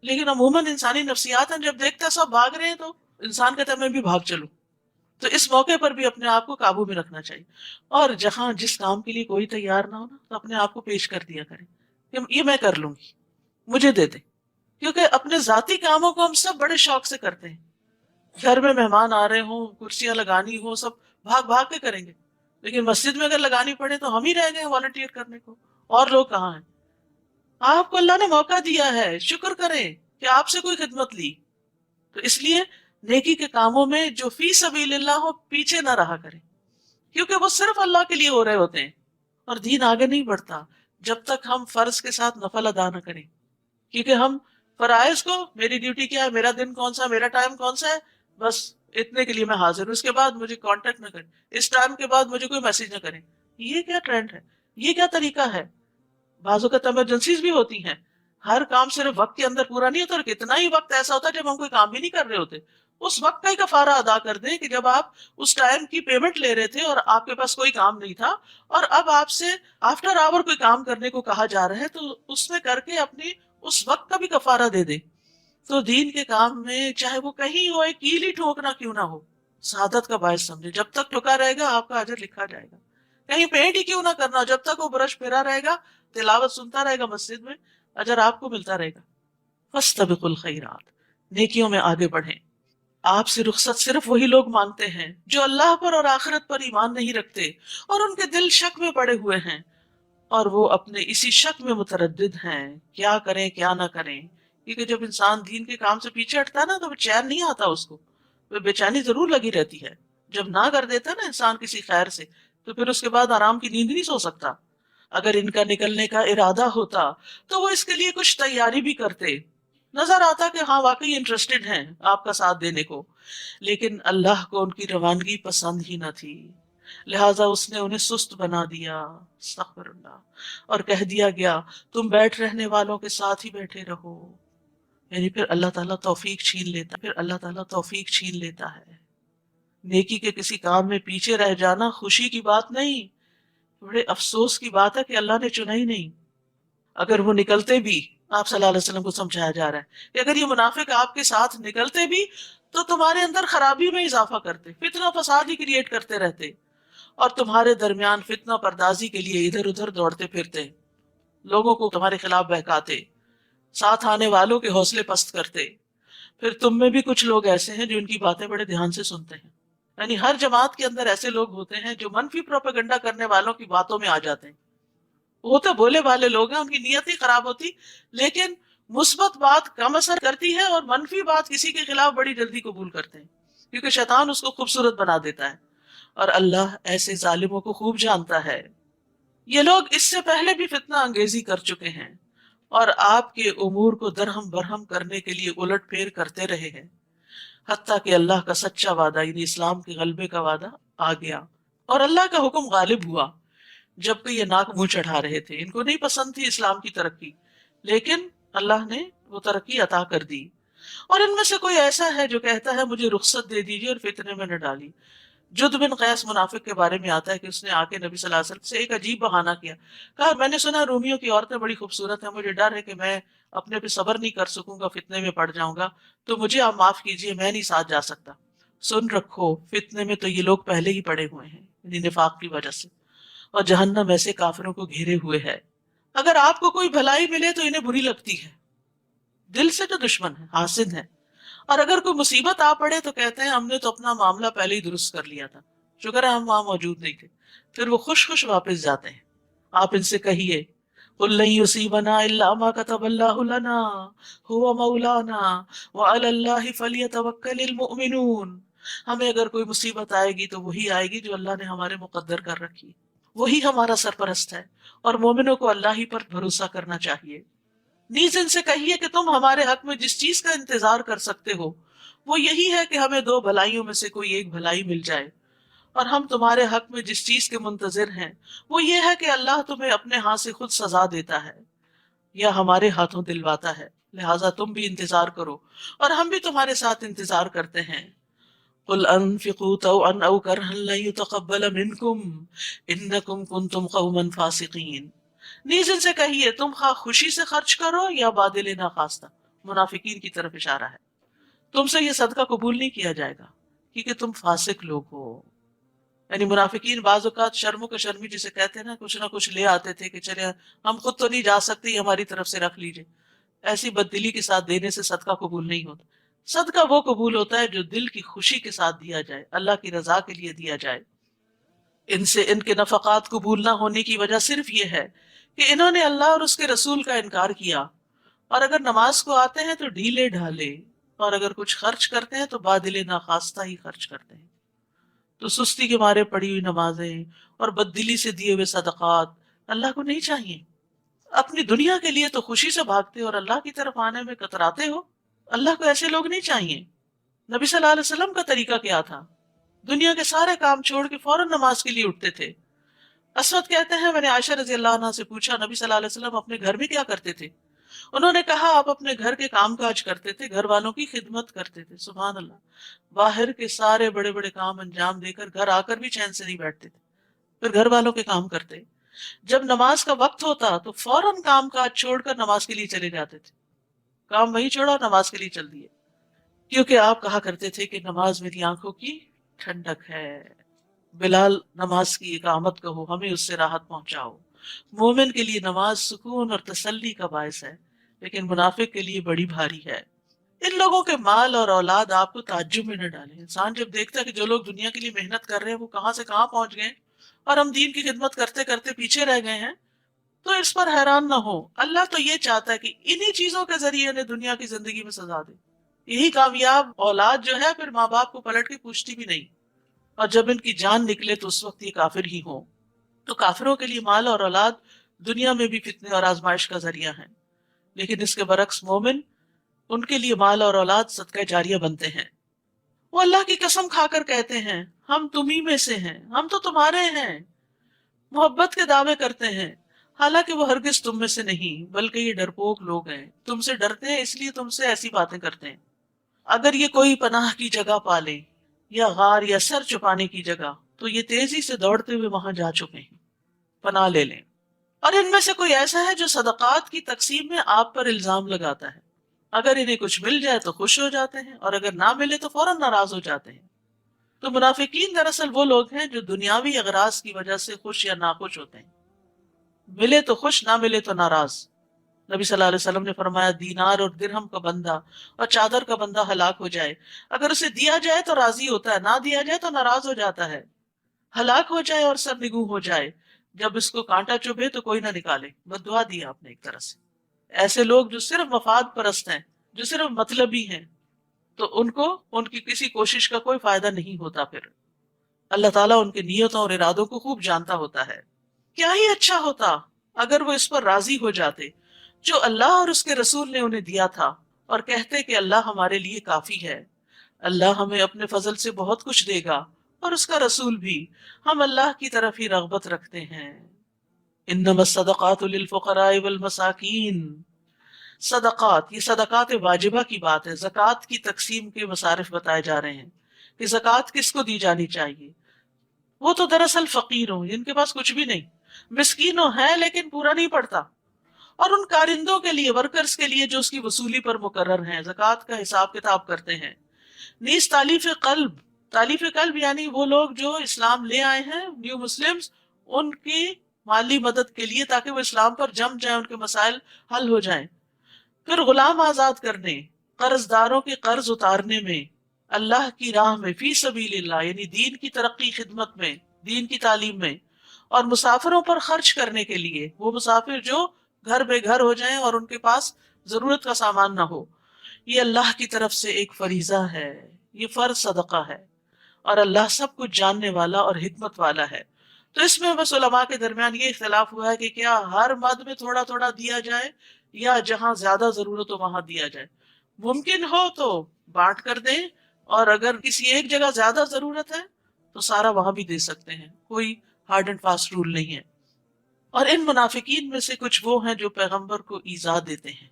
لیکن عموماً انسانی نفسیات ہیں، جب دیکھتا ہے سب بھاگ رہے ہیں تو انسان کہتا ہے میں بھی بھاگ چلوں۔ تو اس موقع پر بھی اپنے آپ کو قابو میں رکھنا چاہیے، اور جہاں جس کام کے لیے کوئی تیار نہ ہونا تو اپنے آپ کو پیش کر دیا کریں کہ یہ میں کر لوں گی، مجھے دے دیں، کیونکہ اپنے ذاتی کاموں کو ہم سب بڑے شوق سے کرتے ہیں، گھر میں مہمان آ رہے ہوں، کرسیاں لگانی ہوں، سب بھاگ بھاگ کے کریں گے، لیکن مسجد میں اگر لگانی پڑے تو ہم ہی رہ گئے والنٹیئر کرنے کو، اور لوگ کہاں ہیں؟ آپ کو اللہ نے موقع دیا ہے، شکر کریں کہ آپ سے کوئی خدمت لی۔ تو اس لیے نیکی کے کاموں میں جو فی سبیل اللہ ہو پیچھے نہ رہا کریں، کیونکہ وہ صرف اللہ کے لیے ہو رہے ہوتے ہیں، اور دین آگے نہیں بڑھتا جب تک ہم فرض کے ساتھ نفل ادا نہ کریں، کیونکہ ہم فرائض کو میری ڈیوٹی کیا ہے، میرا دن کون سا، میرا ٹائم کون سا ہے، بس اتنے کے لیے میں حاضر ہوں، اس کے بعد مجھے کانٹیکٹ نہ کریں، اس ٹائم کے بعد مجھے کوئی میسج نہ کریں۔ یہ کیا ٹرینڈ ہے؟ یہ کیا طریقہ ہے؟ بعض اوقات ایمرجنسیز بھی ہوتی ہیں، ہر کام صرف وقت کے اندر پورا نہیں ہوتا، اور کتنا ہی وقت ایسا ہوتا ہے جب ہم کوئی کام بھی نہیں کر رہے ہوتے، اس وقت کا ہی کفارہ ادا کر دیں کہ جب آپ اس ٹائم کی پیمنٹ لے رہے تھے اور آپ کے پاس کوئی کام نہیں تھا، اور اب آپ سے آفٹر آور کوئی کام کرنے کو کہا جا رہا ہے، تو اس میں کر کے اپنی اس وقت کا بھی کفارہ دے دیں۔ تو دین کے کام میں چاہے وہ کہیں ہو، ایک کیل ہی ٹھوکنا کیوں نہ ہو، سعادت کا باعث سمجھے، جب تک ٹھکا رہے گا آپ کا اجر لکھا جائے گا۔ کہیں پینٹ ہی کیوں نہ کرنا ہو، جب تک وہ برش پھیرا رہے گا، تلاوت سنتا رہے گا مسجد میں، اجر آپ کو ملتا رہے گا۔ فاستبقوا الخیرات، نیکیوں میں آگے بڑھیں۔ آپ سے رخصت صرف وہی لوگ مانگتے ہیں جو اللہ پر اور آخرت پر ایمان نہیں رکھتے اور ان کے دل شک میں پڑے ہوئے ہیں، اور وہ اپنے اسی شک میں متردد ہیں کیا کریں کیا نہ کریں، کیونکہ جب انسان دین کے کام سے پیچھے ہٹتا ہے نا تو چین نہیں آتا، اس کو وہ بے چینی ضرور لگی رہتی ہے۔ جب نہ کر دیتا نا انسان کسی خیر سے تو پھر اس کے بعد آرام کی نیند نہیں سو سکتا۔ اگر ان کا نکلنے کا ارادہ ہوتا تو وہ اس کے لیے کچھ تیاری بھی کرتے، نظر آتا کہ ہاں واقعی انٹرسٹڈ ہیں آپ کا ساتھ دینے کو، لیکن اللہ کو ان کی روانگی پسند ہی نہ تھی، لہٰذا اس نے انہیں سست بنا دیا، استغفر اللہ، اور کہہ دیا گیا تم بیٹھ رہنے والوں کے ساتھ ہی بیٹھے رہو، یعنی پھر اللہ تعالیٰ توفیق چھین لیتا ہے۔ نیکی کے کسی کام میں پیچھے رہ جانا خوشی کی بات نہیں، بڑے افسوس کی بات ہے کہ اللہ نے چنا ہی نہیں۔ اگر وہ نکلتے بھی، آپ صلی اللہ علیہ وسلم کو سمجھایا جا رہا ہے کہ اگر یہ منافق آپ کے ساتھ نکلتے بھی تو تمہارے اندر خرابی میں اضافہ کرتے، فتنہ فساد ہی کریٹ کرتے رہتے، اور تمہارے درمیان فتنہ پردازی کے لیے ادھر ادھر دوڑتے پھرتے، لوگوں کو تمہارے خلاف بہکاتے، ساتھ آنے والوں کے حوصلے پست کرتے۔ پھر تم میں بھی کچھ لوگ ایسے ہیں جو ان کی باتیں بڑے دھیان سے سنتے ہیں، یعنی ہر جماعت کے اندر ایسے لوگ ہوتے ہیں جو منفی پروپیگنڈا کرنے والوں کی باتوں میں آ جاتے ہیں، وہ تو بولے والے لوگ ہیں، ان کی نیت ہی خراب ہوتی، لیکن مثبت بات کم اثر کرتی ہے اور منفی بات کسی کے خلاف بڑی جلدی قبول کرتے ہیں، کیونکہ شیطان اس کو خوبصورت بنا دیتا ہے، اور اللہ ایسے ظالموں کو خوب جانتا ہے۔ یہ لوگ اس سے پہلے بھی فتنہ انگیزی کر چکے ہیں اور آپ کے امور کو درہم برہم کرنے کے لیے الٹ پھیر کرتے رہے ہیں، حتیٰ کہ اللہ کا سچا وعدہ یعنی اسلام کے غلبے کا وعدہ آ گیا اور اللہ کا حکم غالب ہوا، جبکہ یہ ناک منہ چڑھا رہے تھے، ان کو نہیں پسند تھی اسلام کی ترقی، لیکن اللہ نے وہ ترقی عطا کر دی۔ اور ان میں سے کوئی ایسا ہے جو کہتا ہے مجھے رخصت دے دیجیے اور فتنے میں نہ ڈالی۔ جد بن قیس منافق کے بارے میں آتا ہے کہ اس نے آ کے نبی صلی اللہ علیہ وسلم سے ایک عجیب بہانہ کیا، کہا میں نے سنا رومیوں کی عورتیں بڑی خوبصورت ہیں، مجھے ڈر ہے کہ میں اپنے پہ صبر نہیں کر سکوں گا، فتنے میں پڑ جاؤں گا، تو مجھے آپ معاف کیجیے، میں نہیں ساتھ جا سکتا۔ سن رکھو فتنے میں تو یہ لوگ پہلے ہی پڑے ہوئے ہیں، یعنی نفاق کی وجہ سے، اور جہنم ایسے کافروں کو گھیرے ہوئے ہے۔ اگر آپ کو کوئی بھلائی ملے تو انہیں بری لگتی ہے، دل سے تو دشمن ہے، حاسد ہے، اور اگر کوئی مصیبت آ پڑے تو کہتے ہیں ہم نے تو اپنا معاملہ پہلے ہی درست کر لیا تھا، شکر ہے ہم وہاں موجود نہیں تھے، پھر وہ خوش خوش واپس جاتے ہیں۔ آپ ان سے کہیے قل لن يصيبنا الا ما كتب الله لنا هو مولانا وعلى الله فليتوكل المؤمنون. ہمیں اگر کوئی مصیبت آئے گی تو وہی آئے گی جو اللہ نے ہمارے مقدر کر رکھی، وہی ہمارا سرپرست ہے، اور مومنوں کو اللہ ہی پر بھروسہ کرنا چاہیے. نیز ان سے کہیے کہ تم ہمارے حق میں جس چیز کا انتظار کر سکتے ہو وہ یہی ہے کہ ہمیں دو بھلائیوں میں سے کوئی ایک بھلائی مل جائے، اور ہم تمہارے حق میں جس چیز کے منتظر ہیں وہ یہ ہے کہ اللہ تمہیں اپنے ہاتھ سے خود سزا دیتا ہے یا ہمارے ہاتھوں دلواتا ہے، لہٰذا تم بھی انتظار کرو اور ہم بھی تمہارے ساتھ انتظار کرتے ہیں. قل انفقوا طوعا او کرها لن يتقبل منكم انکم کنتم قوما فاسقین. نیز ان سے کہیے تم خواہ خوشی سے خرچ کرو یا بادل ناخواستہ، منافقین کی طرف اشارہ ہے، تم سے یہ صدقہ قبول نہیں کیا جائے گا کیونکہ تم فاسق لوگ ہو. یعنی منافقین بعض اوقات شرم و شرمی جسے کہتے ہیں نا، کچھ نہ کچھ لے آتے تھے کہ چلے ہم خود تو نہیں جا سکتے، یہ ہماری طرف سے رکھ لیجئے. ایسی بددلی کے ساتھ دینے سے صدقہ قبول نہیں ہوتا. صدقہ وہ قبول ہوتا ہے جو دل کی خوشی کے ساتھ دیا جائے، اللہ کی رضا کے لیے دیا جائے. ان کے نفقات قبول نہ ہونے کی وجہ صرف یہ ہے کہ انہوں نے اللہ اور اس کے رسول کا انکار کیا، اور اگر نماز کو آتے ہیں تو ڈھیلے ڈھالے، اور اگر کچھ خرچ کرتے ہیں تو بادل ناخواستہ ہی خرچ کرتے ہیں. تو سستی کے مارے پڑی ہوئی نمازیں اور بددلی سے دیے ہوئے صدقات اللہ کو نہیں چاہیے. اپنی دنیا کے لیے تو خوشی سے بھاگتے اور اللہ کی طرف آنے میں کتراتے ہو. اللہ کو ایسے لوگ نہیں چاہیے. نبی صلی اللہ علیہ وسلم کا طریقہ کیا تھا؟ دنیا کے سارے کام چھوڑ کے فوراً نماز کے لیے اٹھتے تھے. اسود کہتے ہیں میں نے عائشہ رضی اللہ عنہ سے پوچھا نبی صلی اللہ علیہ وسلم اپنے گھر میں کیا کرتے تھے؟ انہوں نے کہا آپ اپنے گھر کے کام کاج کرتے تھے، گھر والوں کی خدمت کرتے تھے. سبحان اللہ، باہر کے سارے بڑے بڑے کام انجام دے کر گھر آ کر بھی چین سے نہیں بیٹھتے تھے، پھر گھر والوں کے کام کرتے. جب نماز کا وقت ہوتا تو فوراً کام کاج چھوڑ کر نماز کے لیے چلے جاتے تھے. کام وہیں چھوڑا اور نماز کے لیے چل دیے، کیونکہ آپ کہا کرتے تھے کہ نماز میری آنکھوں کی ٹھنڈک ہے. بلال نماز کی اقامت کہو، ہمیں اس سے راحت پہنچاؤ. مومن کے لیے نماز سکون اور تسلی کا باعث ہے، لیکن منافق کے لیے بڑی بھاری ہے. ان لوگوں کے مال اور اولاد آپ کو تعجب میں نہ ڈالیں. انسان جب دیکھتا ہے کہ جو لوگ دنیا کے لیے محنت کر رہے ہیں وہ کہاں سے کہاں پہنچ گئے اور ہم دین کی خدمت کرتے کرتے پیچھے رہ گئے ہیں، تو اس پر حیران نہ ہو. اللہ تو یہ چاہتا ہے کہ انہی چیزوں کے ذریعے انہیں دنیا کی زندگی میں سزا دے. یہی کامیاب اولاد جو ہے پھر ماں باپ کو پلٹ کے پوچھتی بھی نہیں، اور جب ان کی جان نکلے تو اس وقت یہ کافر ہی ہوں. تو کافروں کے لیے مال اور اولاد دنیا میں بھی فتنے اور آزمائش کا ذریعہ ہیں، لیکن اس کے برعکس مومن، ان کے لیے مال اور اولاد صدقہ جاریہ بنتے ہیں. وہ اللہ کی قسم کھا کر کہتے ہیں ہم تمہیں میں سے ہیں، ہم تو تمہارے ہیں. محبت کے دعوے کرتے ہیں حالانکہ وہ ہرگز تم میں سے نہیں، بلکہ یہ ڈرپوک لوگ ہیں، تم سے ڈرتے ہیں اس لیے تم سے ایسی باتیں کرتے ہیں. اگر یہ کوئی پناہ کی جگہ پالے یا غار یا سر چھپانے کی جگہ تو یہ تیزی سے دوڑتے ہوئے وہاں جا چکے ہیں، پناہ لے لیں. اور ان میں سے کوئی ایسا ہے جو صدقات کی تقسیم میں آپ پر الزام لگاتا ہے، اگر انہیں کچھ مل جائے تو خوش ہو جاتے ہیں اور اگر نہ ملے تو فوراً ناراض ہو جاتے ہیں. تو منافقین دراصل وہ لوگ ہیں جو دنیاوی اغراض کی وجہ سے خوش یا ناخوش ہوتے ہیں، ملے تو خوش، نہ ملے تو ناراض. نبی صلی اللہ علیہ وسلم نے فرمایا دینار اور درہم کا بندہ اور چادر کا بندہ ہلاک ہو جائے، اگر اسے دیا جائے تو راضی ہوتا ہے، نہ دیا جائے تو ناراض ہو جاتا ہے. ہلاک ہو جائے اور سرنگوں ہو جائے، جب اس کو کانٹا چبھے تو کوئی نہ نکالے. بد دعا دی آپ نے ایک طرح سے. ایسے لوگ جو صرف مفاد پرست ہیں، جو صرف مطلبی ہیں، تو ان کو ان کی کسی کوشش کا کوئی فائدہ نہیں ہوتا. پھر اللہ تعالیٰ ان کے نیتوں اور ارادوں کو خوب جانتا ہوتا ہے. کیا ہی اچھا ہوتا اگر وہ اس پر راضی ہو جاتے جو اللہ اور اس کے رسول نے انہیں دیا تھا، اور کہتے کہ اللہ ہمارے لیے کافی ہے، اللہ ہمیں اپنے فضل سے بہت کچھ دے گا اور اس کا رسول بھی، ہم اللہ کی طرف ہی رغبت رکھتے ہیں. انما الصدقات للفقراء والمساکین. صدقات، یہ صدقات واجبہ کی بات ہے. زکوٰۃ کی تقسیم کے مصارف بتائے جا رہے ہیں کہ زکوٰۃ کس کو دی جانی چاہیے. وہ تو دراصل فقیر ہوں جن کے پاس کچھ بھی نہیں، مسکینوں ہیں لیکن پورا نہیں پڑتا، اور ان کارندوں کے لیے، ورکرز کے لیے جو اس کی وصولی پر مقرر ہیں، زکوٰۃ کا حساب کتاب کرتے ہیں. نیز تالیف قلب یعنی وہ لوگ جو اسلام لے آئے ہیں، نیو مسلمز، ان کی مالی مدد کے لیے تاکہ وہ اسلام پر جم جائیں، ان کے مسائل حل ہو جائیں. پھر غلام آزاد کرنے، قرض داروں کے قرض اتارنے میں، اللہ کی راہ میں، فی سبیل اللہ یعنی دین کی ترقی خدمت میں، دین کی تعلیم میں، اور مسافروں پر خرچ کرنے کے لیے، وہ مسافر جو گھر بے گھر ہو جائیں اور ان کے پاس ضرورت کا سامان نہ ہو. یہ اللہ کی طرف سے ایک فریضہ ہے، یہ فرض صدقہ ہے، اور اللہ سب کچھ جاننے والا اور حکمت والا ہے. تو اس میں بس علماء کے درمیان یہ اختلاف ہوا ہے کہ کیا ہر مد میں تھوڑا تھوڑا دیا جائے یا جہاں زیادہ ضرورت ہو وہاں دیا جائے. ممکن ہو تو بانٹ کر دیں، اور اگر کسی ایک جگہ زیادہ ضرورت ہے تو سارا وہاں بھی دے سکتے ہیں، کوئی ہارڈ اینڈ فاسٹ رول نہیں ہے. اور ان منافقین میں سے کچھ وہ ہیں جو پیغمبر کو ایذا دیتے ہیں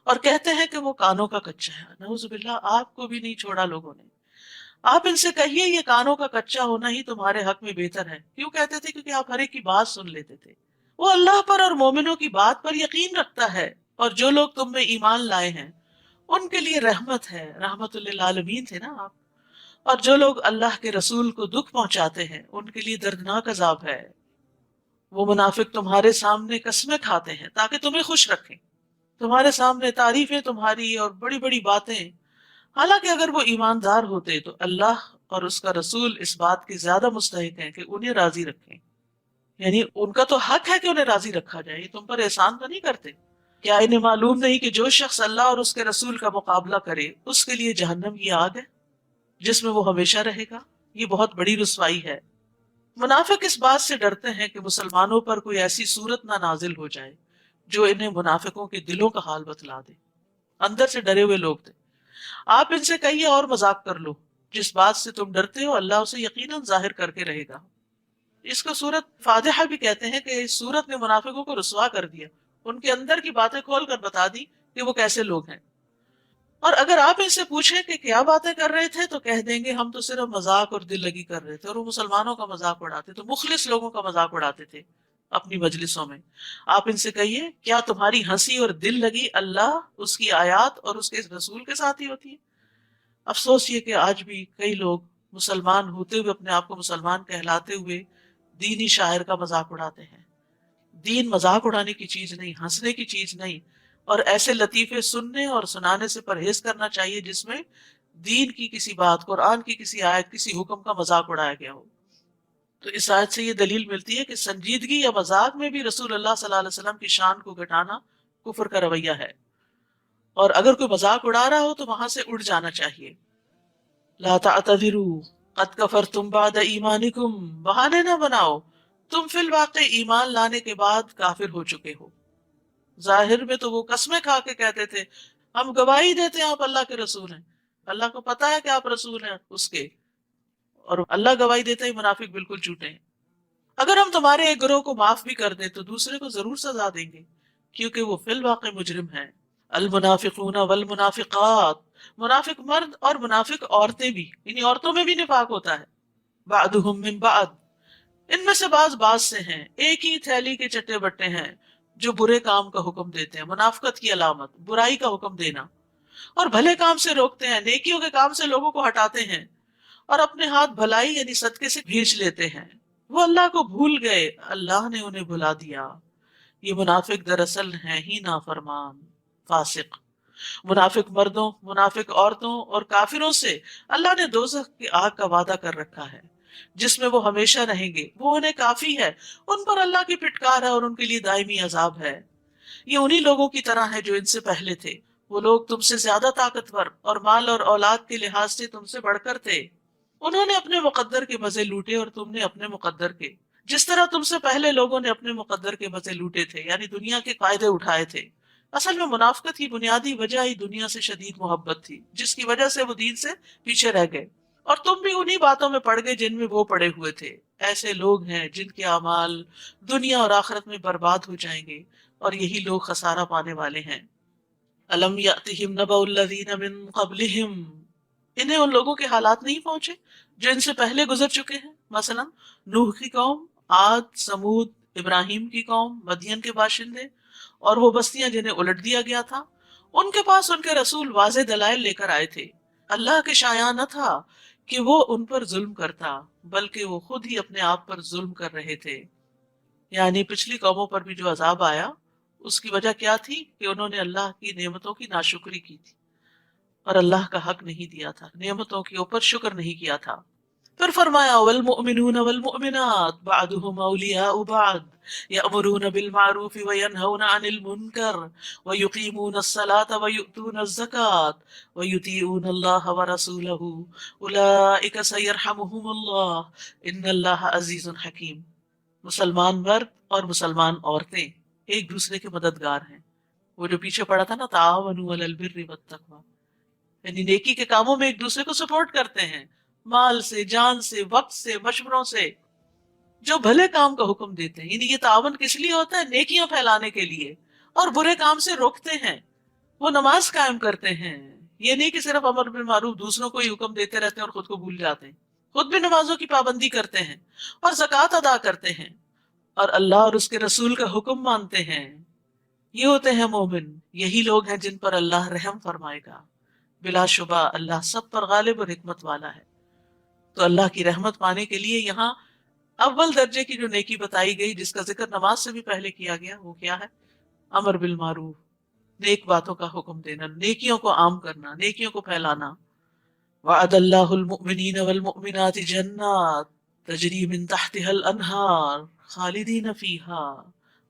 اور کہتے ہیں کہ وہ کانوں کا کچا ہے. نعوذ باللہ، آپ کو بھی نہیں چھوڑا لوگوں نے. آپ ان سے کہیے یہ کانوں کا کچا ہونا ہی تمہارے حق میں بہتر ہے. کیوں کہتے تھے؟ کیونکہ آپ ہر ایک کی بات سن لیتے تھے. وہ اللہ پر اور مومنوں کی بات پر یقین رکھتا ہے، اور جو لوگ تم میں ایمان لائے ہیں ان کے لیے رحمت ہے. رحمت للعالمین تھے نا آپ. اور جو لوگ اللہ کے رسول کو دکھ پہنچاتے ہیں ان کے لیے دردناک عذاب ہے. وہ منافق تمہارے سامنے قسمیں کھاتے ہیں تاکہ تمہیں خوش رکھیں، تمہارے سامنے تعریفیں تمہاری اور بڑی بڑی باتیں. حالانکہ اگر وہ ایماندار ہوتے تو اللہ اور اس کا رسول اس بات کے زیادہ مستحق ہیں کہ انہیں راضی رکھیں. یعنی ان کا تو حق ہے کہ انہیں راضی رکھا جائے، یہ تم پر احسان تو نہیں کرتے. کیا انہیں معلوم نہیں کہ جو شخص اللہ اور اس کے رسول کا مقابلہ کرے اس کے لیے جہنم کی آگ ہے جس میں وہ ہمیشہ رہے گا؟ یہ بہت بڑی رسوائی ہے. منافق اس بات سے ڈرتے ہیں کہ مسلمانوں پر کوئی ایسی صورت نہ نازل ہو جائے جو انہیں منافقوں کے دلوں کا حال بتلا دے. اندر سے ڈرے ہوئے لوگ تھے. آپ ان سے کہیے اور مذاق کر لو، جس بات سے تم ڈرتے ہو اللہ اسے یقیناً ظاہر کر کے رہے گا. اس کو سورت فاتحہ بھی کہتے ہیں کہ اس سورت نے منافقوں کو رسوا کر دیا، ان کے اندر کی باتیں کھول کر بتا دی کہ وہ کیسے لوگ ہیں. اور اگر آپ ان سے پوچھیں کہ کیا باتیں کر رہے تھے تو کہہ دیں گے ہم تو صرف مذاق اور دل لگی کر رہے تھے. اور وہ مسلمانوں کا مذاق اڑاتے تو مخلص لوگوں کا مذاق اڑاتے تھے اپنی مجلسوں میں. آپ ان سے کہیے کیا تمہاری ہنسی اور دل لگی اللہ، اس کی آیات اور اس کے رسول کے ساتھ ہی ہوتی ہے؟ افسوس یہ کہ آج بھی کئی لوگ مسلمان ہوتے ہوئے اپنے آپ کو مسلمان کہلاتے ہوئے دینی شاعر کا مذاق اڑاتے ہیں. دین مذاق اڑانے کی چیز نہیں، ہنسنے کی چیز نہیں. اور ایسے لطیفے سننے اور سنانے سے پرہیز کرنا چاہیے جس میں دین کی کسی بات، قرآن کی کسی آیت، کسی حکم کا مذاق اڑایا گیا ہو. تو اس آیت سے یہ دلیل ملتی ہے کہ سنجیدگی یا مذاق میں بھی رسول اللہ صلی اللہ علیہ وسلم کی شان کو گھٹانا کفر کا رویہ ہے. اور اگر کوئی مذاق اڑا رہا ہو تو وہاں سے اڑ جانا چاہیے. لا تعتذروا قد کفرتم بعد ایمانکم، بہانے نہ بناؤ، تم فی الواقع ایمان لانے کے بعد کافر ہو چکے ہو. ظاہر میں تو وہ قسمیں کھا کے کہتے تھے ہم گواہی دیتے ہیں آپ اللہ کے رسول ہیں، اللہ کو پتا ہے کہ آپ رسول ہیں اس کے، اور اللہ گواہی دیتے ہی منافق بالکل جھوٹے ہیں. اگر ہم تمہارے ایک گروہ کو معاف بھی کر دیں تو دوسرے کو ضرور سزا دیں گے کیونکہ وہ فی الواقع مجرم ہیں. المنافقون والمنافقات، منافق مرد اور منافق عورتیں بھی، انہیں عورتوں میں بھی نفاق ہوتا ہے. بعضهم من بعض، ان میں سے بعض سے ہیں، ایک ہی تھیلی کے چٹے بٹے ہیں جو برے کام کا حکم دیتے ہیں. منافقت کی علامت برائی کا حکم دینا، اور بھلے کام سے روکتے ہیں، نیکیوں کے کام سے لوگوں کو ہٹاتے ہیں، اور اپنے ہاتھ بھلائی یعنی صدقے سے بھیج لیتے ہیں. وہ اللہ کو بھول گئے، اللہ نے انہیں بھلا دیا. یہ منافق دراصل ہیں ہی نافرمان، فاسق. منافق مردوں، منافق عورتوں اور کافروں سے اللہ نے دوزخ کی آگ کا وعدہ کر رکھا ہے جس میں وہ ہمیشہ رہیں گے. وہ انہیں کافی ہے، ان پر اللہ کی پھٹکار ہے اور ان کے لیے دائمی عذاب ہے. یہ انہی لوگوں کی طرح ہے جو ان سے پہلے تھے. وہ لوگ تم سے زیادہ طاقتور اور مال اور اولاد کے لحاظ سے تم سے بڑھ کر تھے. انہوں نے اپنے مقدر کے مزے لوٹے اور تم نے اپنے مقدر کے، جس طرح تم سے پہلے لوگوں نے اپنے مقدر کے مزے لوٹے تھے، یعنی دنیا کے فائدے اٹھائے تھے. اصل میں منافقت کی بنیادی وجہ ہی دنیا سے شدید محبت تھی جس کی وجہ سے وہ دین سے پیچھے رہ گئے. اور تم بھی انہی باتوں میں پڑ گئے جن میں وہ پڑے ہوئے تھے. ایسے لوگ ہیں جن کے اعمال دنیا اور آخرت میں برباد ہو جائیں گے، اور یہی لوگ خسارہ پانے والے ہیں. الم یاتہم نبأ الذین من قبلہم، انہیں ان لوگوں کے حالات نہیں پہنچے جو ان سے پہلے گزر چکے ہیں. مثلا نوح کی قوم، عاد، سمود، ابراہیم کی قوم، مدین کے باشندے، اور وہ بستیاں جنہیں الٹ دیا گیا تھا. ان کے پاس ان کے رسول واضح دلائل لے کر آئے تھے. اللہ کے شایع نہ تھا کہ وہ ان پر ظلم کرتا، بلکہ وہ خود ہی اپنے آپ پر ظلم کر رہے تھے. یعنی پچھلی قوموں پر بھی جو عذاب آیا اس کی وجہ کیا تھی کہ انہوں نے اللہ کی نعمتوں کی ناشکری کی تھی اور اللہ کا حق نہیں دیا تھا، نعمتوں کے اوپر شکر نہیں کیا تھا. پھر فرمایا والمؤمنون والمؤمنات بعضهم اولیاء بعض یأمرون بالمعروف وینہون عن المنکر ویقیمون الصلاة ویؤتون الزکاة ویطیعون اللہ ورسولہ اولئک سیرحمہم اللہ ان اللہ عزیز حکیم. مسلمان مرد اور مسلمان عورتیں ایک دوسرے کے مددگار ہیں. وہ جو پیچھے پڑا تھا نا تعاونوا علی البر والتقوی، یعنی نیکی کے کاموں میں ایک دوسرے کو سپورٹ کرتے ہیں، مال سے، جان سے، وقت سے، مشوروں سے، جو بھلے کام کا حکم دیتے ہیں. یعنی یہ تعاون کس لیے ہوتا ہے؟ نیکیاں پھیلانے کے لیے، اور برے کام سے روکتے ہیں. وہ نماز قائم کرتے ہیں، یہ نہیں کہ صرف امر بالمعروف دوسروں کو ہی حکم دیتے رہتے ہیں اور خود کو بھول جاتے ہیں. خود بھی نمازوں کی پابندی کرتے ہیں اور زکوٰۃ ادا کرتے ہیں اور اللہ اور اس کے رسول کا حکم مانتے ہیں. یہ ہوتے ہیں مومن. یہی لوگ ہیں جن پر اللہ رحم فرمائے گا. بلا شبہ اللہ سب پر غالب اور حکمت والا ہے. تو اللہ کی رحمت پانے کے لیے یہاں اول درجے کی جو نیکی بتائی گئی، جس کا ذکر نماز سے بھی پہلے کیا گیا، وہ کیا ہے؟ امر بالمعروف، نیک باتوں کا حکم دینا، نیکیوں کو عام کرنا، نیکیوں کو پھیلانا. وعد اللہ المؤمنین والمؤمنات جنات تجری من تحتها الانہار خالدین فیہا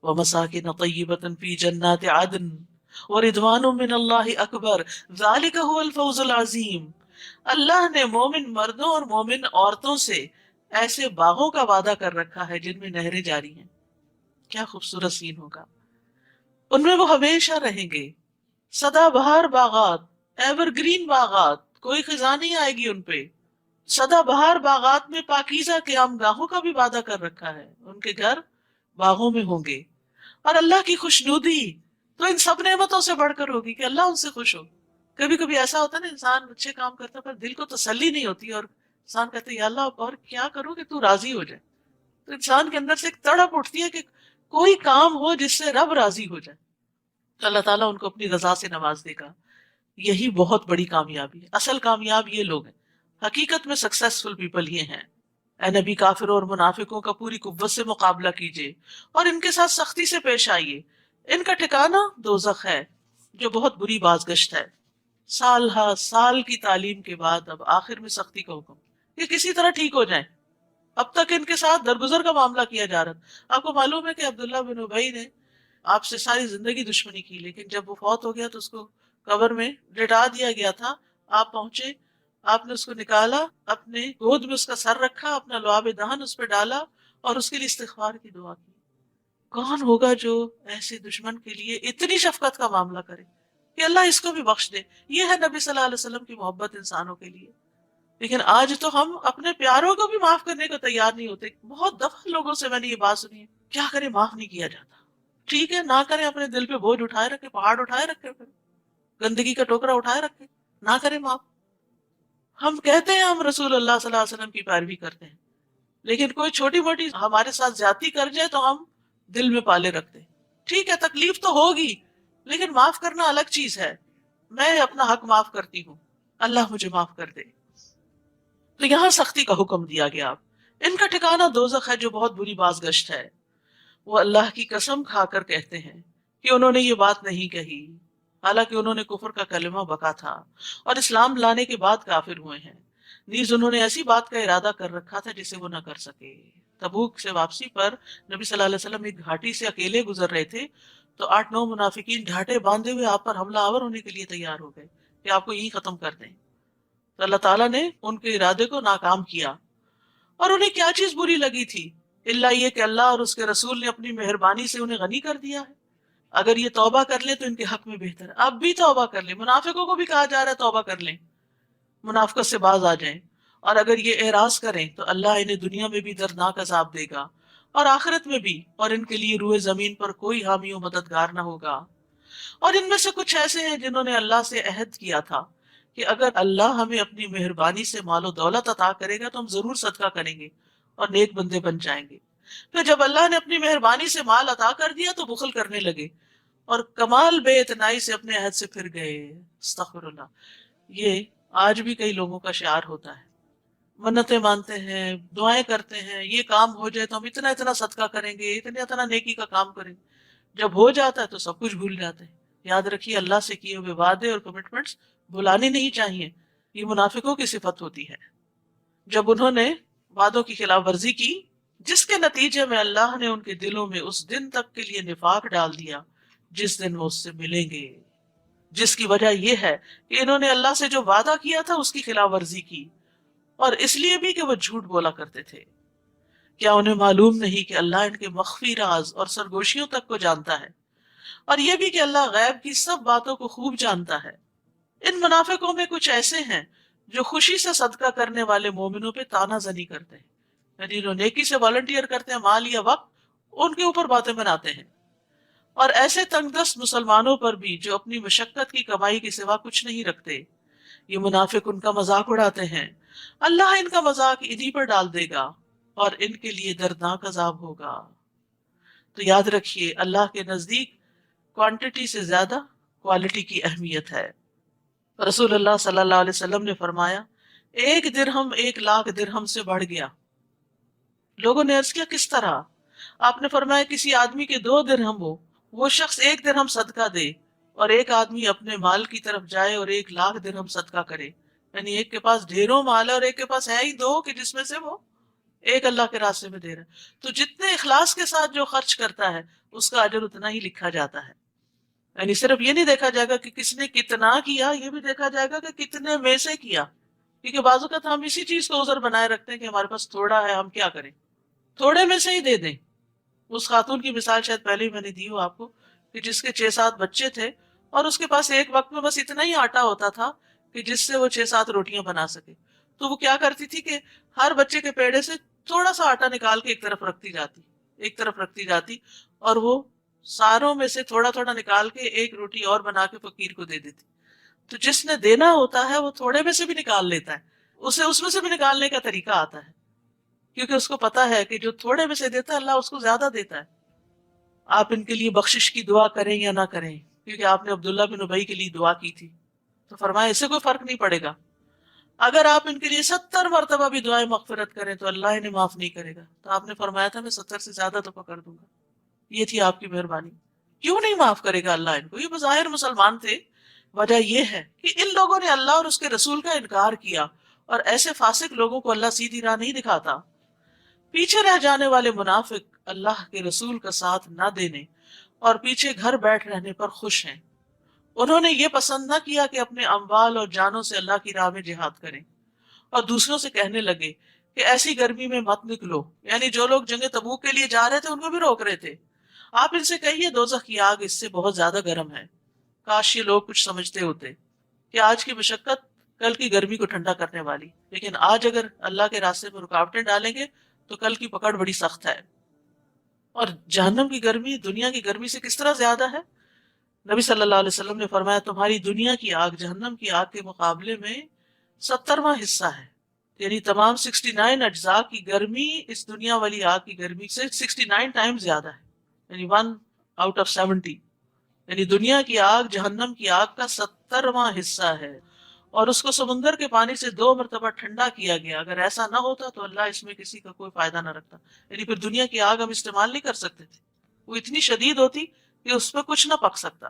ومساکن طیبۃ فی جنات عدن ورضوان من اللہ اکبر ذالک هو الفوز العظیم. اللہ نے مومن مردوں اور مومن عورتوں سے ایسے باغوں کا وعدہ کر رکھا ہے جن میں نہریں جاری ہیں. کیا خوبصورت سین ہوگا. ان میں وہ ہمیشہ رہیں گے، سدا بہار باغات، ایور گرین باغات، کوئی خزاں نہیں آئے گی ان پہ. سدا بہار باغات میں پاکیزہ قیام گاہوں کا بھی وعدہ کر رکھا ہے. ان کے گھر باغوں میں ہوں گے. اور اللہ کی خوشنودی تو ان سب نعمتوں سے بڑھ کر ہوگی کہ اللہ ان سے خوش ہو. کبھی کبھی ایسا ہوتا ہے نا، انسان اچھے کام کرتا ہے پر دل کو تسلی نہیں ہوتی، اور انسان کہتے ہیں یا اللہ اور کیا کروں کہ تو راضی ہو جائے. تو انسان کے اندر سے ایک تڑپ اٹھتی ہے کہ کوئی کام ہو جس سے رب راضی ہو جائے. تو اللہ تعالیٰ ان کو اپنی رضا سے نواز دے گا. یہی بہت بڑی کامیابی ہے. اصل کامیاب یہ لوگ ہیں. حقیقت میں سکسیسفل پیپل یہ ہیں. اے نبی، کافروں اور منافقوں کا پوری قوت سے مقابلہ کیجیے اور ان کے ساتھ سختی سے پیش آئیے. ان کا ٹھکانہ دوزخ ہے جو بہت بری بازگشت ہے. سال ہا سال کی تعلیم کے بعد اب آخر میں سختی کا حکم کہ کسی طرح ٹھیک ہو جائیں. اب تک ان کے ساتھ درگزر کا معاملہ کیا جا رہا تھا. آپ کو معلوم ہے کہ عبداللہ بن ابی نے آپ سے ساری زندگی دشمنی کی، لیکن جب وہ فوت ہو گیا تو اس کو قبر میں لٹا دیا گیا تھا. آپ پہنچے، آپ نے اس کو نکالا، اپنے گود میں اس کا سر رکھا، اپنا لعاب دہن اس پہ ڈالا اور اس کے لیے استغفار کی دعا کی. کون ہوگا جو ایسے دشمن کے لیے اتنی شفقت کا معاملہ کرے کہ اللہ اس کو بھی بخش دے. یہ ہے نبی صلی اللہ علیہ وسلم کی محبت انسانوں کے لیے. لیکن آج تو ہم اپنے پیاروں کو بھی معاف کرنے کو تیار نہیں ہوتے. بہت دفعہ لوگوں سے میں نے یہ بات سنی ہے، کیا کرے معاف نہیں کیا جاتا. ٹھیک ہے نہ کریں، اپنے دل پہ بوجھ اٹھائے رکھے، پہاڑ اٹھائے رکھے، پھر گندگی کا ٹوکرا اٹھائے رکھے، نہ کریں معاف. ہم کہتے ہیں ہم رسول اللہ صلی اللہ علیہ وسلم کی پیروی کرتے ہیں، لیکن کوئی چھوٹی موٹی ہمارے ساتھ زیادتی کر جائے تو ہم دل میں پالے رکھتے ہیں. ٹھیک ہے تکلیف تو ہوگی، لیکن معاف کرنا الگ چیز ہے. میں اپنا حق معاف کرتی ہوں، اللہ مجھے معاف کر دے. تو یہاں سختی کا حکم دیا گیا. ان کا ٹھکانہ دوزخ ہے جو بہت بری بازگشت ہے. وہ اللہ کی قسم کھا کر کہتے ہیں کہ انہوں نے یہ بات نہیں کہی، حالانکہ انہوں نے کفر کا کلمہ بکا تھا اور اسلام لانے کے بعد کافر ہوئے ہیں. نیز انہوں نے ایسی بات کا ارادہ کر رکھا تھا جسے وہ نہ کر سکے. تبوک سے واپسی پر نبی صلی اللہ علیہ وسلم ایک گھاٹی سے اکیلے گزر رہے تھے تو 8-9 منافقین ڈھاٹے باندھے ہوئے آپ پر حملہ آور ہونے کے لیے تیار ہو گئے کہ آپ کو یہیں ختم کر دیں. تو اللہ تعالیٰ نے ان کے ارادے کو ناکام کیا. اور انہیں کیا چیز بری لگی تھی اللہ یہ کہ اللہ اور اس کے رسول نے اپنی مہربانی سے انہیں غنی کر دیا ہے. اگر یہ توبہ کر لیں تو ان کے حق میں بہتر ہے. اب بھی توبہ کر لیں. منافقوں کو بھی کہا جا رہا ہے توبہ کر لیں، منافقت سے باز آ جائیں. اور اگر یہ اعراض کریں تو اللہ انہیں دنیا میں بھی دردناک عذاب دے گا اور آخرت میں بھی، اور ان کے لیے روئے زمین پر کوئی حامی و مددگار نہ ہوگا. اور ان میں سے کچھ ایسے ہیں جنہوں نے اللہ سے عہد کیا تھا کہ اگر اللہ ہمیں اپنی مہربانی سے مال و دولت عطا کرے گا تو ہم ضرور صدقہ کریں گے اور نیک بندے بن جائیں گے. پھر جب اللہ نے اپنی مہربانی سے مال عطا کر دیا تو بخل کرنے لگے اور کمال بے اعتنائی سے اپنے عہد سے پھر گئے. استغفر اللہ. یہ آج بھی کئی لوگوں کا شعار ہوتا ہے. منتیں مانتے ہیں، دعائیں کرتے ہیں، یہ کام ہو جائے تو ہم اتنا اتنا صدقہ کریں گے، اتنا اتنا نیکی کا کام کریں گے. جب ہو جاتا ہے تو سب کچھ بھول جاتے ہیں. یاد رکھیے اللہ سے کیے ہوئے وعدے اور کمٹمنٹس بھلانے نہیں چاہیے. یہ منافقوں کی صفت ہوتی ہے. جب انہوں نے وعدوں کی خلاف ورزی کی، جس کے نتیجے میں اللہ نے ان کے دلوں میں اس دن تک کے لیے نفاق ڈال دیا جس دن وہ اس سے ملیں گے، جس کی وجہ یہ ہے کہ انہوں نے اللہ سے جو وعدہ کیا تھا اس کی خلاف ورزی کی، اور اس لیے بھی کہ وہ جھوٹ بولا کرتے تھے۔ کیا انہیں معلوم نہیں کہ اللہ ان کے مخفی راز اور سرگوشیوں تک کو جانتا ہے، اور یہ بھی کہ اللہ غیب کی سب باتوں کو خوب جانتا ہے۔ ان منافقوں میں کچھ ایسے ہیں جو خوشی سے صدقہ کرنے والے مومنوں پہ تانا زنی کرتے ہیں، یعنی جو نیکی سے والنٹیئر کرتے ہیں، مال یا وقت ان کے اوپر باتیں بناتے ہیں، اور ایسے تنگ دست مسلمانوں پر بھی جو اپنی مشقت کی کمائی کے سوا کچھ نہیں رکھتے۔ یہ منافق ان کا مذاق اڑاتے ہیں، اللہ ان کا مذاق انہی پر ڈال دے گا اور ان کے لیے دردناک عذاب ہوگا۔ تو یاد رکھیے، اللہ کے نزدیک کوانٹٹی سے زیادہ کوالٹی کی اہمیت ہے۔ رسول اللہ صلی اللہ علیہ وسلم نے فرمایا، ایک درہم 1,00,000 درہم سے بڑھ گیا۔ لوگوں نے عرض کیا کس طرح؟ آپ نے فرمایا کسی آدمی کے 2 درہم ہو، وہ شخص 1 درہم صدقہ دے، اور ایک آدمی اپنے مال کی طرف جائے اور 1,00,000 درہم صدقہ کرے، یعنی ایک کے پاس ڈھیروں مال ہے اور ایک کے پاس ہے ہی 2 کہ جس میں سے وہ ایک اللہ کے راستے میں دے رہا ہے۔ تو جتنے اخلاص کے ساتھ جو خرچ کرتا ہے اس کا اجر اتنا ہی لکھا جاتا ہے۔ یعنی صرف یہ نہیں دیکھا جائے گا کہ کس نے کتنا کیا، یہ بھی دیکھا جائے گا کہ کتنے میں سے کیا، کیونکہ بعض اوقات ہم اسی چیز کو عذر بنائے رکھتے ہیں کہ ہمارے پاس تھوڑا ہے، ہم کیا کریں، تھوڑے میں سے ہی دے دیں۔ اس خاتون کی مثال شاید پہلے ہی میں نے دی ہو آپ کو، کہ جس کے 6-7 بچے تھے اور اس کے پاس ایک وقت میں بس اتنا ہی آٹا ہوتا تھا کہ جس سے وہ 6-7 روٹیاں بنا سکے، تو وہ کیا کرتی تھی کہ ہر بچے کے پیڑے سے تھوڑا سا آٹا نکال کے ایک طرف رکھتی جاتی، اور وہ ساروں میں سے تھوڑا تھوڑا نکال کے ایک روٹی اور بنا کے فقیر کو دے دیتی۔ تو جس نے دینا ہوتا ہے وہ تھوڑے میں سے بھی نکال لیتا ہے، اسے اس میں سے بھی نکالنے کا طریقہ آتا ہے، کیونکہ اس کو پتا ہے کہ جو تھوڑے میں سے دیتا ہے اللہ اس کو زیادہ دیتا ہے۔ آپ ان کے لیے بخشش کی دعا کریں یا نہ کریں، کیونکہ آپ نے عبداللہ بن ابی کے لیے دعا کی تھی، تو فرمایا اس سے کوئی فرق نہیں پڑے گا، اگر آپ ان کے لیے 70 مرتبہ بھی دعائیں مغفرت کریں تو اللہ انہیں معاف نہیں کرے گا۔ تو آپ نے فرمایا تھا میں 70 سے زیادہ دفعہ کر دوں گا، یہ تھی آپ کی مہربانی۔ کیوں نہیں معاف کرے گا اللہ ان کو؟ یہ بظاہر مسلمان تھے، وجہ یہ ہے کہ ان لوگوں نے اللہ اور اس کے رسول کا انکار کیا، اور ایسے فاسق لوگوں کو اللہ سیدھی راہ نہیں دکھاتا۔ پیچھے رہ جانے والے منافق اللہ کے رسول کا ساتھ نہ دینے اور پیچھے گھر بیٹھ رہنے پر خوش ہیں۔ انہوں نے یہ پسند نہ کیا کہ اپنے اموال اور جانوں سے اللہ کی راہ میں جہاد کریں، اور دوسروں سے کہنے لگے کہ ایسی گرمی میں مت نکلو، یعنی جو لوگ جنگ تبوک کے لیے جا رہے تھے ان کو بھی روک رہے تھے۔ آپ ان سے کہیے دوزخ کی آگ اس سے بہت زیادہ گرم ہے۔ کاش یہ لوگ کچھ سمجھتے ہوتے کہ آج کی مشقت کل کی گرمی کو ٹھنڈا کرنے والی، لیکن آج اگر اللہ کے راستے میں رکاوٹیں ڈالیں گے تو کل کی پکڑ بڑی سخت ہے۔ اور جہنم کی گرمی دنیا کی گرمی سے کس طرح زیادہ ہے؟ نبی صلی اللہ علیہ وسلم نے فرمایا تمہاری دنیا کی آگ جہنم کی آگ کے مقابلے میں 70واں حصہ ہے، یعنی تمام 69 اجزاء کی گرمی اس دنیا والی آگ کی گرمی سے 69 ٹائم زیادہ ہے، یعنی 1/70، یعنی دنیا کی آگ جہنم کی آگ کا 70واں حصہ ہے، اور اس کو سمندر کے پانی سے 2 مرتبہ ٹھنڈا کیا گیا۔ اگر ایسا نہ ہوتا تو اللہ اس میں کسی کا کوئی فائدہ نہ رکھتا، یعنی پھر دنیا کی آگ ہم استعمال نہیں کر سکتے تھے، وہ اتنی شدید ہوتی کہ اس پہ کچھ نہ پک سکتا،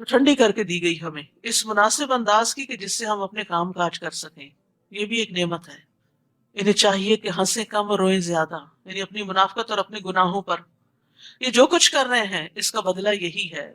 تو ٹھنڈی کر کے دی گئی ہمیں اس مناسب انداز کی کہ جس سے ہم اپنے کام کاج کر سکیں۔ یہ بھی ایک نعمت ہے۔ انہیں چاہیے کہ ہنسیں کم اور روئیں زیادہ، یعنی اپنی منافقت اور اپنے گناہوں پر۔ یہ جو کچھ کر رہے ہیں اس کا بدلہ یہی ہے۔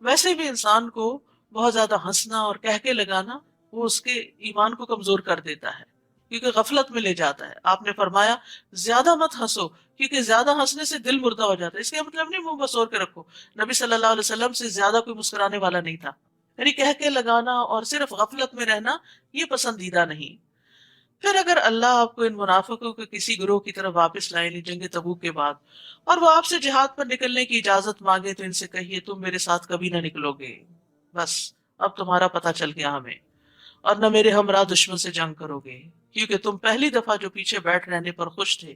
ویسے بھی انسان کو بہت زیادہ ہنسنا اور کہکے لگانا وہ اس کے ایمان کو کمزور کر دیتا ہے، کیونکہ غفلت میں لے جاتا ہے۔ آپ نے فرمایا زیادہ مت ہنسو، کیونکہ زیادہ ہنسنے سے دل مردہ ہو جاتا ہے۔ اس کا مطلب نہیں منہ بسور کے رکھو، نبی صلی اللہ علیہ وسلم سے زیادہ کوئی مسکرانے والا نہیں تھا، یعنی کہکے لگانا اور صرف غفلت میں رہنا یہ پسندیدہ نہیں۔ پھر اگر اللہ آپ کو ان منافقوں کے کسی گروہ کی طرف واپس لائے، یعنی جنگ تبوک کے بعد، اور وہ آپ سے جہاد پر نکلنے کی اجازت مانگے تو ان سے کہیے تم میرے ساتھ کبھی نہ نکلو گے، بس اب تمہارا پتہ چل گیا ہمیں، اور نہ میرے ہمراہ دشمن سے جنگ کرو گے، کیونکہ تم پہلی دفعہ جو پیچھے بیٹھ رہنے پر خوش تھے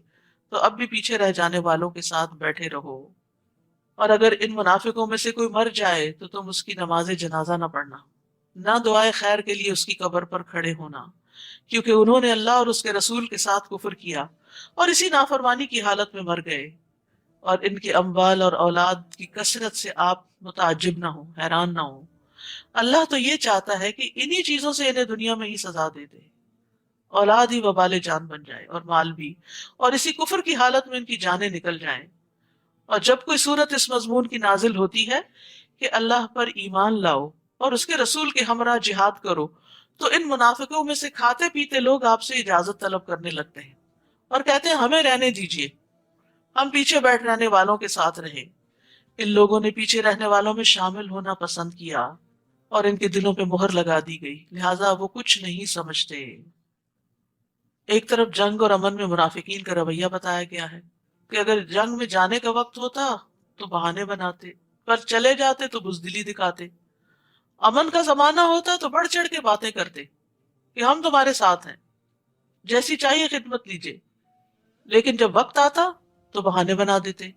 تو اب بھی پیچھے رہ جانے والوں کے ساتھ بیٹھے رہو۔ اور اگر ان منافقوں میں سے کوئی مر جائے تو تم اس کی نماز جنازہ نہ پڑھنا، نہ دعائے خیر کے لیے اس کی قبر پر کھڑے ہونا، کیونکہ انہوں نے اللہ اور اس کے رسول کے ساتھ کفر کیا اور اسی نافرمانی کی حالت میں مر گئے، اور ان کے اموال اور اولاد کی کثرت سے آپ متعجب نہ ہو، حیران نہ ہو۔ اللہ تو یہ چاہتا ہے کہ انہی چیزوں سے انہیں دنیا میں ہی سزا دے دے، اولاد ہی وبال جان بن جائے اور مال بھی، اور اسی کفر کی حالت میں ان کی جانیں نکل جائیں۔ اور جب کوئی صورت اس مضمون کی نازل ہوتی ہے کہ اللہ پر ایمان لاؤ اور اس کے رسول کے ہمراہ جہاد کرو، تو ان منافقوں میں سے کھاتے پیتے لوگ آپ سے اجازت طلب کرنے لگتے ہیں اور کہتے ہیں ہمیں رہنے دیجیے، ہم پیچھے بیٹھ رہنے والوں کے ساتھ رہیں۔ ان لوگوں نے پیچھے رہنے والوں میں شامل ہونا پسند کیا اور ان کے دلوں پہ مہر لگا دی گئی، لہٰذا وہ کچھ نہیں سمجھتے۔ ایک طرف جنگ اور امن میں منافقین کا رویہ بتایا گیا ہے کہ اگر جنگ میں جانے کا وقت ہوتا تو بہانے بناتے، پر چلے جاتے تو بزدلی دکھاتے۔ امن کا زمانہ ہوتا تو بڑھ چڑھ کے باتیں کرتے کہ ہم تمہارے ساتھ ہیں، جیسی چاہیے خدمت لیجیے، لیکن جب وقت آتا تو بہانے بنا دیتے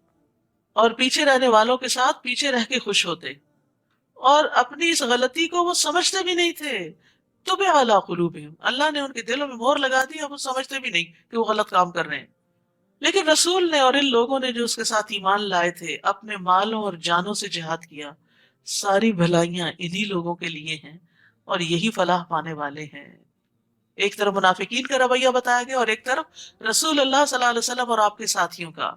اور پیچھے رہنے والوں کے ساتھ پیچھے رہ کے خوش ہوتے، اور اپنی اس غلطی کو وہ سمجھتے بھی نہیں تھے۔ تو بے اعلیٰ قلوبہم، اللہ نے ان کے دلوں میں مہر لگا دی، اب وہ سمجھتے بھی نہیں کہ وہ غلط کام کر رہے ہیں۔ لیکن رسول نے اور ان لوگوں نے جو اس کے ساتھ ایمان لائے تھے، اپنے مالوں اور جانوں سے جہاد کیا، ساری بھلائیاں انہی لوگوں کے لیے ہیں اور یہی فلاح پانے والے ہیں۔ ایک طرف منافقین کا رویہ بتایا گیا اور ایک طرف رسول اللہ صلی اللہ علیہ وسلم اور آپ کے ساتھیوں کا۔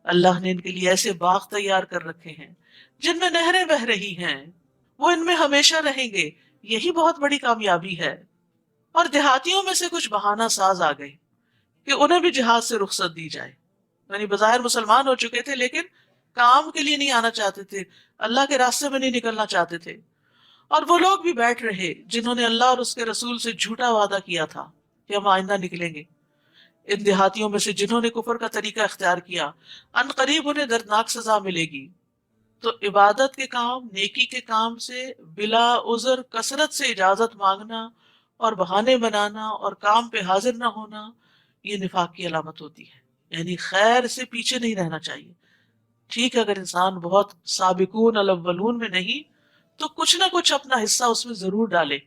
اللہ نے ان کے لیے ایسے باغ تیار کر رکھے ہیں جن میں نہریں بہہ رہی ہیں، وہ ان میں ہمیشہ رہیں گے، یہی بہت بڑی کامیابی ہے۔ اور دیہاتیوں میں سے کچھ بہانہ ساز آ گئے کہ انہیں بھی جہاد سے رخصت دی جائے، یعنی بظاہر مسلمان ہو چکے تھے لیکن کام کے لیے نہیں آنا چاہتے تھے، اللہ کے راستے میں نہیں نکلنا چاہتے تھے۔ اور وہ لوگ بھی بیٹھ رہے جنہوں نے اللہ اور اس کے رسول سے جھوٹا وعدہ کیا تھا کہ ہم آئندہ نکلیں گے۔ ان دیہاتیوں میں سے جنہوں نے کفر کا طریقہ اختیار کیا، ان قریب انہیں دردناک سزا ملے گی۔ تو عبادت کے کام، نیکی کے کام سے بلا عذر کثرت سے اجازت مانگنا اور بہانے بنانا اور کام پہ حاضر نہ ہونا، یہ نفاق کی علامت ہوتی ہے۔ یعنی خیر سے پیچھے نہیں رہنا چاہیے۔ ٹھیک ہے، اگر انسان بہت سابقون الاولون میں نہیں تو کچھ نہ کچھ اپنا حصہ اس میں ضرور ڈالے،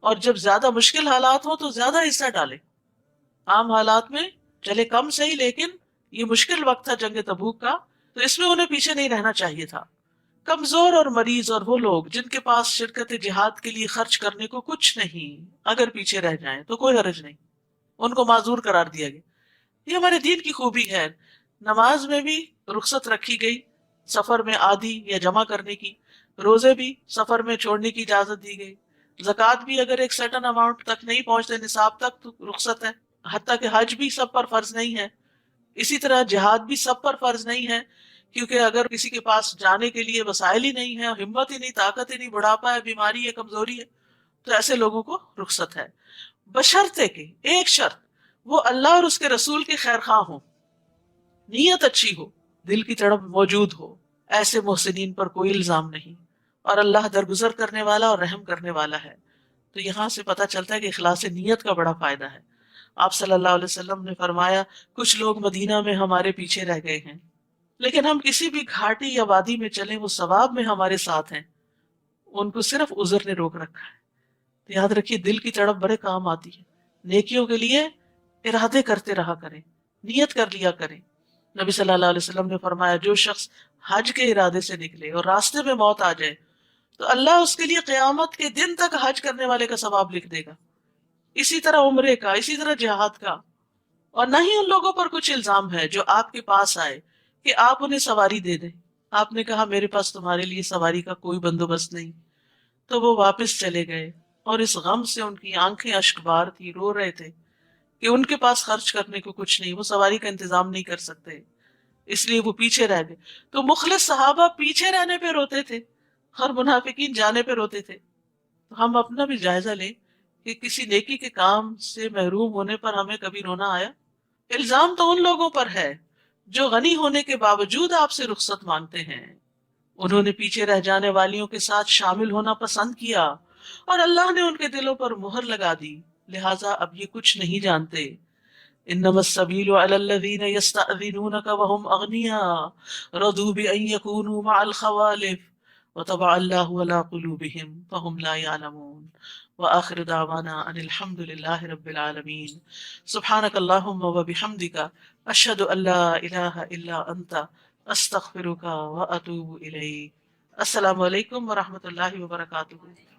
اور جب زیادہ مشکل حالات ہوں تو زیادہ حصہ ڈالے۔ عام حالات میں چلے کم صحیح، لیکن یہ مشکل وقت تھا جنگ تبوک کا، تو اس میں انہیں پیچھے نہیں رہنا چاہیے تھا۔ کمزور اور مریض اور وہ لوگ جن کے پاس شرکت جہاد کے لیے خرچ کرنے کو کچھ نہیں، اگر پیچھے رہ جائیں تو کوئی حرج نہیں، ان کو معذور قرار دیا گیا۔ یہ ہمارے دین کی خوبی ہے۔ نماز میں بھی رخصت رکھی گئی سفر میں آدھی یا جمع کرنے کی، روزے بھی سفر میں چھوڑنے کی اجازت دی گئی، زکوٰۃ بھی اگر ایک سرٹن اماؤنٹ تک نہیں پہنچتے نصاب تک تو رخصت ہے، حتیٰ کہ حج بھی سب پر فرض نہیں ہے۔ اسی طرح جہاد بھی سب پر فرض نہیں ہے، کیونکہ اگر کسی کے پاس جانے کے لیے وسائل ہی نہیں ہے، ہمت ہی نہیں، طاقت ہی نہیں، بڑھاپا ہے، بیماری ہے، کمزوری ہے، تو ایسے لوگوں کو رخصت ہے، بشرطے کہ ایک شرط، وہ اللہ اور اس کے رسول کے خیر خواہ ہوں، نیت اچھی ہو، دل کی تڑپ موجود ہو، ایسے محسنین پر کوئی الزام نہیں، اور اللہ درگزر کرنے والا اور رحم کرنے والا ہے۔ تو یہاں سے پتہ چلتا ہے کہ اخلاص نیت کا بڑا فائدہ ہے۔ آپ صلی اللہ علیہ وسلم نے فرمایا کچھ لوگ مدینہ میں ہمارے پیچھے رہ گئے ہیں، لیکن ہم کسی بھی گھاٹی یا وادی میں چلیں وہ ثواب میں ہمارے ساتھ ہیں، ان کو صرف عذر نے روک رکھا ہے۔ تو یاد رکھیے دل کی تڑپ بڑے کام آتی ہے، نیکیوں کے لیے ارادے کرتے رہا کریں، نیت کر لیا کریں۔ نبی صلی اللہ علیہ وسلم نے فرمایا جو شخص حج کے ارادے سے نکلے اور راستے میں موت آ جائے تو اللہ اس کے لیے قیامت کے دن تک حج کرنے والے کا ثواب لکھ دے گا، اسی طرح عمرے کا، اسی طرح جہاد کا۔ اور نہ ہی ان لوگوں پر کچھ الزام ہے جو آپ کے پاس آئے کہ آپ انہیں سواری دے دیں، آپ نے کہا میرے پاس تمہارے لیے سواری کا کوئی بندوبست نہیں، تو وہ واپس چلے گئے اور اس غم سے ان کی آنکھیں اشک بار تھی، رو رہے تھے کہ ان کے پاس خرچ کرنے کو کچھ نہیں، وہ سواری کا انتظام نہیں کر سکتے، اس لیے وہ پیچھے رہ گئے۔ تو مخلص صحابہ پیچھے رہنے پہ روتے تھے اور منافقین جانے پہ روتے تھے۔ تو ہم اپنا بھی جائزہ لیں کہ کسی نیکی کے کام سے محروم ہونے پر ہمیں کبھی رونا آیا؟ الزام تو ان لوگوں پر ہے جو غنی ہونے کے باوجود آپ سے رخصت مانگتے ہیں، انہوں نے پیچھے رہ جانے والیوں کے ساتھ شامل ہونا پسند کیا اور اللہ نے ان کے دلوں پر مہر لگا دی، لہٰذا اب یہ کچھ نہیں جانتے۔ انما السبیل علی الذین یستأذنونک وهم اغنیاء رضوا بان یکونوا مع الخوالف وطبع اللہ علی قلوبہم فهم لا یعلمون۔ وآخر دعوانا ان الحمد للہ رب العالمین۔ سبحانک اللہم وبحمدک اشہد ان لا الہ الا انت استغفرک واتوب الیک۔ السلام علیکم ورحمۃ اللہ وبرکاتہ۔